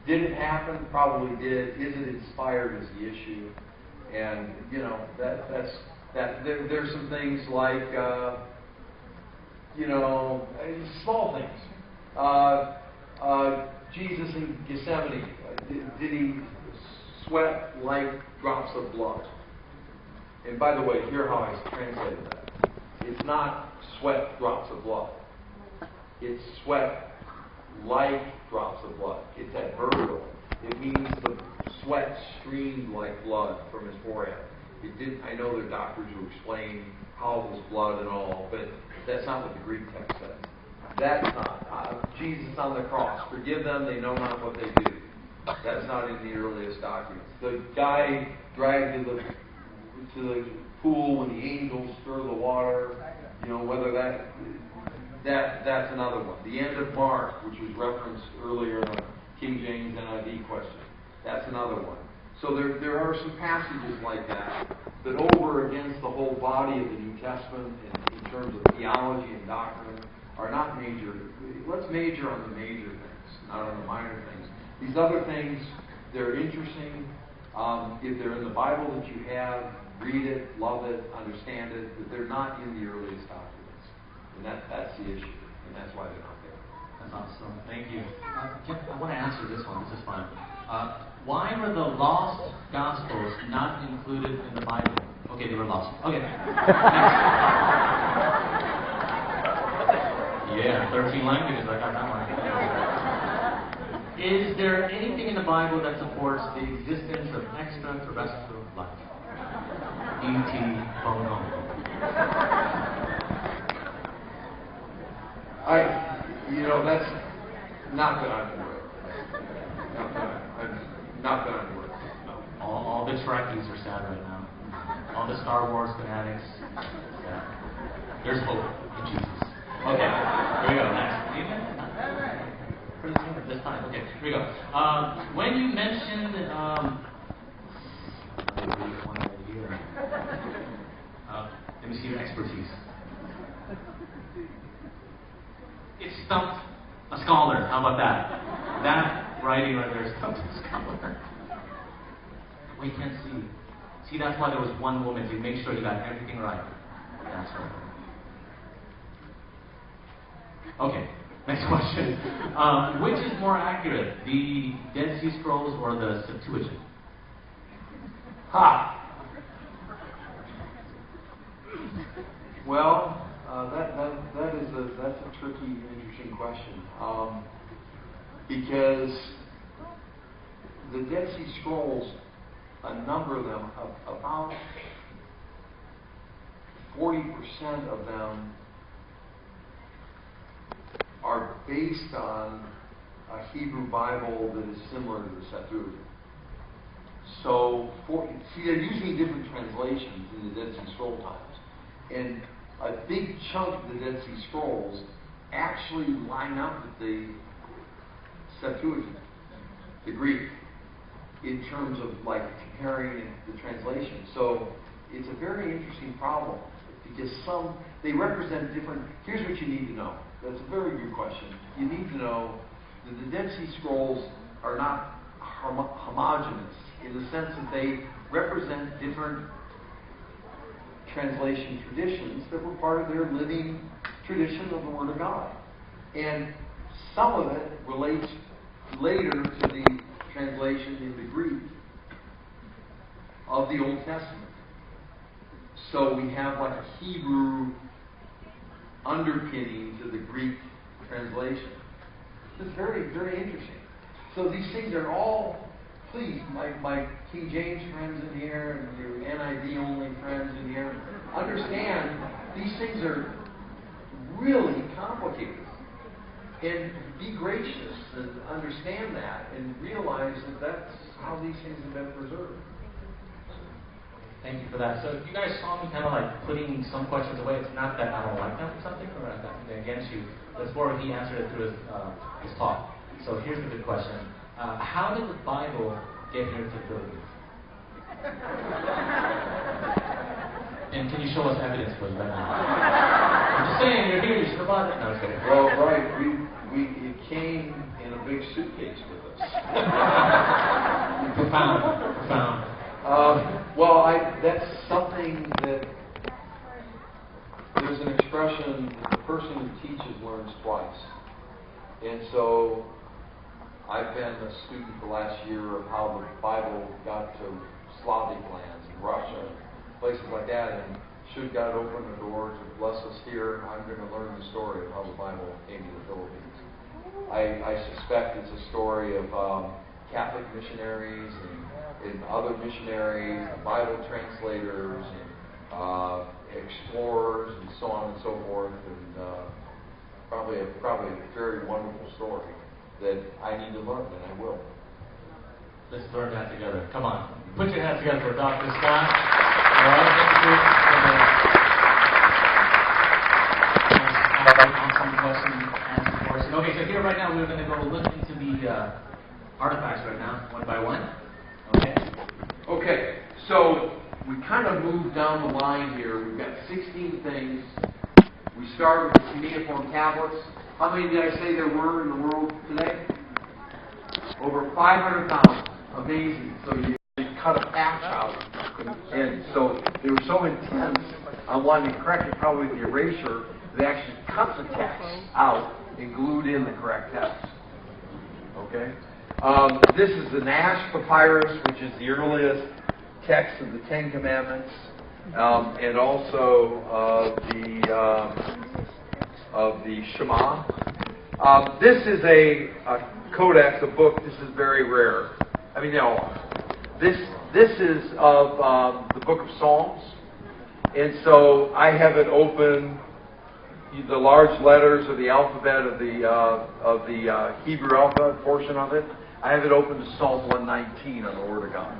Did it happen? Probably did. Is it inspired is the issue. And, there's some things like, small things. Jesus in Gethsemane, did he sweat like drops of blood? And by the way, hear how I translated that. It's not sweat drops of blood. It's sweat like drops of blood. It's adverbial. It means the sweat streamed like blood from his forehead. It did. I know there are doctors who explain how it was blood and all, but that's not what the Greek text says. That's not. Jesus on the cross. Forgive them, they know not what they do. That's not in the earliest documents. The guy dragged to the pool when the angels stir the water. You know, whether that's another one. The end of Mark, which was referenced earlier in the King James NIV question. That's another one. So there are some passages like that over against the whole body of the New Testament in terms of theology and doctrine are not major. Let's major on the major things, not on the minor things. These other things, they're interesting. If they're in the Bible that you have, read it, love it, understand it, but they're not in the earliest documents. And that's the issue, and that's why they're not there. That's awesome. Thank you. I want to answer this one. This is fun. Why were the lost Gospels not included in the Bible? Okay, they were lost. Okay. Yeah, 13 languages. I got that one. Is there anything in the Bible that supports the existence of extraterrestrial life? E.T. Bono. That's not that I'm aware of. Not that I'm aware of. No. All the Trekkies are sad right now. All the Star Wars fanatics. Yeah. There's hope in Jesus. Okay, here we go. Next. Pretty soon this time. Okay, here we go. When you mentioned, let me see your expertise. It stumped a scholar. How about that? That writing right there stumped a scholar. We can't see. See, that's why there was one woman to make sure you got everything right. That's right. Okay, next question. Which is more accurate, the Dead Sea Scrolls or the Septuagint? Ha! Well, that's a tricky, interesting question. Because the Dead Sea Scrolls, a number of them, about 40% of them are based on a Hebrew Bible that is similar to the Septuagint. So, they're using different translations in the Dead Sea Scroll times. And a big chunk of the Dead Sea Scrolls actually line up with the Septuagint, the Greek, in terms of like comparing the translation. So it's a very interesting problem because they represent different. Here's what you need to know. That's a very good question. You need to know that the Dead Sea Scrolls are not homogeneous in the sense that they represent different translation traditions that were part of their living tradition of the Word of God. And some of it relates later to the translation in the Greek of the Old Testament. So we have like a Hebrew underpinning to the Greek translation. It's very, very interesting. So these things are all, please, my King James friends in here and your NIV only friends in here, understand these things are really complicated. And be gracious and understand that and realize that that's how these things have been preserved. Thank you for that. So if you guys saw me kind of like putting some questions away, it's not that I don't like them or something, or I've got something against you. It's more he answered it through his talk. So here's a good question. How did the Bible get here to the Philippines? And can you show us evidence for that? I'm just saying, you're here, you should have bought it. No, I'm kidding. Well, right. It came in a big suitcase with us. Profound. That's something that there's an expression that the person who teaches learns twice. And so I've been a student the last year of how the Bible got to Slavic lands and Russia, places like that, and should God open the door to bless us here, I'm going to learn the story of how the Bible came to the Philippines. I suspect it's a story of Catholic missionaries and other missionaries, Bible translators, and explorers, and so on and so forth. And probably a very wonderful story that I need to learn, and I will. Let's learn that together. Come on. Put your hands together for Dr. Scott. All right, thank you for some question and answer portion. Okay, so here right now we're going to go look into the artifacts right now, one by one. Okay? Okay, so we kind of moved down the line here. We've got 16 things. We started with the cuneiform tablets. How many did I say there were in the world today? Over 500,000. Amazing. So you cut a patch out. And so they were so intense, I wanted to correct it probably with the eraser. They actually cut the text out and glued in the correct text. Okay? This is the Nash Papyrus, which is the earliest text of the Ten Commandments, and also of the Shema. This is a codex, a book. This is very rare. I mean, this is of the Book of Psalms, and so I have it open. The large letters of the alphabet of the Hebrew alphabet portion of it. I have it open to Psalm 119 on the Word of God.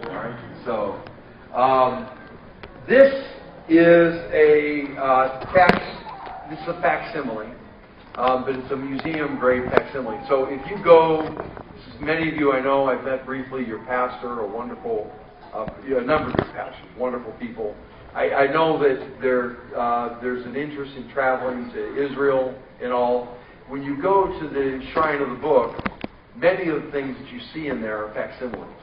All right. So this is a text. This is a facsimile, but it's a museum-grade facsimile. So if you go, many of you I know, I've met briefly your pastor, a wonderful, a number of your pastors, wonderful people. I know that there's an interest in traveling to Israel and all. When you go to the Shrine of the Book, many of the things that you see in there are facsimiles.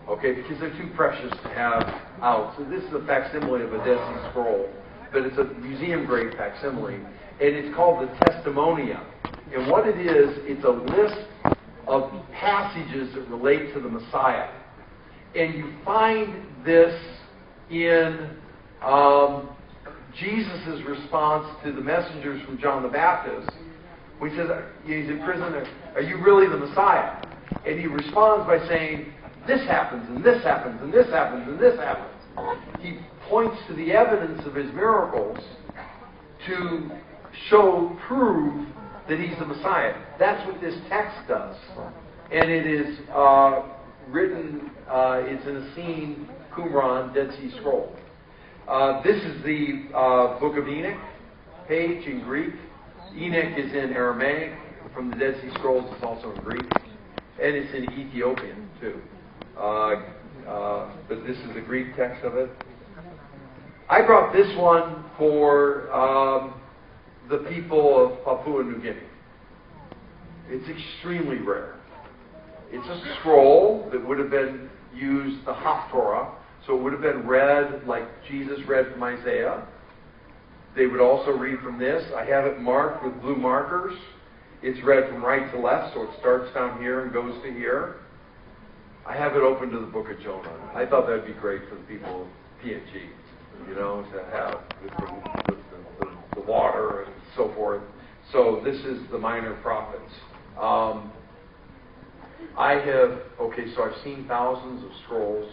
Okay, because they're too precious to have out. So this is a facsimile of a Dead Sea Scroll, but it's a museum-grade facsimile, and it's called the Testimonia. And what it is, it's a list of passages that relate to the Messiah. And you find this in Jesus' response to the messengers from John the Baptist. When he says, he's in prison, are you really the Messiah? And he responds by saying, this happens, and this happens, and this happens, and this happens. He points to the evidence of his miracles to prove that he's the Messiah. That's what this text does. And it is written, it's in a scene, Qumran, Dead Sea Scroll. This is the Book of Enoch page in Greek. Enoch is in Aramaic. From the Dead Sea Scrolls, it's also in Greek. And it's in Ethiopian, too. But this is the Greek text of it. I brought this one for the people of Papua New Guinea. It's extremely rare. It's a scroll that would have been used, the Haftorah, so it would have been read like Jesus read from Isaiah. They would also read from this. I have it marked with blue markers. It's read from right to left, so it starts down here and goes to here. I have it open to the Book of Jonah. I thought that would be great for the people of PNG, you know, to have the water and so forth. So this is the Minor Prophets. So I've seen thousands of scrolls.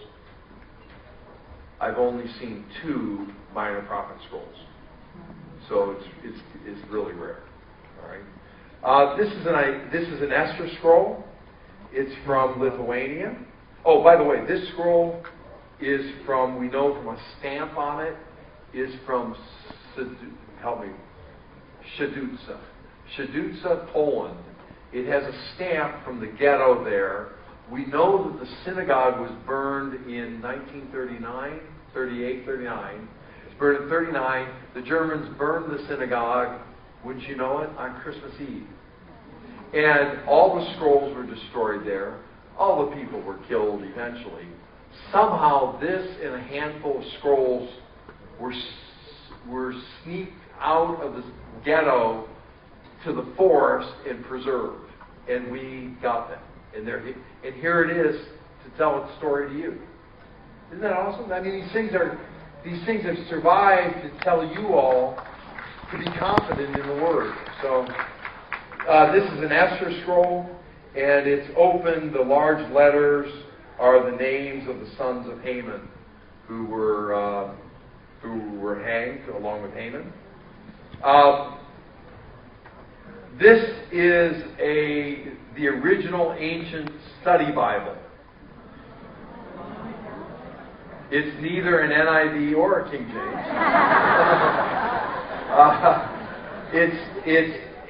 I've only seen 2 Minor Prophet scrolls. So it's really rare. All right. This is an Esther scroll. It's from Lithuania. Oh, by the way, this scroll is from, we know from a stamp on it, is from, Shadutsa, Poland. It has a stamp from the ghetto there. We know that the synagogue was burned in 1939, 38, 39. It's burned in 39. The Germans burned the synagogue, wouldn't you know it, on Christmas Eve. And all the scrolls were destroyed there. All the people were killed eventually. Somehow this and a handful of scrolls were sneaked out of the ghetto to the forest and preserved. And we got them. And here it is to tell its story to you. Isn't that awesome? I mean, these things have survived to tell you all to be confident in the Word. So This is an Esther scroll, and it's open. The large letters are the names of the sons of Haman who were hanged along with Haman. This is the original ancient study Bible. It's neither an NIV or a King James.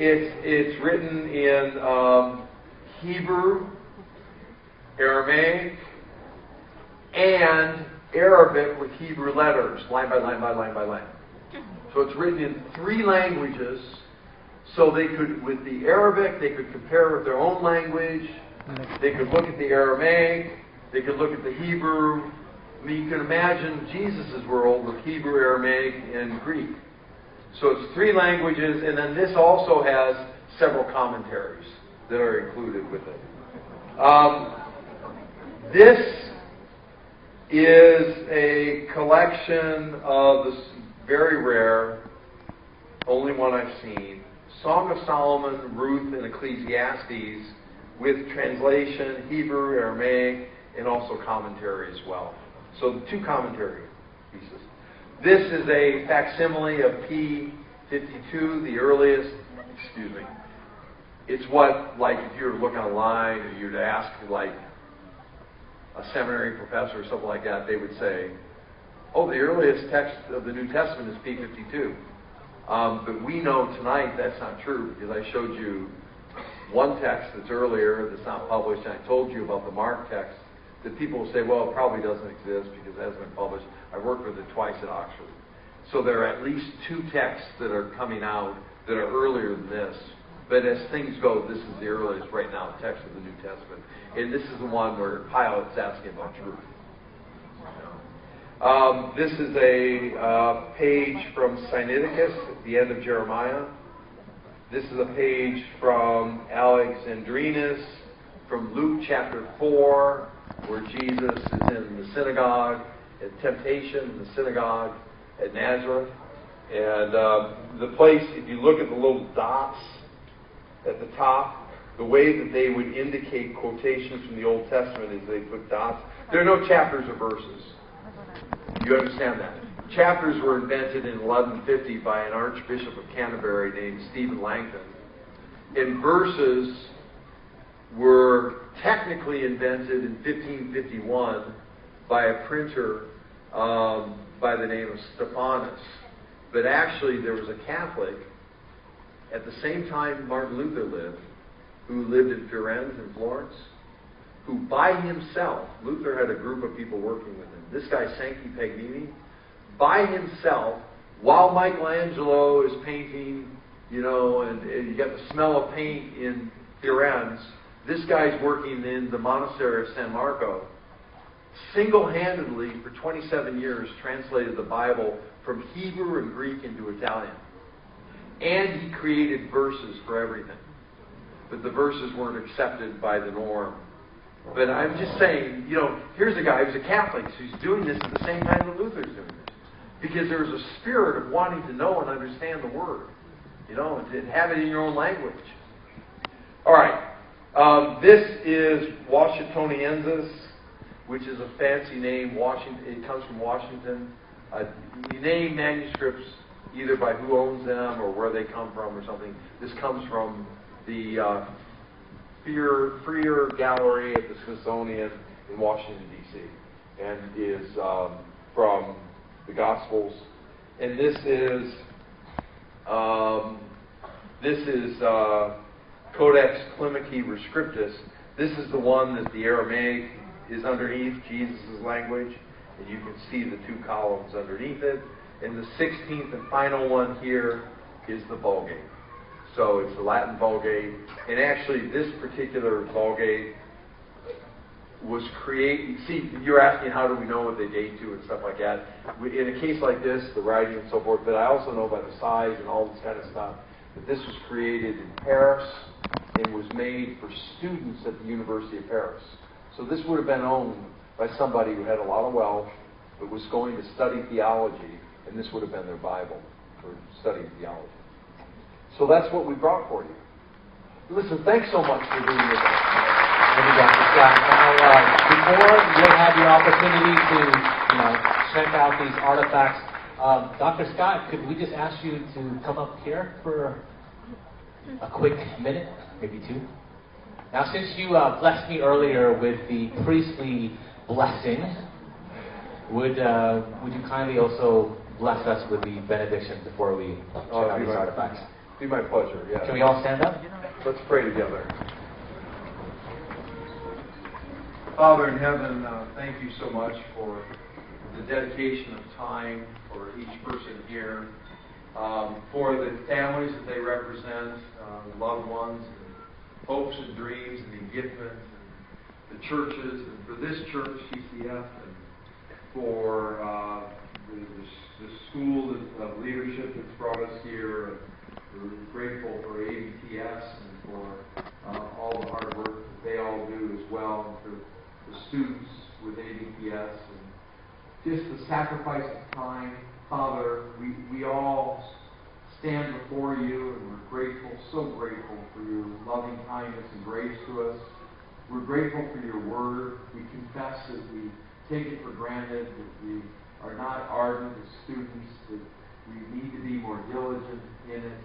It's written in Hebrew, Aramaic, and Arabic with Hebrew letters, line by line by line by line. So it's written in 3 languages, so they could, with the Arabic, they could compare with their own language, they could look at the Aramaic, they could look at the Hebrew. I mean, you can imagine Jesus' world with Hebrew, Aramaic, and Greek. So it's 3 languages, and then this also has several commentaries that are included with it. This is a collection of this very rare, only one I've seen, Song of Solomon, Ruth, and Ecclesiastes with translation, Hebrew, Aramaic, and also commentary as well. So the 2 commentary pieces. This is a facsimile of P52, the earliest, it's what, like, if you were to look online or you were to ask, like, a seminary professor or something like that, they would say, oh, the earliest text of the New Testament is P52. But we know tonight that's not true, because I showed you one text that's earlier that's not published, and I told you about the Mark text that people will say, well, it probably doesn't exist because it hasn't been published. I worked with it twice at Oxford. So there are at least 2 texts that are coming out that are earlier than this. But as things go, this is the earliest right now text of the New Testament. And this is the one where Pilate's asking about truth. This is a page from Sinaiticus at the end of Jeremiah. This is a page from Alexandrinus, from Luke chapter 4, where Jesus is in the synagogue, at temptation in the synagogue at Nazareth. And the place, if you look at the little dots at the top, the way that they would indicate quotations from the Old Testament is they put dots. There are no chapters or verses. You understand that? Chapters were invented in 1150 by an Archbishop of Canterbury named Stephen Langton. And verses were technically invented in 1551 by a printer by the name of Stephanus. But actually there was a Catholic at the same time Martin Luther lived, who lived in Firenze in Florence, who by himself, Luther had a group of people working with him. This guy, Sancti Paganini, by himself, while Michelangelo is painting, you know, and you got the smell of paint in Firenze, this guy's working in the monastery of San Marco, single-handedly for 27 years translated the Bible from Hebrew and Greek into Italian. And he created verses for everything. But the verses weren't accepted by the norm. But I'm just saying, you know, here's a guy who's a Catholic who's doing this at the same time that Luther's doing this. Because there's a spirit of wanting to know and understand the Word. You know, and have it in your own language. All right. This is Washingtoniensis, which is a fancy name. Washington. It comes from Washington. You name manuscripts either by who owns them or where they come from or something. This comes from the Freer Gallery at the Smithsonian in Washington, D.C. and is from the Gospels. And this is Codex Climaci Rescriptus. This is the one that the Aramaic is underneath, Jesus' language, and you can see the 2 columns underneath it. And the 16th and final one here is the Vulgate. So it's the Latin Vulgate. And actually, this particular Vulgate was created. See, you're asking how do we know what they date to and stuff like that. In a case like this, the writing and so forth, but I also know by the size and all this kind of stuff that this was created in Paris and was made for students at the University of Paris. So this would have been owned by somebody who had a lot of wealth but was going to study theology, and this would have been their Bible for studying theology. So that's what we brought for you. Listen, thanks so much for being with us. Thank you, Dr. Scott. Now, before you'll have the opportunity to, check out these artifacts, Dr. Scott, could we just ask you to come up here for a quick minute, maybe two? Now, since you blessed me earlier with the priestly blessing, would you kindly also bless us with the benediction before we check out these artifacts? Be my pleasure, yeah. Can we all stand up? Let's pray together. Father in heaven, thank you so much for the dedication of time for each person here, for the families that they represent, loved ones, and hopes and dreams and engagement, and the churches, and for this church, CCF, and for the school of leadership that's brought us here. We're grateful for ABTS and for all the hard work that they all do as well, and for the students with ABTS, and just the sacrifice of time. Father, we all stand before you, and we're grateful, so grateful for your loving kindness and grace to us. We're grateful for your word. We confess that we take it for granted, that we are not ardent as students, that we need to be more diligent in it.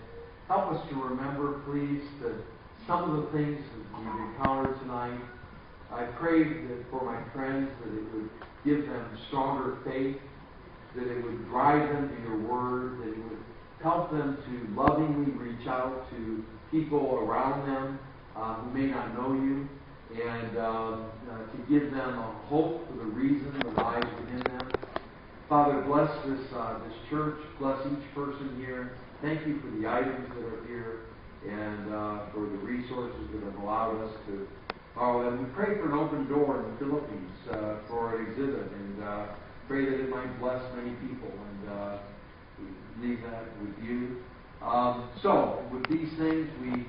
Help us to remember, please, that some of the things that we've encountered tonight, I pray that for my friends that it would give them stronger faith, that it would drive them to your word, that it would help them to lovingly reach out to people around them who may not know you, and to give them a hope for the reason that lies within them. Father, bless this church, bless each person here. Thank you for the items that are here and for the resources that have allowed us to borrow them. We pray for an open door in the Philippines for an exhibit, and pray that it might bless many people, and we leave that with you. So, with these things, we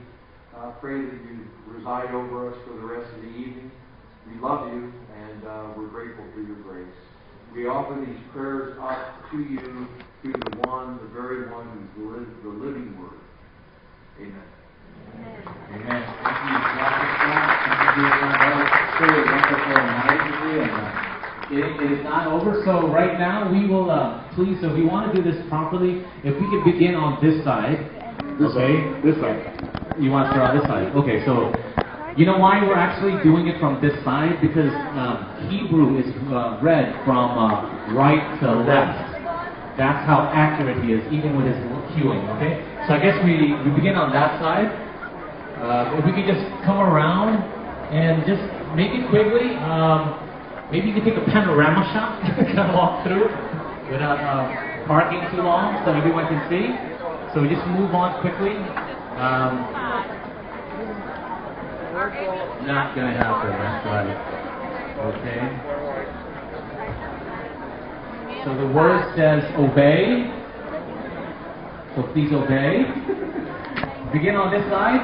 pray that you reside over us for the rest of the evening. We love you, and we're grateful for your grace. We offer these prayers up to you through the one, the very one who's the living word. Amen. Amen. Thank you, Dr. Scott. Thank you for that very wonderful analogy. And it is not over. So right now we will please. So if we want to do this properly, if we could begin on this side. Okay. This side. You want to start on this side? Okay. So you know why we're actually doing it from this side? Because Hebrew is read from right to left. That's how accurate he is, even with his cueing. Okay. So I guess we begin on that side. If we could just come around and just make it quickly. Maybe you can take a panorama shot, kind of walk through without parking too long so everyone can see. So we just move on quickly. Not going to happen, that's right. Okay. So the word says obey. So please obey. Begin on this side.